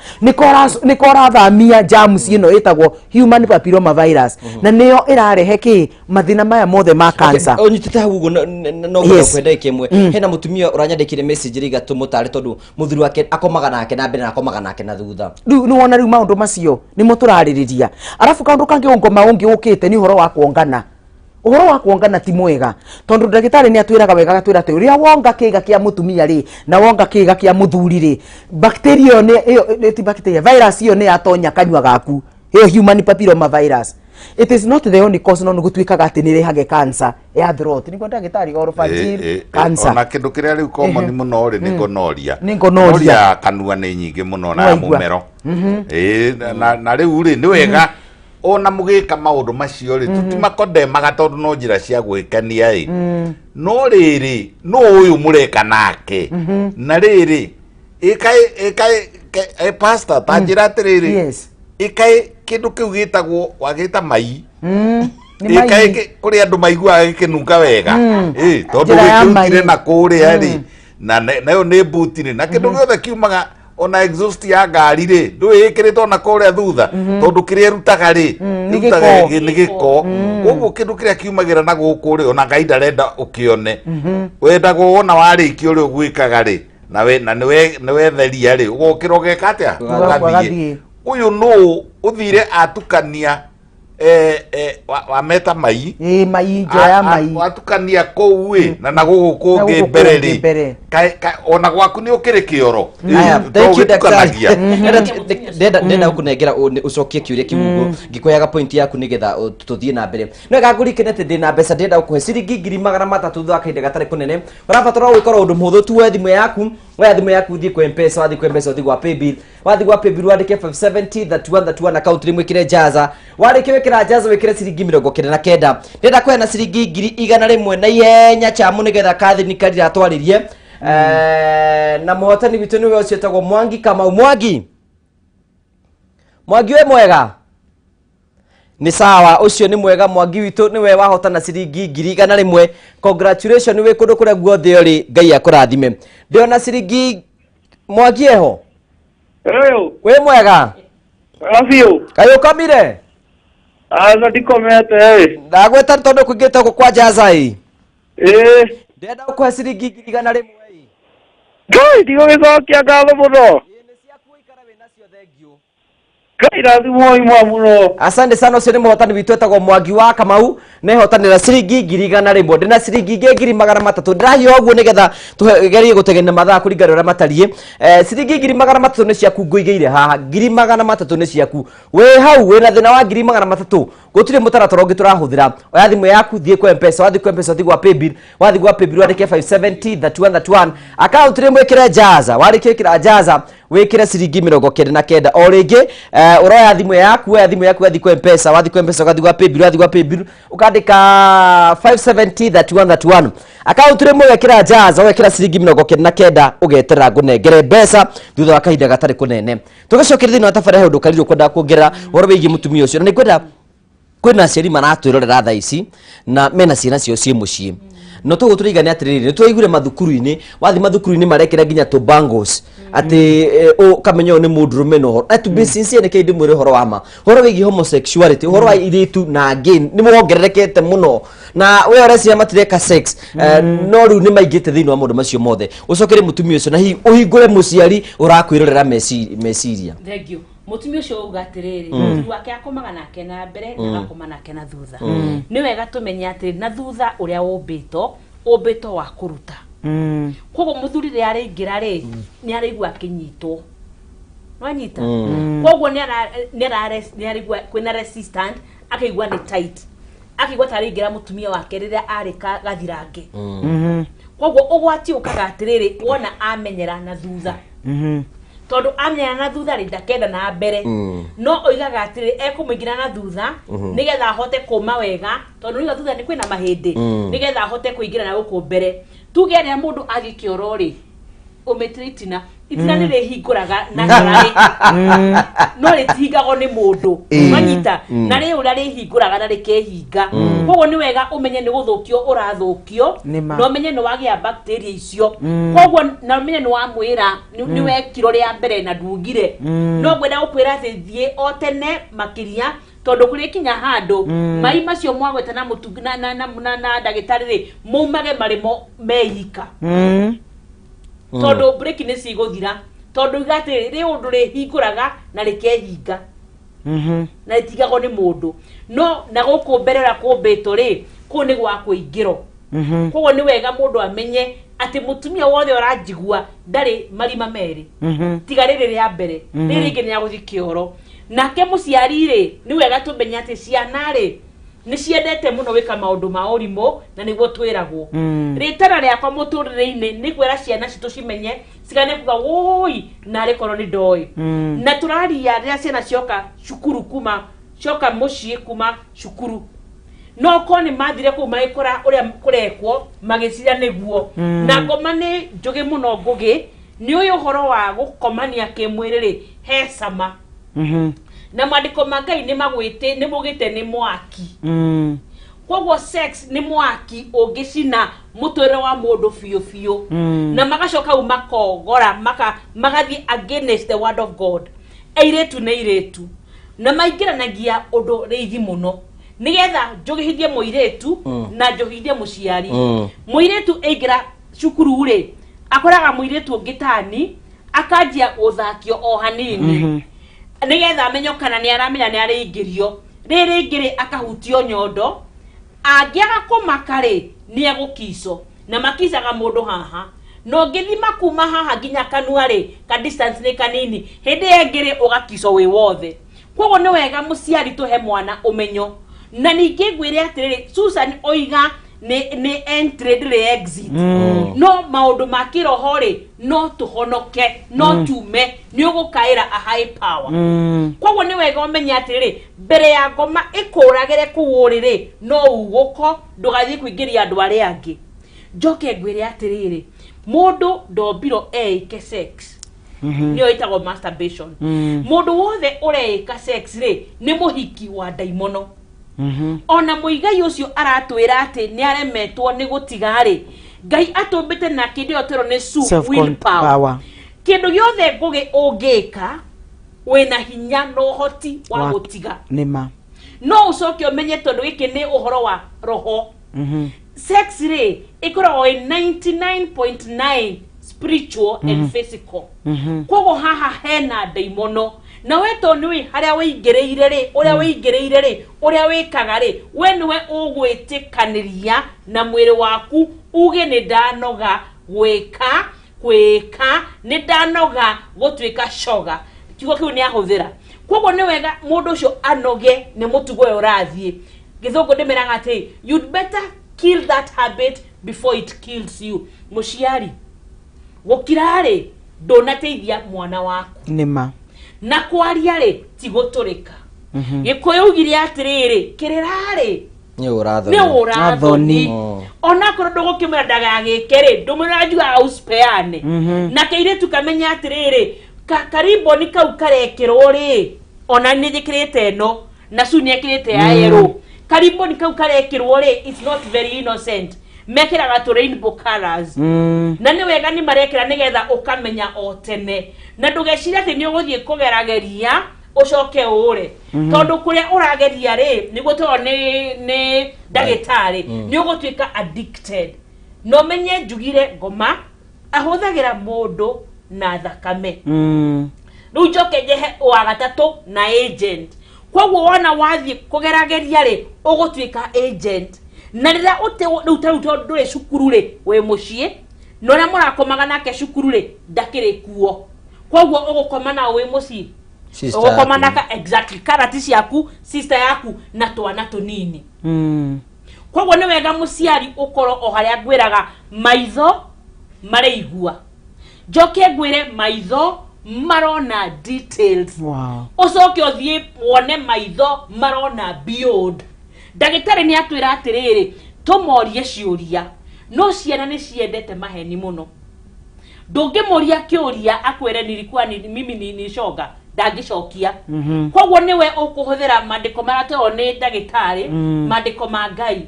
nikora thamia germs ino itagwo human papilloma virus na niyo irarehe ki mathina maya mothe ma cancer onyitete hau no kwenda ikemwe hena mutumia uranyandikire message riga tumutare tondu muthuri wake akomaga nake na mbere na akomaga nake na thutha ni wona riu maundu macio ni muturaririria arafu kaundu kangi ungoma ungi ukite ni horo wa kuongana uhoro wa kuongana ti mwega tondu ndagitari ni atwiraga wega gatwira ati uria wonga kiga kia mutumia ri na wonga kiga kia muthuri ri bacteria ni ti bacteria virus iyo ni atonya kanywa gaku hiyo human papilloma virus it is not the only cause no gutwikaga ati ni rehage cancer ya throat ni kwenda gitari orophageal cancer ona kindu kiria riu common muno ri ni gonorrhea kanua ni nyingi muno na mumero na riu ri ni wega ona mugika maundu macio ri tutimakodemaga tondu no njira cia gwikania ri no riri no uyu mureka nake na riri ikai pastor tanjira atiriri ikai kindu kiu gitagwo wagita mai ikai kuri andu maigua gikinunga wega tondu gikirutire na kuria ri na nayo ni butire na kindu giothe kiumaga ona exhaust ya ngari ri ndwikirite ona kuria thutha tondu kiria rutaga ri rutaga ni giko uguo kindu kiria kiumagira na guku ri ona Ngai ndarenda ukione wendagwo ona warikio ri ugwikaga ri na niwe theria ri ugokira ugeka atia ugathie uyu no uthire atukania wameta mai njoya mai watukania kou na gugu kungi mbere ri ona gwaku ni ukiri kioro ndenda kunengera ucokie kiuria kiugo ngikoyaga point yaku nigetha tuthie na mbere no gagurikene te ndina mbeca ndenda kuhe ciringi 300 thutha kainde gatari kunene urabatara gwikora undu muhuthu tu thimũ yaku thie kwa M-Pesa wathi kwa M-Pesa wathi gwa paybill wandike 570 that one account rimwe kire jaza wandike wekira jaza wekire ciringi 99 ndenda kuhe na ciringi 100 na ihenya chamu nigetha kathi ni karira twaririe na muhotani witu niwe ucietagwo Mwangi Kamau. Mwangi we mwega? Ni sawa, ucio ni mwega Mwangi witu niwe wahotana ciringi 100,000. Congratulations niwe kundu kuria guothe uri, Ngai akurathime. Ndiona ciringi Mwangi eho. We mwega? Afio. Kayo kamire? Aza ndikomete. Ndagweta tondu kwingite kwa Jaza ii. Ndenda ukwe ciringi 100,000. Ngai ndigo gicokia ngatho muno. Ngai rathimo imwe muno. Asante sana, ucio ni muhotani witu etagwo Mwangi wa Kamau, ne hotanira ciringi 100,000. Ndina ciringi 2,300. Ndirahio oguo nigetha tugerie gutegena mathaa kuringana uria matarie. Ciringi 2,300 ni ciaku nguigeire haha. 2,300 ni ciaku. We hau wina thina wa 2,300. Gutire mutaratara ungi turahuthira. Oya thimu yaku thie kwa M-Pesa, wathi kwa M-Pesa thigwa paybill, wathi kwa paybill wandike 570 31 account ri mwikire Jaza, warikira Jaza wikire ciringi 99. O ringi uroya thimu yaku, wathi kwa M-Pesa, wathi kwa M-Pesa wathi kwa paybill, ukandika 570 31 account ri mwikire Jaza, wikira ciringi 99 ugeterera ngunengere mbeca thutha wa kahinda gatari kunene. Tugicokera thina tafara hundu karirio kwenda kuongerera horo wigi mutumia ucio, na ni kwenda kwina aciari maratwirorera thaa ici na mena ciana cio cie mucii. No tugo turigane atiriri ni twaigure mathukuru-ini, wathi mathukuru-ini marekera nginya to bangles ati kamenyo ni mundurume no atu business ene kindi mwire horo wama horo wigi homosexuality horo wa iritu na again ni muongererekete muno na we oresi amatireka sex no ru ni maigite thini wa mundu macio mothe ucokere mutumia ucio na uhingure muciari urakwirorera meciria. Thank you. Mutumia ucio ugatiriri mutu wake akomaga nake na mbere na akoma nake na thutha. Ni wega tumenya atiri na thutha uria ubito wa kuruta. Kogo muthuri ri aringira ri ni arigwa kinyitwo. Wanyita. Kogo ni arigwa kwina resistant akaigwa ni tight. Akaigwa taringira mutumia wake riria arika gathirange. Kogo ugwati ukaga atiriri wona amenyera na thutha. Tondu amenyera na thutha ri ndakenda na mbere no oigaga atiri ekumuingira na thutha nigetha ahote kuma wega tondu niga thutha ni kwina mahindi nigetha ahote kuingira na guku mbere tuge ria mundu agikioro ri umetritina itina ni rihinguraga na ngarari no ritigago ni mundu manyita na ri ura rihinguraga na rikehinga koguo ni wega umenye ni guthukio urathukio no umenye ni wagia bacteria icio koguo na umenye ni wa mwira ni wekiro ria mbere na ndungire no gwenda ukwira thithie o tene makiria tondu kurikinya handu mai macio mwagweta na mutugina na ndagitari ri mumage marimo meika tondu break ni ciguthira tondu igati ri undu ri hinguraga na rikehinga na itigago ni mundu no na guku mberera kumbito ri ku ni gwa kuingiro koguo ni wega mundu amenye ati mutumia wothe uranjigua ndari marima meri tiga riri ria mbere riri ingi ni aguthi kioro nake muciari ri ni wega tumenye ati ciana ri ni ciendete muno wika maundu ma urimo na niguo twiragwo ritana riakwa muturire-ini ni kwera ciana citu cimenye cigane kuga woi na rikoro ni ndoi na turaria ria ciana cioka cukuru kuma cioka mucii kuma cukuru no koni mathire ku maikora uria kurekwo magicira niguo na ngoma ni njugi muno ngugi ni uyu horo wa gukomania kimwiriri he sama na mwandiko ma Ngai ni magwite ni mugite ni mwaki koguo sex ni mwaki ungicina mutwire wa mundu fiu na magacoka umakogora magathi against the word of God airetu na iretu na maingiranagia undu reithi muno nigetha njugihithie muiretu na njugihithie muciari muiretu aingira cukuru ri akoraga muiretu ungitani akanjia uthakio o hanini nigetha amenyo kana ni aramenya ni aringirio riri ngiri akahutio nyondo angiaga kumakari ni egukiso na makisaga mundu haha no ngithima kuma haha nginya kanua ri ka distance ni kanini hindi ngiri ugakiso wi wothe koguo ni wega muciari tuhe mwana umenyo na ningi ngwire atiriri Susan oiga ni entry ndire exit no maundu ma kiroho ri no tuhonoke no tume ni ugukaira a high power koguo ni wega umenye atiriri mbere ya ngoma ikuragire kuwuriri no uguko ndugathie kuingiria andu aria angi njoke ngwire atiriri mundu ndombiro eike sex niyo itagwo masturbation mundu wothe ureika sex ri ni muhiki wa daimono ona muigai ucio aratwira ati ni aremetwo ni gutigari Ngai atumbite na kindi otero ni will power kindu giothe ngugi ungika wina hinya no hoti wa gutiga nima no ucoke umenye tondu giki ni uhoro wa roho sex ri ikoragwo 99.9 spiritual and physical kogo haha hena daimono na weto niwe haria weingereire ri uria weingereire ri uria wikaga ri we niwe ugwitikaniria na mwiri waku uge ni ndanoga gwika ni ndanoga gutwika shoga kiugo kiu ni ahuthira kogo ni wega mundu ucio anoge ni mutugo urathie githungu ndimeraga ati you'd better kill that habit before it kills you mushiari gukirari ndonateithia mwana waku nima na kwaria ri tigoturika gikuyugire atiriri kirirari ni urathoni ona koro ndugukimera ndagagikere ndumira njua auspeane na keire tukamenya atiriri karibu ni kau karekirwo ri ona ni njikirite no na suni ekirite ayero karibu ni kau karekirwo ri it's not very innocent mekiraga to rainbow colors na ni wega ni marekira nigetha ukamenya otene na ndugeciria ati ni uguthie kugerageria ucoke ure tondu kuria urageria ri niguo to ni ndagitari ni ugutwika addicted no menye njugire ngoma ahuthagira mundu na thakame riu njoke njehe wa gatatu na agent koguo wona wathie kugerageria ri ugutwika agent na rira uteruto ndure cukuru ri we mucie nona murakomaga nake cukuru ri ndakiri kuo koguo ugukoma na we mucie ugukoma naka exactly karati ciaku sister yaku na twana tunini koguo ni wega muciari ukoro o haria ngwiraga maitho mareigua njoke ngwire maitho marona details ucoke uthie wone maitho marona beyond ndagitari ni atwira atiriri tumorie ciuria no ciana ni ciendete maheni muno ndungimuria kiuria akwire nilikuwa mimi ni shoga ndangicokia koguo niwe ukuhuthira mandiko marateo ni ndagitari mandiko ma Ngai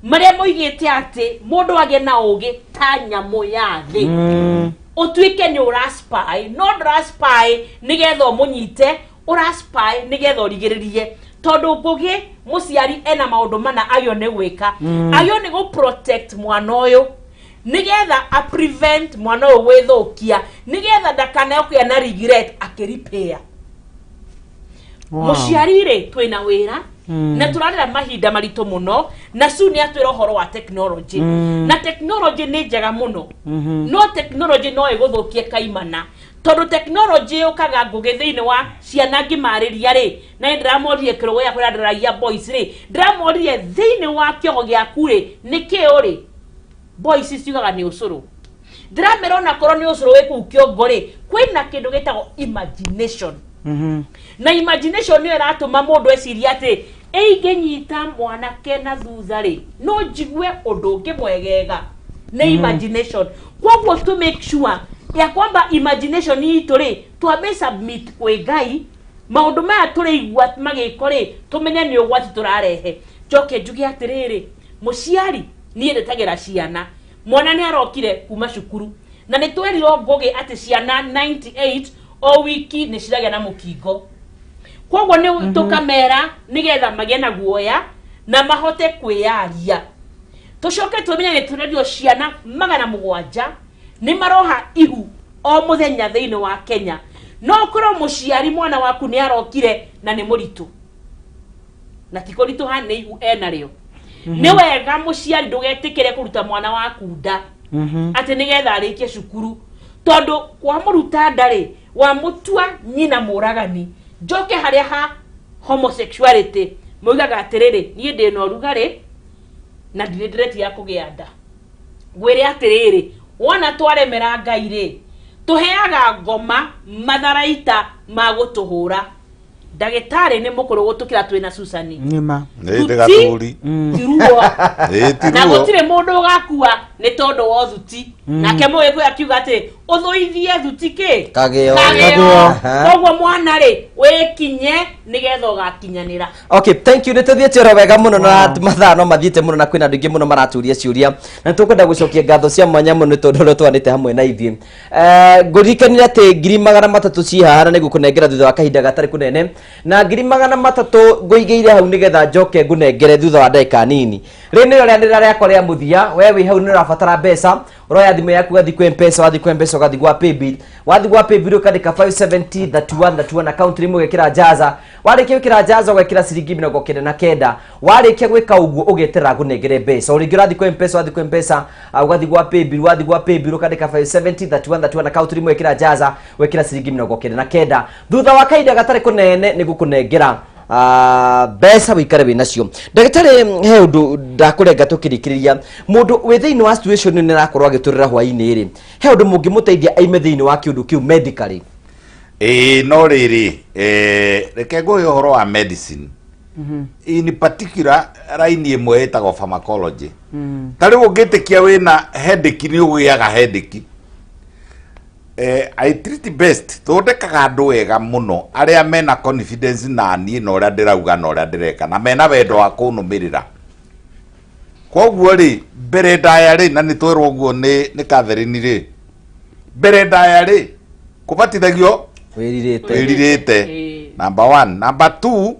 maria moigite ati mundu age na ugi ta nyamu ya thi utwike ni uraspy no uraspy nigetho munyite uraspy nigetho rigiririe tondu ngugi muciari ena maundu mana ayo ne gwika ayo ni go protect mwana uyu nigetha a prevent mwana uyu withukia nigetha ndakane kuya na regret akiripair muciari ri twina wira na turarira mahinda marito muno na suni atwira horo wa technology na technology ni njega muno no technology no iguthukie kaimana tondu technology ukaga ngugi thiini wa ciana ngimariria ri na ndiramorie kirogo ya kwira ndiragia boys ri ndiramorie thiini wa kiogo giaku ri niki uri boys ciugaga ni ucuru ndiramerona korwo ni ucuru wiku kiongo ri kwina kindu gitagwo imagination na imagination ni iratuma mundu eciria ati eigenyita mwanake na thutha ri no njigwe undu ngimwegega ni imagination koguo to make sure ya kwamba imagination itu ri twabe submit kwe Ngai maundu maya turiigua magikore tumenye ni ugwati turarehe njoke njuge atiriri muciari ni ndetagira ciana mwana ni arokire kuma cukuru na ni tweriro ngugi ati ciana 98 o wiki ni ciragia na mukingo koguo ni tukamera nigetha magie na guoya na mahote kwiyaria tucoke tumenye ni turedio ciana 700 ni maroha ihu o muthenya thiini wa Kenya no koro muciari mwana waku ni arokire na ni muritu na tikoritu hane ihu ena rio ni wega muciari ndugetikire kuruta mwana waku nda ati nigetha arikie cukuru tondu kwa muruta ndari wa mutua nyina muragani njoke haria ha homosexuality muigaga atiriri nie ndi no rugari na ndireti ya kugia nda gwire atiriri wona twaremera Ngai ri tuheaga ngoma matharaita magutuhura ndagitari ni mukuru gutukira twina Susani nima ni ndigaturi tiruo na gutire mundu gakua nĩ tondũ wa thuti nake mũgĩkũyũ akiuga atĩ ũthũithie thuti kĩ kagĩo koguo mwana rĩ wĩkinye nĩgetha ũgakinyanĩra. Okay, thank you. Nĩtũthiĩte oro wega mũno na mathaa no mathiĩte mũno na kwĩna andũ aingĩ mũno maraturia ciũria na tũkwenda gũcokia ngatho cia mwanya mũno nĩ tondũ twanĩte hamwe na ithuĩ. Ngũrikanire atĩ 300,000 ciĩ haha na nĩngũkũnengera thutha wa kahinda gatarĩ kũnene na 300,000 ngũigĩire hau nĩgetha njoke ngũnengere thutha wa ndagĩka nini. Rĩu nĩrĩo rĩanĩrĩra rĩakwa rĩa mũthia, we wĩ hau nĩũrabatara mbeca, ũroya thimũ yaku gathi kwĩ M-Pesa, wathi kwĩ M-Pesa ũgathi gwa paybill, wathi gwa paybill ũkandĩka 570 account rĩmwe ũgekĩra jaza, warĩkia gwĩkĩra jaza ũgekĩra ciringi 99, warĩkia gwĩka ũguo ũgeterera ngũnengere mbeca. O rĩngĩ ũrathi kwĩ M-Pesa, wathi kwĩ M-Pesa ũgathi gwa paybill, wathi gwa paybill ũkandĩka 570 account rĩmwe ũgekĩra jaza wekĩra ciringi 99. Thutha wa kahinda gatarĩ kũnene nĩngũkũnengera mbeca wĩikare wĩ nacio. Ndagĩtarĩ he ũndũ ndakũrenga tũkĩrĩkĩrĩria, mũndũ wĩ thĩinĩ wa situation nĩ arakorwo agĩtũrĩra hwaĩ-inĩ rĩ, he ũndũ mũngĩmũteithia aime thĩinĩ wa kĩũndũ kĩu medically? No rĩrĩ reke ngũhe ũhoro wa medicine in particular raini ĩmwe ĩtagwo pharmacology. Ta rĩu ũngĩtĩkia wĩna headache nĩ ũgĩaga headache. I treat best thondekaga andũ wega mũno arĩa mena confidence na niĩ na ũrĩa ndĩrauga na ũrĩa ndĩreka na mena wendo wa kũnũmĩrĩra. Koguo rĩ mbere ndaya rĩ na nĩtwerwo ũguo nĩ Catherine rĩ, mbere ndaya rĩ kũbatithagio wĩrirĩte. Number 1. Number 2,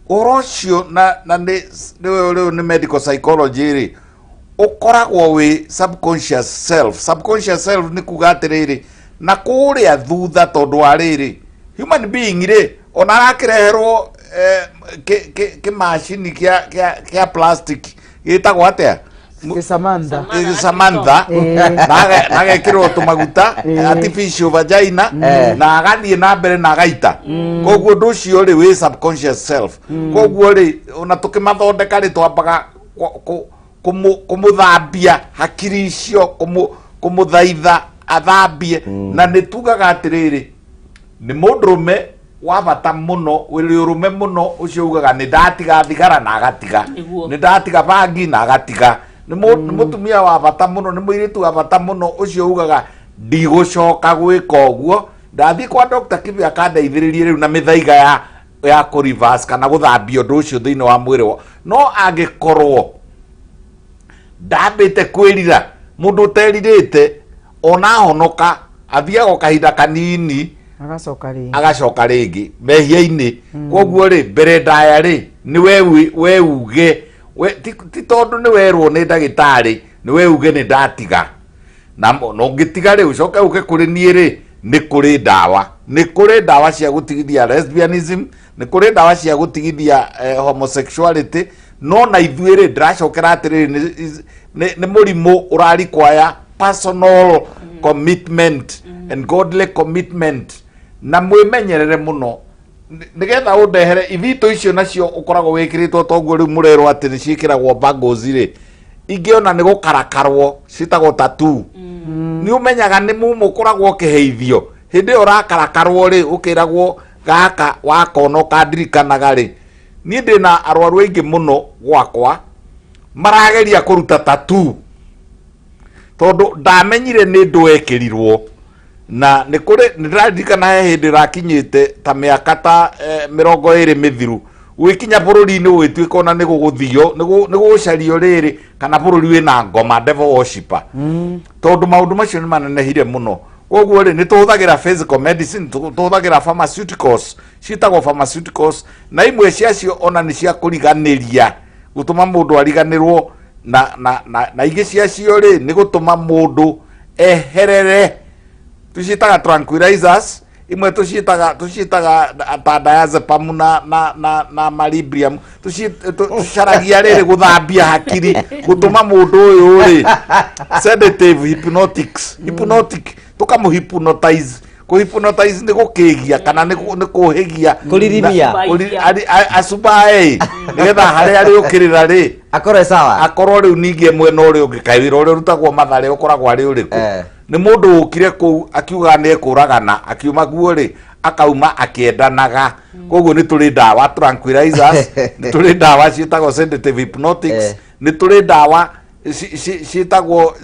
ũhoro ũcio na nĩ medical psychology rĩ ukoragwo wi subconscious self. Subconscious self ni kuga atiriri na kuria thutha tondu wa riri human being ri ona arakireherwo ke machine kia plastic gitagwo atia Samantha nagekirwo tumaguta artificial vagina na agathie na mbere na agaita. Koguo ndu ucio ri wi subconscious self. Koguo ri ona tukimathondeka ri twambaga kumuthambia hakiri icio kumuthaitha athambie na nitugaga atiriri ni mundurume wa bata muno wiri urume muno ucio ugaga ni ndatiga thigara na agatiga, ni ndatiga bangi na agatiga, ni mutumia wa bata muno, ni muiritu wa bata muno ucio ugaga ndigũcoka gwĩka ũguo, ndathi kwa Dr. Kibi akandeithĩrĩrie rĩu na mĩthaiga ya kũreverse kana gũthambia ũndũ ũcio thĩinĩ wa mwĩrĩ. No angĩkorwo ndambĩte kwĩrira mũndũ ũterirĩte ona honoka athiaga kahinda kanini agacoka rĩngĩ mehia-inĩ. Koguo rĩ mbere ndaya rĩ nĩ we uge ti tondũ nĩ werwo nĩ ndagĩtarĩ, nĩ we uge nĩ ndatiga na ũngĩtiga rĩ ũcoke ũke kũrĩ niĩ rĩ nĩ kũrĩ ndawa cia gũtigithia lesbianism, nĩ kũrĩ ndawa cia gũtigithia homosexuality. No na ithuĩ rĩ ndĩracokera atĩrĩrĩ nĩ mũrimũ ũrarikwaya personal commitment and godly commitment na mwĩmenyerere mũno nigetha ũndehere ithito icio nacio ũkoragwo wĩkĩrĩtwo toguo rĩu mũrerwo atĩ nĩciĩkĩragwo bagos rĩ ingĩona nĩ gũkarakarwo citagwo tattoo. Nĩ ũmenyaga nĩ mumu ũkoragwo ũkĩheithio hĩndĩ ĩyo ũrakarakarwo rĩ ũkĩragwo gaka wakona ũkandirikanaga rĩ. Niĩ ndĩna arwaru aingĩ mũno gwakwa marageria kũruta tattoo tondu ndamenyire nĩ ndũ ekĩrirwo na nĩ ndĩraririkana he hĩndĩ rakinyĩte ta mĩaka ta 20 mĩthiru gwikinya bũrũri-inĩ ũgĩtuĩka ona nĩ gũgũthio nĩ gũcario rĩrĩ kana bũrũri wĩna ngoma devil worshipper tondu maũndũ macio nĩ manenehire mũno. Koguo rĩ nĩ tũhũthagĩra physical medicine, tũhũthagĩra pharmaceuticals ciĩtagwo pharmaceuticals na imwe ciacio ona nĩ cia kũriganĩria gũtũma mũndũ ariganĩrwo na ingĩ ciacio rĩ nĩ gũtũma mũndũ eherere. Tuciĩtaga tranquilizers, imwe tuciĩtaga diazepam na malibrium, tucaragia rĩrĩ gũthambia hakiri gũtũma mũndũ ũyũ rĩ sedative hypnotic tukamũhypnotize. Kũhypnotize nĩ gũkĩgia kana nĩ kũhĩgia kũririmia acubaĩ nĩgetha harĩa arĩ ũkĩrĩra rĩ akorwo sawa, akorwo rĩu ningĩ mwena ũrĩa ũngĩ kaĩ wĩra ũrĩa ũrutagwo matharĩ ũkoragwo arĩ ũrĩkũ. Nĩ mũndũ ũkire kũu akiuga nĩ ekũragana akiuma guo rĩ akauma akĩendanaga. Koguo nĩ tũrĩ ndawa tranquilizers, nĩ tũrĩ ndawa ciĩtagwo sedative hypnotics, nĩ tũrĩ ndawa ciitagwo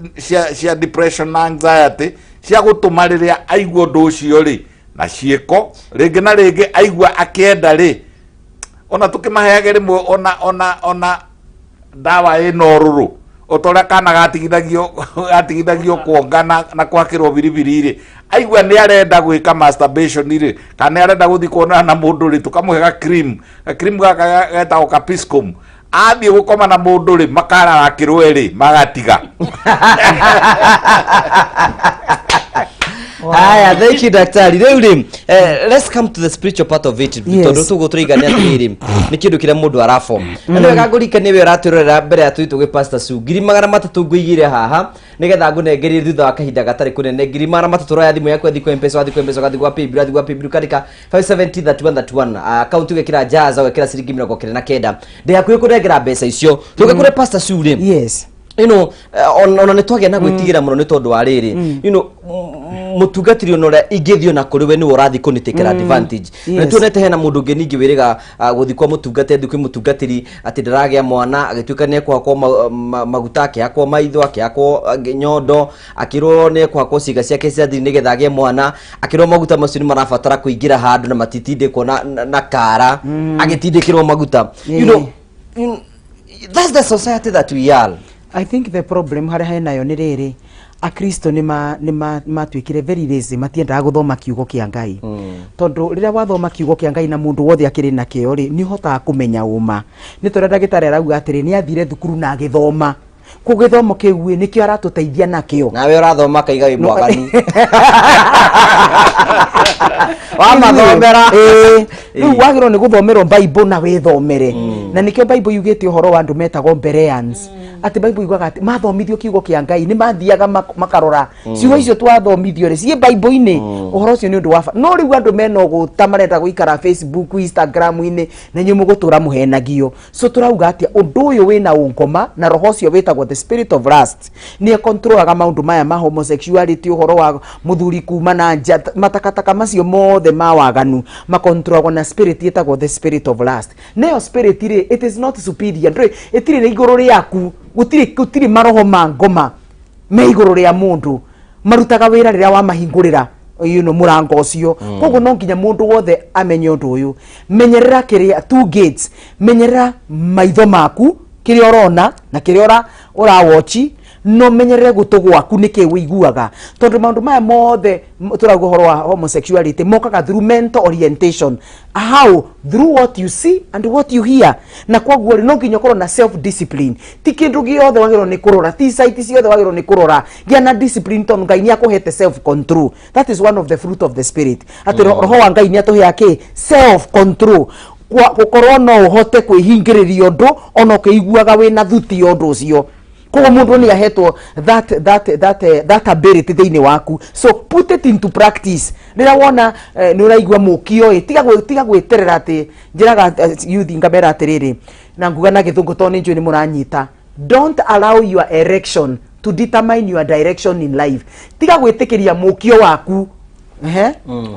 cia depression na anxiety cia gutuma riria aigua undu ucio ri na ciiko ringi na ringi aigua akienda ri ona tukimaheage rimwe ona dawa ino ruru otoria kana gatigithagio kuongana na kwakirwo biribiri ri aigua ni arenda gwika masturbation ri kana arenda guthi kuonana na mundu ri tukamuhega cream gaka getagwo Capiscum athie gukoma na mundu ri makaragakirwo ri magatiga. Aya, thank you daktari. Let's come to the spiritual part of it. Tondu tuguturigania atiri ni kindu kiria mundu arafo. Na niwe gagurika niwe raturera mbere ya tuitu ge pastor Su. Ngiri magana matatu ngwigire haha nigetha ngunengerie thutha wa kahinda gatari kunene. Ngiri magana matatu roya thimu yaku athi kwa mpesa gathi kwa paybill kandika 5703131 account ugekira jaza ugekira ciringi 29 ndi yaku kunengera mbeca icio tugekure pastor Su ri. Yes. You know, ona nitwagia na gwitigira muno ni tondu wa riri you know mutungatiri onora ingithio na kuri we ni urathi kunitekera advantage na tuonete hena mundu ngi ningi wiriga guthi kwa mutungatiri kwi mutungatiri ati ndaragia mwana agituika ne kwa maguta yake akwa maitho yake akwa nyondo akirwo ne kwa ciga ciake cia thiri nigetha agie mwana akirwo maguta macio ni marabatara kuingira handu na matitindikwo na kara agitindikirwo maguta you know that's the society that we are. I think the problem hare henayo ni riri akristo ni matwikire very lazy matiendaga guthoma kiugo kia Ngai tondu riria wathoma kiugo kia Ngai na mundu wothe akiri na kio ri ni hotaga kumenya uma ni tora ndagitari arauga atiri ni athire thukuru na agithoma kugithomo kiu ni kio aratuteithia nakio nawe urathoma kaiga wi mwaganu wa mathomera riu wagiro ni guthomerwo Bible na withomere na nikio Bible yugite uhoro wa andu metagwo Bereans ati Bible yugaga ati mathomithio kiugo kia Ngai ni mathiaga makarora ciugo icio twathomithio ri cie Bible ini uhoro ucio ni undu wa no riu andu meno guta marenda guikara Facebook Instagram ini na nyu mugutura muhenagio so turauga ati undu uyu wina ungoma na roho ucio witagwo the spirit of lust ni controlaga maundu maya ma homosexuality uhoro wa muthuri kuma na nja matakataka macio mothe ma waganu makontrolagwo na spirit yetagwo the spirit of lust nayo spirit ri it is not superior ndri itiri ni iguru riaku gutiri maroho ma ngoma me iguru ria mundu marutaga wira riria wa mahingurira you know murango ucio koguo no nginya mundu wothe amenye undu uyu menyerera kiria two gates menyerera maitho maku kiria urona na kiria ura watch no menyerere gutu gwaku niki wiguaga tondu maundu maya mothe turago horo wa homosexuality mokaga through mental orientation how through what you see and what you hear na kwaguo no nginya korwo na self discipline ti kindu giothe wagiro ni kurora ti site ciothe wagiro ni kurora gia na discipline tondu Ngai ni akuhete self control that is one of the fruit of the spirit ati roho wa Ngai ni atuhea ki self control gukorwo no uhote kwihingiriria undu ona ukiguaga wina thuti undu ucio kwa mundu ni ahetwo that ability thiini waku so put it into practice rira wona ni uraigua mukio tiga gweterera ati njiraga youth ngamera atiriri na nguga na githungu to ni njui ni muranyita don't allow your erection to determine your direction in life tiga gwitikiria mukio waku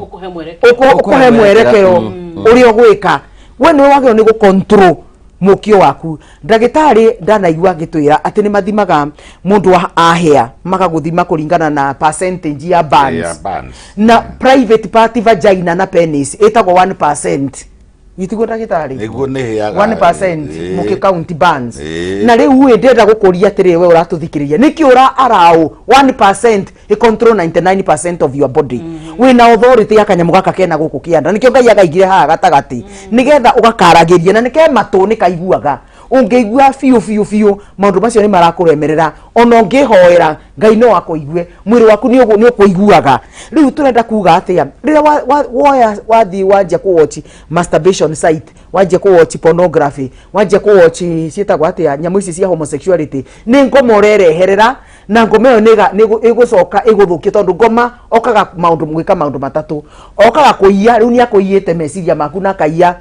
ukuhe mwerekero uri ogwika we ni wagiro ni gukontrol mukio waku ndagitari ndanaigua gitwira ati ni mathimaga mundu ahea makaguthima kuringana na percentage ya bands na private party vagina na penis etagwo 1% yitigo ndagitari niguo ni heaga 1% muki count bands na riu we ndenda gukuria atiri we uratuthikiriria niki ura arao 1% i control 99% of your body we na authority ya kanyamu gaka kena guku kianda nikio Ngai agaigire haha gatagati nigetha ugakaragiria na nike matu ni kaiguaga ungeigua fiu maundu macio ni marakuremerera ona ungihoera Ngai no akuigue mwiri waku ni ukuiguaga riu turenda kuga atia rira wathi wanja ku watch masturbation site wanja ku watch pornography wanja ku watch cietagwo atia nyamu ici cia homosexuality ni ngoma urereherera na ngoma yo igucoka iguthukia tondu ngoma okaga maundu mwika maundu matatu okaga kuiya riu ni akuiyete meciria maku na kaiya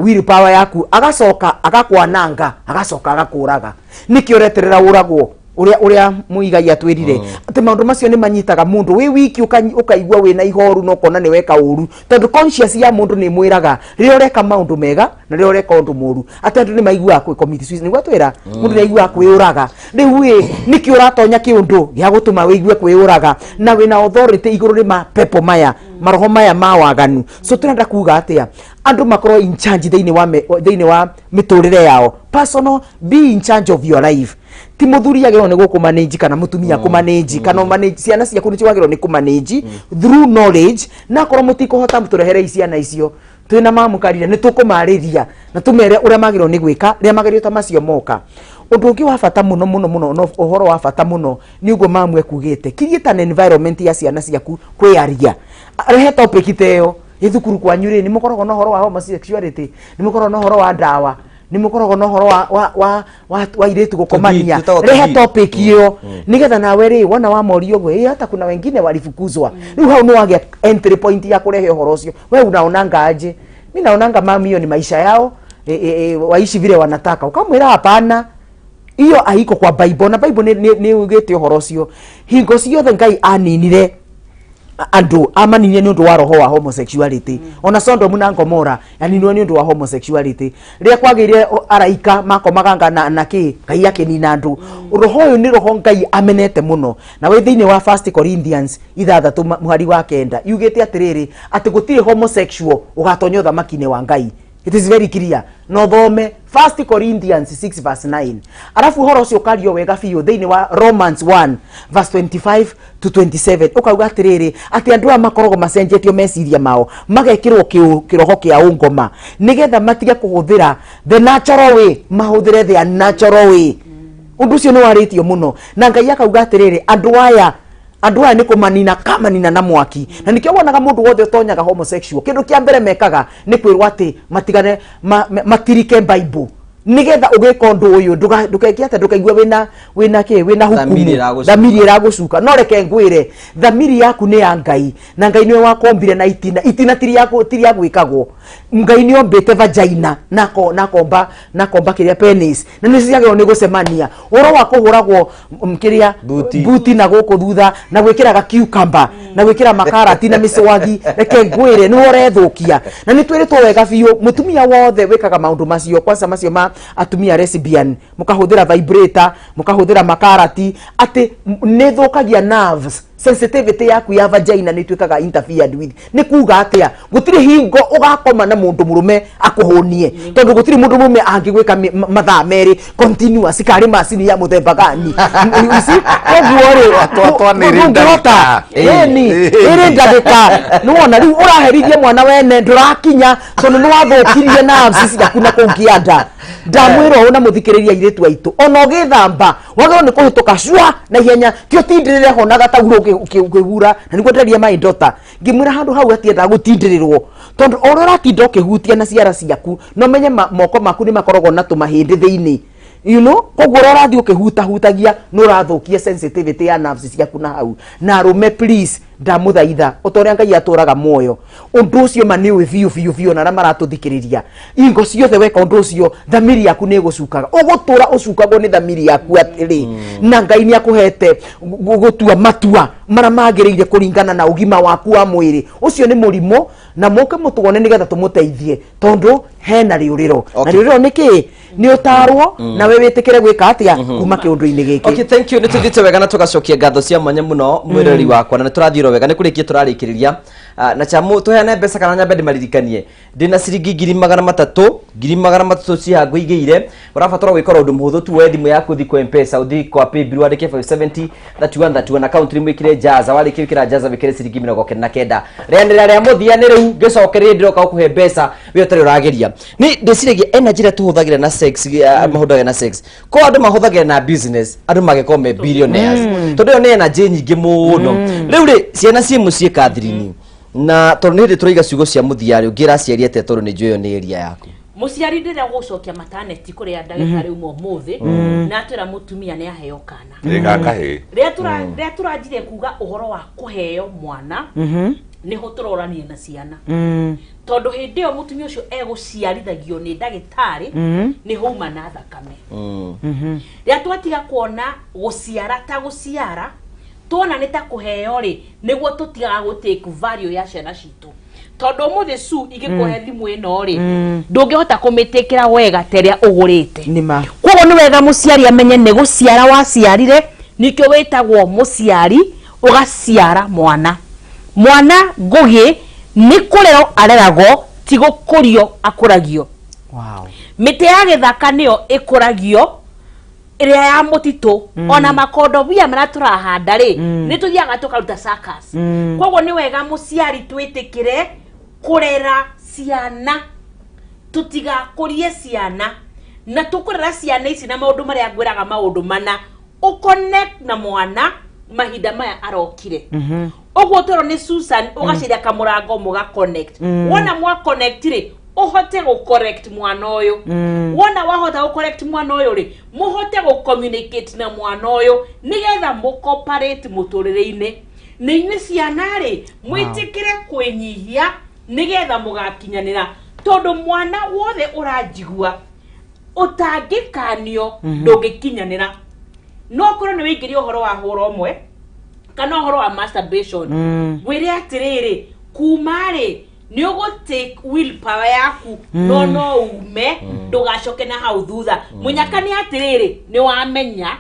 will power yaku agacoka agakwananga agacoka agakuraga niki ureterera uragwo uria muigai atwirire ati maundu macio ni manyitaga mundu wi wiki ukaigua wina ihoru no kona ni weka uru tondu conscious ya mundu ni mwiraga riria ureka maundu mega na riria ureka undu muru ati andu ni maigua kwi commit suicide ni gwatwira mundu ni aigua kwiuraga riu wi niki uratonya kiundu gia gutuma wiigue kwiuraga na wina authority iguru ri mapepo maya maroho maya mawaganu so turenda kuga atia andu makoro in charge deine wa miturire yao personal be in charge of your life ti muthuri agero ni guku manage kana mutumia ku manage kana manage ciana cia kuni wagero ni ku manage through knowledge na koro mutikuhota muturehere ciana icio twina mamukarire ni tukumariria na tumere uria magiro ni gwika ria magerio ta macio moka undu ungi wa bata muno no uhoro wa bata muno ni ugo mamwe kugite create an environment ya ciana ciaku kwiaria rehe topic teyo ithukuru kwa nyuri ni mukorogo no horo wa homosexuality ni mukorogo no horo wa ndawa ni mukorogo no horo wa iretu gukomania rehe topic hiyo nigetha nawe ri wana wa morio gwe hata kuna wengine walifukuzwa riu hau no wage entry point ya kurehe horo ucio we unaonanga aje mimi naonanga mami hiyo ni maisha yao waishi vile wanataka ukamwira hapana iyo haiko kwa Bible na Bible ni ugete horo ucio hingo ciothe Ngai aninire andu amaninie ni undu wa roho wa homosexuality ona Sodom na Gomora yani ni undu wa homosexuality ria kwagire araika makomaganga na ki Ngai yake ni nandu roho uyu ni roho Ngai amenete muno na we thiini wa 1 Corinthians 6 muhari wa 9 yugete atiriri ati gutire homosexual ugatonya thamakine wa Ngai. It is very clear. No thome 1 Corinthians 6 verse 9. Arafu horo cio kario wega fiyo thiini wa Romans 1 verse 25 to 27. Ukauga atiriri ati andu amakorogo macenjetio meciria mao magekirwo kiroho kia ungoma nigetha matige kuhuthira the natural way mahuthire the unnatural way. Undu cio ni waritio muno na Ngai akauga atiriri andu aya ni kumanina kama nina na mwaki na nikio wonaga mundu wothe utonyaga homosexual kindu kia mbere mekaga ni kwirwa ati matigane matirike Bible nigetha ugeka undu uyu ndukeki ate ndukaigua wina hukumu thamiri iragucuka no reke ngwire thamiri yaku ni ya Ngai na Ngai niwe wakombire na itina tiri ya gwikagwo Ngai ni ombete vagina nakomba kiria penis na niciagero ni gucemania uro wa kuhuragwo kiria buti na guku thutha na gwikiraga cucumber na gwikira makarati na miswagi reke ngwire ni urethukia na ni twiritwo wega biu mutumia wothe wikaga maundu macio kwanza macio ma atumia lesbian mukahuthira vibrator mukahuthira makarati ati nethukagia nerves sensitivity yaku ya vagina ni twikaga interfered with ni kuga atia gutiri hingo ugakoma na mundu murume akuhunie tondu gutiri mundu murume angigwika mathaa meri continuous kari macini ya muthemba gani isi ogwore ni ndagika iri ndagika nuona riu uraherithie mwana wene ndurakinya tondu ni wathukirie nerves ciaku na kungianda ndamwira ona muthikiriria iretu aitu ona githamba wagero ni kuhituka shwa na ihenya tio tindirire honaga tauro ukigura na niguo nderia mai ndota ngimwira handu hau atienda gutindirirwo tondu orora tindo kihutia na ciara ciaku no menye moko maku ni makorogo na tumahindi thiini you know kogora rathi ukihutahutagia no rathukia sensitivity ya nerves ciaku na hau na rume please ndamuthaitha utoria Ngai aturaga muoyo undu ucio maniwe biu na maratuthikiriria ingo ciothe weka undu ucio thamiri yaku ni gucukaga ugutura ucukagwo ni thamiri yaku atiri na Ngai ni akuhete gutua matua mara magiriire kuringana na ugima waku wa mwiri ucio ni murimo na moke mutuone nigetha tumuteithie tondu hena riuriro na riuriro niki ni utarwo na we witikire gwika atia kuma kiundu-ini giki. Okay, thank you. Nituthite wega na tugacokia ngatho cia mwanya muno mwirori wakwa na turathiro wega ni kurikia turarikiriria na chamu tuheane mbeca kana nyambe ndimaririkanie ndina ciringi 300 cihangu igeire urabatara gwikora undu muhuthu tu we thimu yaku thi kwa M-Pesa uthi kwa paybill wandike 570 31 account rimwe ikire jaza wandike ikira jaza wikire ciringi 99 rianira ria muthia ni riu ngicokerie ndiroka gukuhe mbeca we utari urageria ni ndiciragia energy ria tuhuthagira na sex mahuthagira na sex ko andu mahuthagira na business andu magekome billionaires tondu ne energy nyingi muno riu ri ciana cie mucie kathirini na tondu ndi turaiga ciugo cia muthiari ungira ciari ete tondu ni njuyo ni area yaku muciari ndira gucokia mataneti kuri andagika riu muthi na atira mutumia ni aheo kana gaka he ria turanjire kuga uhoro wa kuheo mwana nä ho tå roranie na ciana tondå hä ndä ä yo må tumia å cio egåciarithagio nä ndagätarä nä houma na thakame rä a twatiga kuona gå ciara ta gå ciara tuona nä ta kå heo rä nä guo tå tigaga gå take value ya ciana citå tondå må thä cu igä kå he thimå ä no rä ndå ngä hota kå mä tä kä ra wega ta ä rä a å gå rä te koguo nä wega må ciari amenye nä gå ciara waciarire nikio wä tagwo må ciari å gaciara mwana mwana ngũgĩ nĩ kũrerwo areragwo ti gũkũrio akũragio mĩtĩ ya gĩthaka nĩyo ĩkũragio ĩrĩa ya mũtitũ ona makondobia marĩa tũrahanda rĩ nĩ tũthiaga tũkaruta circus koguo nĩ wega mũciari twĩtĩkĩre kũrera ciana tũtigakũrie ciana na tũkũrera ciana ici na maũndũ marĩa ngwĩraga maũndũ mana ũconnect na mwana mahinda maya arokire ogwo toro ni Susan ugaciria kamurango muga connect wona mwa connect ri uhote go correct mwana uyu wona wahota go correct mwana uyu ri muhote go communicate na mwana uyu nigetha mu cooperate muturire-ini ni inyuĩ ciana ri mwitikire kwinyihia nigetha mugakinyanira tondu mwana wothe uranjigua utangikanio ndungikinyanira no korwo nĩ wĩingĩria ũhoro wa hũra ũmwe kana ũhoro wa masturbation wĩre atĩrĩrĩ kuma rĩ nĩ ũgũtake willpower yaku no ume ndũgacoke na hau thutha mũnyaka nĩ atĩrĩrĩ nĩ wamenya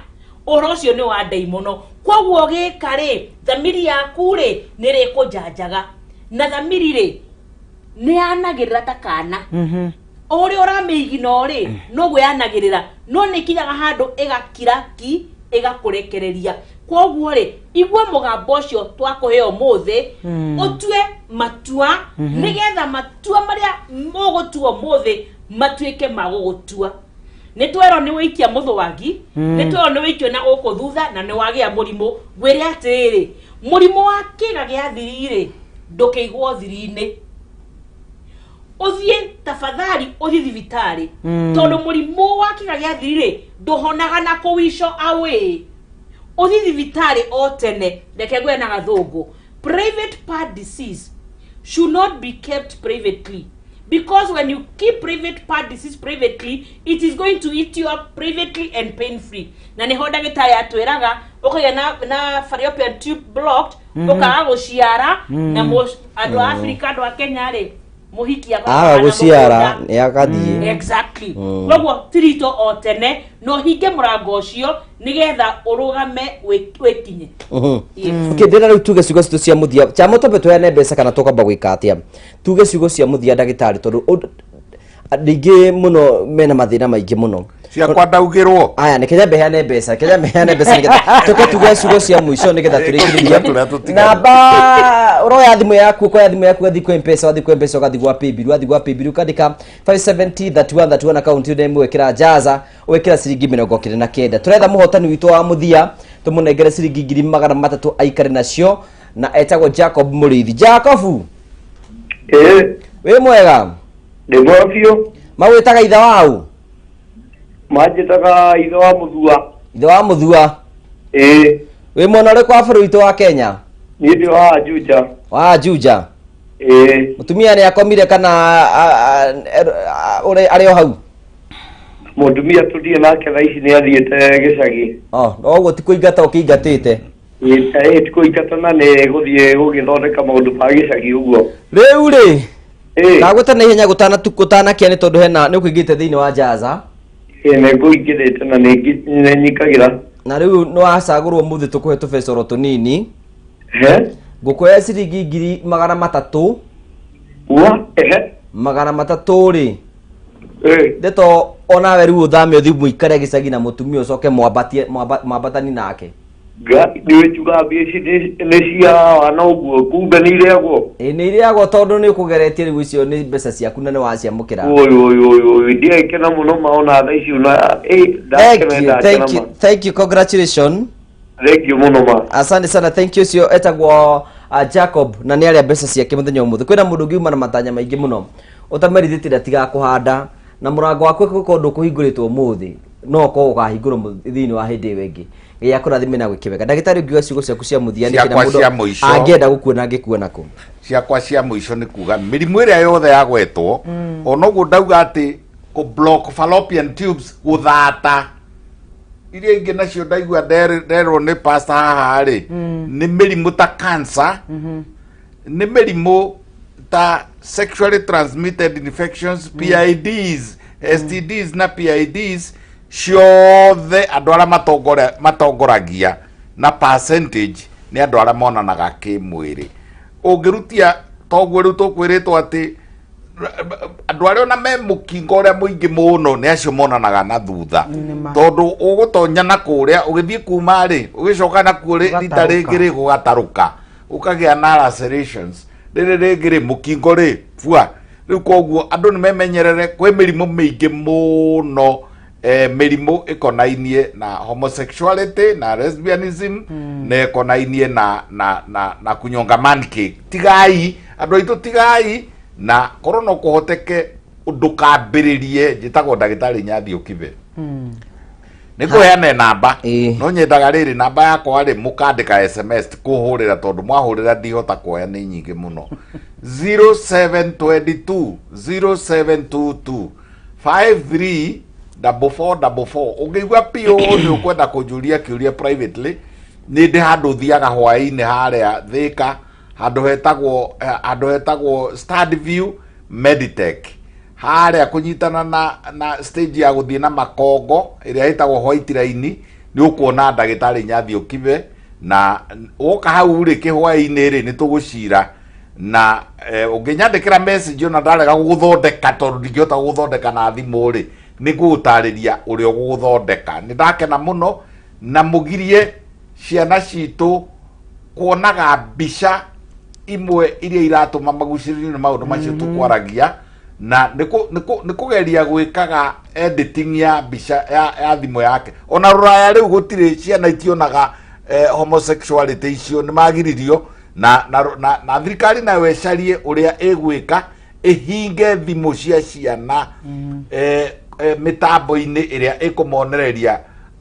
ũhoro ũcio nĩ wa ndai mũno koguo gĩka rĩ thamiri yaku rĩ nĩ rĩkũnjanjaga na thamiri rĩ nĩ yanagĩrĩra ta kana ũrĩa ũramĩigina rĩ no gwĩyanagĩrĩra no nĩ kinyaga handũ ĩgakira ki ĩgakũrekereria koguo rĩ igua mũgambo ũcio twakũhe ũmũthĩ ũtue matua nĩgetha matua marĩa mũgũtua ũmũthĩ matuĩke magũgũtua nĩ twerwo nĩ wĩikia mũthwagi nĩ twerwo nĩ wĩikio na gũkũ thutha na nĩ wagĩa mũrimũ gwĩre atĩrĩrĩ mũrimũ wa kĩga gĩa thiri rĩ ndũkĩigwo thiri-inĩ uthie tafadhali uthi thibitarĩ tondu mũrimũ wa kĩga gĩa thiri rĩ ndũhonaga na kũwico away uthi thibitarĩ o tene reke ngwe na gathũngũ private part disease should not be kept privately because when you keep private part disease privately it is going to eat you up privately and pain free na nĩ ho ndagĩtarĩ atwĩraga ũkagĩa na fallopian tube blocked ũkaga gũciara na andũ a Africa andũ a Kenya rĩ muhikia guciara ni akathie exactly koguo tirito o tene no hinge murango ucio nigetha urugame wekinye ukindira riu tuge ciugo citu cia muthia cha motobe twene mbeca kana tukamba gwika atia tuge ciugo cia muthia ndagitari tondu ndingi muno mena mathina maingi muno cia kwandaugirwo aya ni kenya beheane mbeca nigetha tuke tuge ciugo cia muico nigetha turikiriria namba uroya thimu yaku kwa thimu yaku gathi kwa mpesa wathi kwa mpesa ugathi gwa paybill ukandika 570 account yu ndemwe kira jaza wekira ciringi 29 turetha muhotani witu wa muthia tumunengere ciringi 300 aikare nacio na etagwo Jacob Murithi Jacob we mwega ndimwe biũ mawitaga itha wau manjĩtaga ithe wa mũthua we mwena ũrĩkũ wa bũrũri witũ wa Kenya niĩ ndĩ wa Juja mũtumia nĩ akomire kana arĩ o hau mũtumia tũthiĩ nake thaa ici nĩ athiĩte gĩcagi noguo ti kũingata ũkĩingatĩte ti kũingata na nĩ gũthiĩ gũgĩthondeka maũndũ ma gĩcagi ũguo rĩu rĩ ndagwĩta na ihenya gũtanakia nĩ tondũ hena nĩ ũkũingĩte thĩinĩ wa Jaza nĩ ngũingĩrĩte na nĩ nyikagĩra na rĩu nĩ wacagũrwo mũthĩ tũkũhe tũbecoro tũnini ngũkũhe ciringi 300 300 rĩ ndeto onawe rĩu ũthame ũthiĩ mũikare gĩcagi na mũtumia ũcoke mwambatani nake ndiwĩtuga mbia ici nĩ cia wana ũguo kumbe nĩ irĩagwo nĩ irĩagwo tondũ nĩ ũkũgeretie rĩu icio nĩ mbeca ciaku na nĩ waciamũkĩra ndiagĩkena mũno maona thaa ici thank you congratulations thank you mũno ma asante sana thank you cio etagwo Jacob na nĩ arĩa mbeca ciake mũthenya ũmũthĩ kwĩna mũndũ ngiuma na matanya maingĩ mũno ũtamerithĩtie atiga kũhanda na mũrango waku ũkorwo ndũkũhingũrĩtwo ũmũthĩ no ko gahingũrwo thĩinĩ wa hĩndĩ wengi ya kũrathime na gwĩkĩwega ndagĩtarĩ ũngiuga ciugo ciaku cia mũthia nĩ kina mũndũ angĩenda gũkuona angĩkuona kũ ciakwa cia mũico nĩ kuga mĩrimũ ĩrĩa yothe yagwetwo onoguo ndauga atĩ ku block fallopian tubes gũthata iria ingĩ nacio ndaigua nderwo nĩ pastor haha rĩ nĩ mĩrimũ ta cancer nĩ mĩrimũ ta sexually transmitted infections PIDs STDs na PIDs ciothe andũ arĩa matongoragia na percentage nĩ andũ arĩa monanaga kĩmwĩrĩ ũngĩrutia toguo rĩu tũkwĩrĩtwo atĩ andũ arĩa ona me mũkingo ũrĩa mũingĩ mũno nĩ acio monanaga na thutha tondũ ũgũtonya na kũrĩa ũgĩthiĩ kuma rĩ ũgĩcoka na kuo rita rĩngĩ rĩ gũgatarũka ũkagĩa na lacerations rĩrĩ rĩngĩ rĩ mũkingo rĩ bua rĩu koguo andũ nĩ memenyerere kwĩ mĩrimũ mĩingĩ mũno mĩrimũ ĩkonainie na homosexuality na lesbianism na ĩkonainie na kunyonga man cake tigai andũ aitũ tigai na korwo no kũhoteke ndũkambĩrĩrie njĩtagwo ndagĩtarĩ Nyathi Ũkibe nĩkũheane namba no nyendaga rĩrĩ namba yakwa rĩ mũkandĩka SMS kũhũrĩra tondũ mwahũrĩra ndihota kuoya nĩ nyingĩ mũno 0722 0722 534444 ũngĩigua pio nĩ ũkwenda kũnjũria kĩũria privately nĩ ndĩ handũ thiaga hwaĩ-inĩ harĩa Thĩka handũ hetagwo Stad View Meditech harĩa kũnyitana na stage ya gũthiĩ na Makongo ĩrĩa ĩtagwo White Line nĩ ũkuona ndagĩtarĩ Nyathi Ũkibe na woka hau rĩ kĩhwaĩ-inĩ rĩ nĩ tũgũcira na ũngĩnyandĩkĩra message ona ndarega gũgũthondeka tondũ ndingĩhota gũgũthondeka na thimũ rĩ nĩ ngũgũtarĩria ũrĩa ũgũgũthondeka nĩ ndakena mũno na mũgirie ciana citũ kuonaga mbica imwe iria iratũma magucĩrĩrio nĩ maũndũ macio tũkwaragia na nĩ kũgeria gwĩkaga editing ya mbica ya thimũ yake ona rũraya rĩu gũtirĩ ciana itionaga homosexuality icio nĩ magiririo na thirikari nayo ĩcarie ũrĩa ĩgwĩka ĩhinge thimũ cia ciana mĩtambo-inĩ ĩrĩa ĩkũmonereria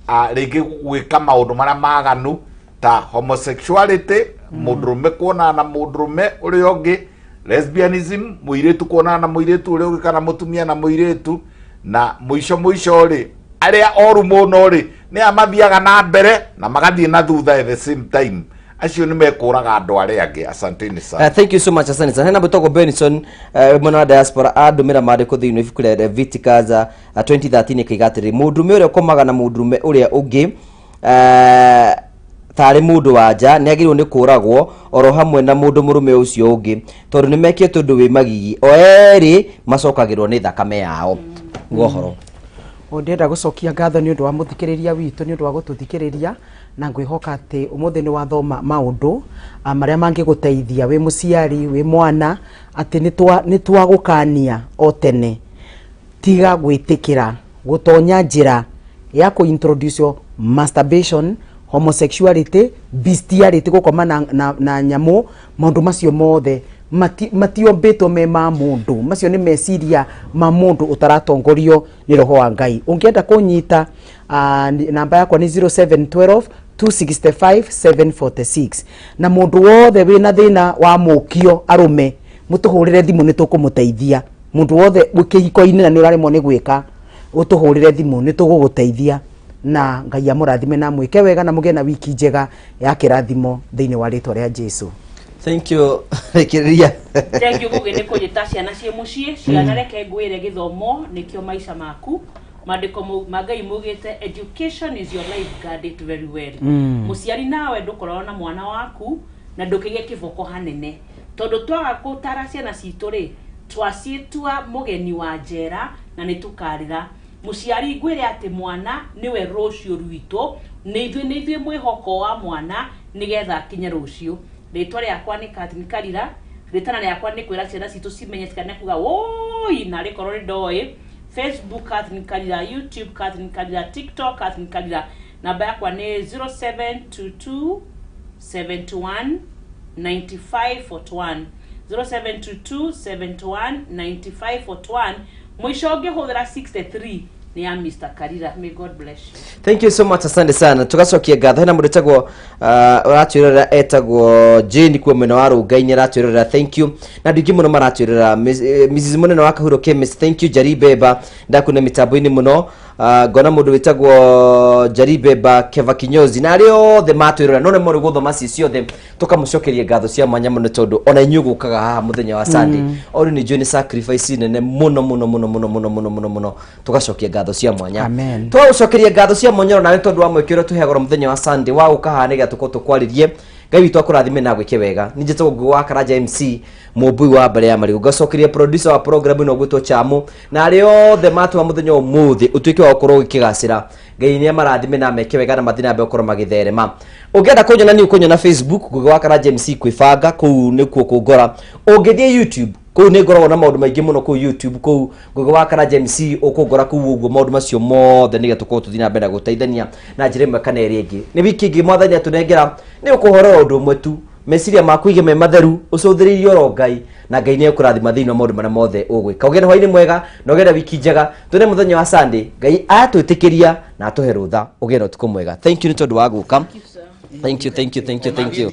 rĩngĩ gwĩka maũndũ marĩa maganu ta homosexuality mũndũrũme kuonana na mũndũrũme ũrĩa ũngĩ lesbianism mũirĩtu kuonana na mũirĩtu ũrĩa ũngĩ kana mũtumia na mũirĩtu na mũico rĩ arĩa oru mũno rĩ nĩ amathiaga na mbere na magathiĩ na thutha at the same time acio nĩ mekũraga andũ arĩa angĩ asanteni sana thank you so much asante sana hena Butoko Benson mwana wa diaspora andũmĩra maandĩko thĩinĩ ibuku rĩa Leviticus 2013 ĩkĩigatĩrĩ mũndũrũme ũrĩa ũkomaga na mũndũrũme ũrĩa ũngĩ tarĩ mũndũ wa nja nĩ agĩrĩirwo nĩ kũragwo oro hamwe na mũndũ mũrũme ũcio ũngĩ tondũ nĩ mekĩte ũndũ wĩ magigi o erĩ macokagĩrwo nĩ thakame yao guohoro ndĩrenda gũcokia ngatho nĩ ũndũ wa mũthikĩrĩria witũ nĩ ũndũ wa gũtũthikĩrĩria na ngwĩhoka atĩ ũmũthĩ nĩ wathoma maũndũ marĩa mangĩgũteithia wĩ mũciari wĩ mwana atĩ nĩ twagũkania o tene tiga gwĩtĩkĩra gũtonya njĩra ya kũintroduce masturbation homosexuality bestiality gũkoma na nyamũ maũndũ macio mothe matiombĩtwo me ma mũndũ macio nĩ meciria ma mũndũ ũtaratongorio nĩ roho wa Ngai ũngĩenda kũnyita namba yakwa nĩ 0712 265 746 na mũndũ wothe wĩna thĩna wa mũkio arũme mũtũhũrĩre thimũ nĩ tũkũmũteithia mũndũ wothe kĩhiko-inĩ na nĩ ũraremwo nĩ gwĩka ũtũhũrĩre thimũ nĩ tũgũgũteithia na Ngai amũrathime na mwĩke wega na mũgĩe na wiki njega ya kĩrathimo thĩinĩ wa rĩtwa rĩa Jesu. Thank you Rekeria. Thank you gũgĩnĩ kũnyita ciana ciĩ mũciĩ ciana reke ngwĩre gĩthomo nĩkĩo maica maku mandĩko ma Ngai mugĩte education is your life, guard it very well. Mũciari nawe ndũkorwo na mwana waku na ndũkĩgĩe kĩboko hanene tondũ twaga gũtara ciana citũ rĩ twaciĩtua mũgeni wa njera na nĩ tũkarĩra mũciari ngwĩre atĩ mwana nĩwe rũciũ rwitũ nĩ ithuĩ mwĩhoko wa mwana nĩgetha akinye rũciũ. Rĩtwa rĩakwa nĩ Catherine Karira rĩtana rĩakwa nĩ kwĩra ciana citũ cimenye cikane kuga woi na rĩkorwo nĩ ndoĩ Facebook Catherine Karira, YouTube Catherine Karira, TikTok Catherine Karira. Namba yakwa nĩ 0722 71 9541 0722 71 9541 mwisho ũngĩhũthĩra 63 ni ya Mr. Karira. May God bless you. Thank you so much, asante sana. Tugacokia ngatho hena mundu etagwo ratwirira etagwo Jane kwa mwena wa Rungai ratwirira thank you. Na ndingi muno maratwirira Mrs. Munene wa Kahuro Chemist, thank you Jaribeba ndakune mitambo-ini muno. Ngona mundu witagwo Jaribeba Keva Kinyozi na rio the matwirira none muri guthoma ciothe tukamucokeria ngatho cia mwanya muno tondu ona inyu gukaga haha muthenya wa Sunday ori ni join sacrifice nene muno tugacokia ngatho cia mwanya. Tugacokeria ngatho cia mwanya na tondu wa mwekero tuhegoro muthenya wa Sunday wa gukaha niga tukwaririe Ngai witu akurathime na gwike wega. Nije tugwo wa Karaja MC mubui wa mbere ya Marigo gacokeria producer wa program ino gwitwo Chamu na ario the matu wa muthenya umuthi utuike wa korwo gikigacira. Ngai ni amarathime na meke wega na mathina be korwo magitherema. Ungenda kunyona ni ukunyona Facebook gwitwo wa Karaja MC kwibanga kuu nikuo kungora. Ungithie YouTube kuu ni ngoragwo na maundu maingi muno kuu YouTube kuu gwitwo wa Karaja MC ukungora kuu uguo maundu macio mothe niga tukorwo tuthina mbere guteithania na njira imwe kana iri ingi. Ni wiki ingi mwathani atunengera ni ukuhorera undu umwe tu meciria maku ige me matheru ucuthiririo ro Ngai na Ngai ni ekurathima thini maundu maria mothe ugwika. Ugene hwaini mwega na ugene wiki njega tune muthenya wa Sunday Ngai atwitikiria na atuhe rutha ugene utuku mwega. Thank you ni tondu wa guka. Thank you.